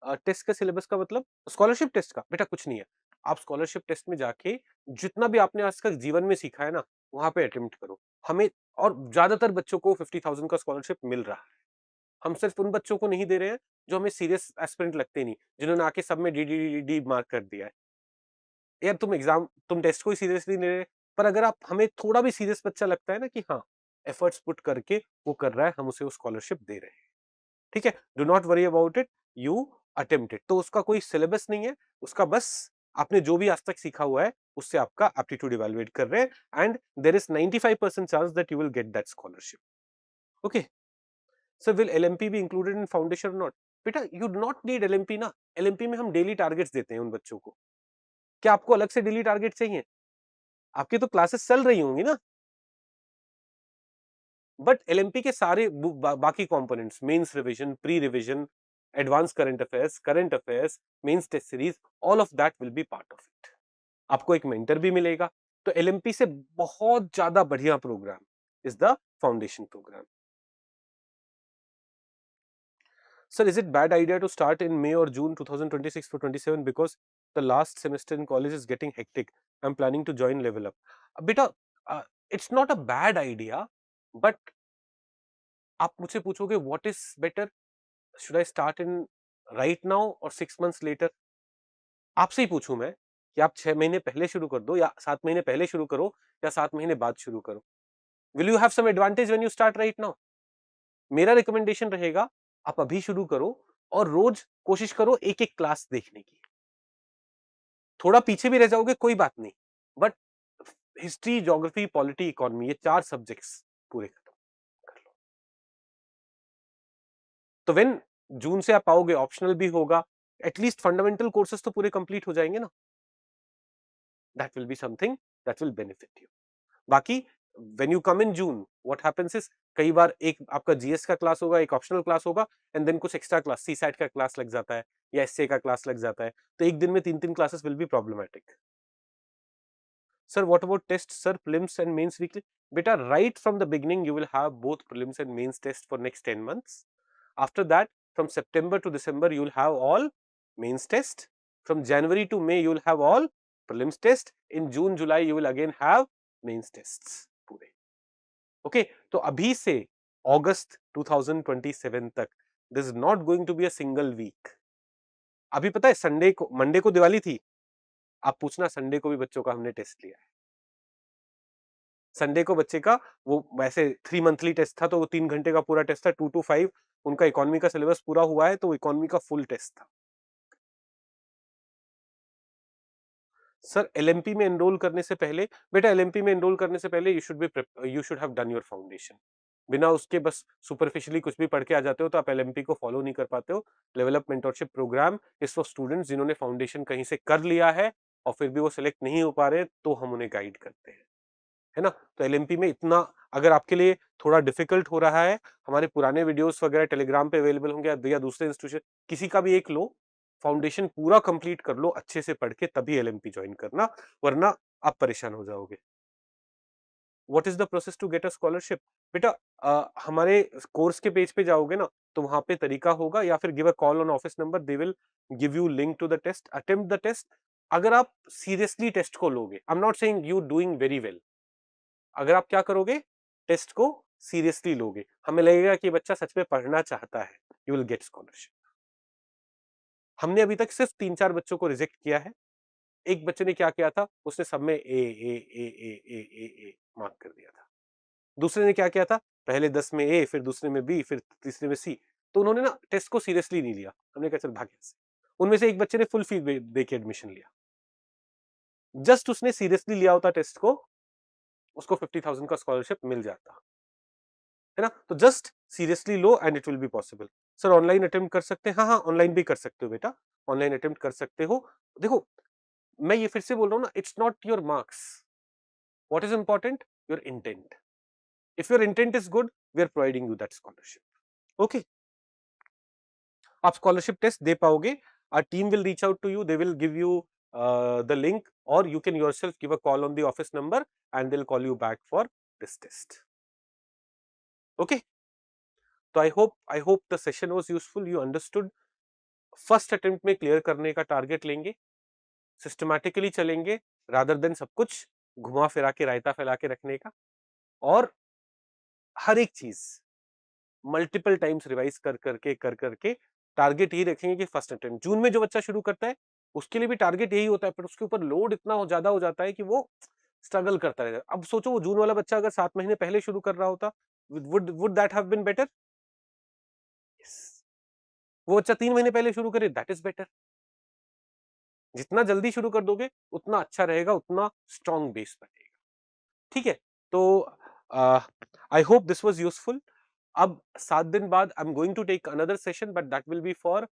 टेस्ट का सिलेबस का मतलब स्कॉलरशिप टेस्ट का बेटा कुछ नहीं है। आप स्कॉलरशिप टेस्ट में जाके जितना भी आपने आज तक जीवन में सीखा है ना, वहां पे अटेम्प्ट करो। हमें और ज्यादातर बच्चों को 50,000 का स्कॉलरशिप मिल रहा है। हम सिर्फ उन बच्चों को नहीं दे रहे हैं जो हमें सीरियस एस्पिरेंट लगते नहीं, जिन्होंने आके सब में D D D D mark कर दिया है। यार तुम टेस्ट को ही सीरियसली ले रहे हैं, पर अगर आप हमें थोड़ा भी सीरियस बच्चा लगता है ना कि हाँ एफर्ट्स पुट करके वो कर रहा है, हम उसे वो स्कॉलरशिप दे रहे हैं। ठीक है, do not worry about it, you attempt it. तो उसका कोई सिलेबस नहीं है, उसका बस आपने जो भी आज तक सीखा हुआ है उससे आपका एप्टीट्यूड इवैल्यूएट कर रहे हैं, and there is 95% chance that you will get that scholarship. Okay sir, will LMP be included in foundation और नॉट? बेटा you do not need LMP ना। एलएमपी में हम डेली टारगेट्स देते हैं उन बच्चों को। क्या आपको अलग से डेली टारगेट चाहिए? आपकी तो क्लासेस चल रही होंगी ना। बट एलएमपी के सारे बाकी components, mains revision, pre revision, advance current affairs, mains test series, all of that will be part of it. आपको एक मेंटर भी मिलेगा। तो एलएमपी से बहुत ज्यादा बढ़िया program is the foundation program. Sir, is it bad idea to start in May or June 2026 for 27 because the last semester in college is getting hectic? I'm planning to join Level Up. बेटा, it's not a bad idea, but आप मुझसे पूछोगे what is better? Should I start in right now or 6 months later? आपसे ही पूछूं मैं कि आप 6 महीने पहले शुरू कर दो या 7 महीने पहले शुरू करो या 7 महीने बाद शुरू करो। Will you have some advantage when you start right now? मेरा रिकमेंडेशन रहेगा आप अभी शुरू करो और रोज कोशिश करो एक एक क्लास देखने की। थोड़ा पीछे भी रह जाओगे कोई बात नहीं, but history, geography, polity, economy, ये 4 सब्जेक्ट्स पूरे खत्म कर लो। तो व्हेन जून से आप आओगे, ऑप्शनल भी होगा, एटलीस्ट फंडामेंटल कोर्सेज तो पूरे कंप्लीट हो जाएंगे ना। That will be something that will benefit you. बाकी when you come in June, what happens is कई बार एक आपका जीएस का क्लास होगा, एक ऑप्शनल क्लास होगा, एंड देन कुछ एक्स्ट्रा क्लास, सीसैट का क्लास लग जाता है या एसए का क्लास लग जाता है, तो एक दिन में 3-3 classes will be problematic. Sir, what about tests, sir? Prelims and mains weekly? Beta, right from the beginning, you will have both prelims and mains tests for next 10 months. After that, from September to December, you will have all mains test. From January to May, you will have all prelims test. In June, July, you will again have mains tests. पूरे ओके तो अभी से अगस्त 2027 तक this is not going to be a single week. अभी पता है संडे को, मंडे को दिवाली थी, आप पूछना संडे को भी बच्चों का हमने टेस्ट लिया है। संडे को बच्चे का वो वैसे 3 मंथली टेस्ट था, तो वो 3 घंटे का पूरा टेस्ट था, 2 to 5। उनका इकोनॉमी का सिलेबस पूरा हुआ है, तो इकोनॉमी का फुल टेस्ट था। सर एलएमपी में एनरोल करने से पहले, बेटा एलएमपी में एनरोल करने से पहले you should have done your foundation. बिना उसके बस सुपरफिशियली कुछ भी पढ़ के आ जाते हो तो आप एलएमपी को फॉलो नहीं कर पाते हो। Level up mentorship program is for students जिन्होंने फाउंडेशन कहीं से कर लिया है और फिर भी वो सिलेक्ट नहीं हो पा रहे, तो हम उन्हें गाइड करते हैं, है ना। तो एलएमपी में इतना अगर आपके लिए थोड़ा डिफिकल्ट हो रहा है, हमारे पुराने वीडियोस वगैरह टेलीग्राम पे अवेलेबल होंगे या दूसरे इंस्टीट्यूशन किसी का भी एक लो, फाउंडेशन पूरा कंप्लीट कर लो अच्छे से पढ़ के, तभी एलएमपी ज्वाइन करना, वरना आप परेशान हो जाओगे। What is the process to get a scholarship? बेटा हमारे कोर्स के पेज पे जाओगे ना, तो वहां पे तरीका होगा, या फिर give a call on office number, they will give you link to the test, attempt the test. अगर आप सीरियसली टेस्ट को लोगे, I am not saying you doing very well, अगर आप क्या करोगे, टेस्ट को सीरियसली लोगे, हमें लगेगा कि बच्चा सच में पढ़ना चाहता है, यू विल गेट स्कॉलरशिप। हमने अभी तक सिर्फ 3-4 बच्चों को रिजेक्ट किया है। एक बच्चे ने क्या किया था, उसने सब में ए मार्क कर दिया था। दूसरे ने क्या किया था, पहले 10 में ए, फिर दूसरे में बी, फिर तीसरे में सी। तो उन्होंने ना टेस्ट को सीरियसली नहीं लिया। हमने कहा चल भाग यहाँ से। उनमें से एक बच्चे ने फुल फी दे के एडमिशन लिया। जस्ट उसने सीरियसली लिया होता टेस्ट को, उसको 50,000 का स्कॉलरशिप मिल जाता, है ना। तो just seriously low and it will be possible. Sir online attempt कर सकते हैं? हाँ हाँ, ऑनलाइन भी कर सकते हो बेटा, ऑनलाइन अटेम्प्ट कर सकते हो। देखो मैं ये फिर से बोल रहा हूँ ना, it's not your marks, what is important, your intent. If your intent is good, we are providing you that scholarship. Okay, आप स्कॉलरशिप टेस्ट दे पाओगे। our team will reach out to you, they will give you the link, or you can yourself give a call on the office number and they'll call you back for this test. Okay, तो I hope the session was useful, you understood. First attempt में क्लियर करने का टारगेट लेंगे, सिस्टमैटिकली चलेंगे रादर देन सब कुछ घुमा फिरा के रायता फैला के रखने का, और हर एक चीज मल्टीपल टाइम्स रिवाइज कर करके टारगेट यही रखेंगे कि फर्स्ट अटेम्प्ट। जून में जो बच्चा शुरू करता है उसके लिए भी टारगेट यही होता है, पर उसके ऊपर लोड इतना ज्यादा हो जाता है कि वो स्ट्रगल करता रहेगा। अब सोचो वो जून वाला बच्चा अगर 7 महीने पहले शुरू कर रहा होता, would that have been better? वो बच्चा 3 महीने पहले शुरू करे, दैट इज बेटर। जितना जल्दी शुरू कर दोगे उतना अच्छा रहेगा, उतना स्ट्रॉन्ग बेस बनेगा। ठीक है, तो I hope this was useful. अब 7 दिन बाद I am going to take another session, but that will be for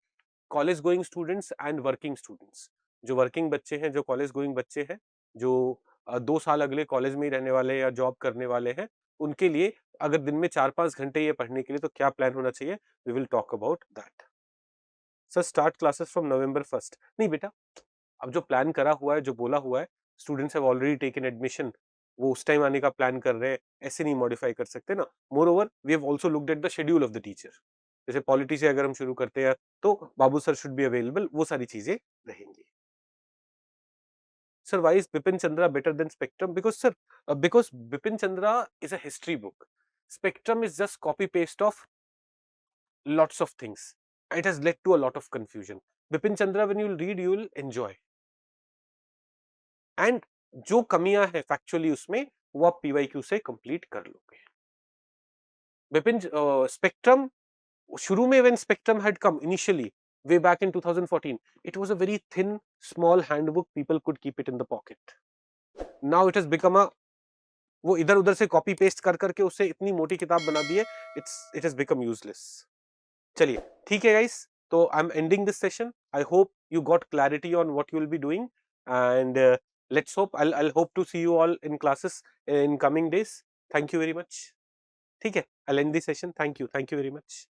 college going students and working students. जो वर्किंग बच्चे हैं, जो कॉलेज गोइंग बच्चे हैं, जो 2 साल अगले कॉलेज में ही रहने वाले या जॉब करने वाले हैं, उनके लिए अगर दिन में 4-5 घंटे ये पढ़ने के लिए तो क्या प्लान होना चाहिए, we will talk about that. Sir start classes from November 1st? नहीं बेटा, अब जो प्लान करा हुआ है, जो बोला हुआ है, students have already taken admission, वो उस टाइम आने का प्लान कर रहे हैं, ऐसे नहीं मॉडिफाई कर सकते ना। More over we have also looked at the schedule of the teacher. जैसे पॉलिटी से अगर हम शुरू करते हैं तो Babu sir should be available, वो सारी चीजें रहेंगी। Sir why is Bipin Chandra better than spectrum? Because Bipin Chandra is a history book, spectrum is just copy paste of lots of things. It has led to a lot of confusion. Bipin Chandra, when you will read, you will enjoy. And जो कमियां है फैक्चुअली उसमें, वो आप PYQ से कंप्लीट कर लोगे। बिपिन स्पेक्ट्रम, शुरू में when Spectrum had come initially way back in 2014, it was a very thin small handbook, people could keep it in the pocket. Now it has become a, वो इधर उधर से कॉपी पेस्ट कर करके उससे इतनी मोटी किताब बना दी है, इट हैज बिकम यूजलेस। चलिए ठीक है गाइस, तो I am ending this session. I hope you got clarity on what you will be doing, and let's hope I hope to see you all in classes in coming days. Thank you very much. ठीक है, I end this session. Thank you very much.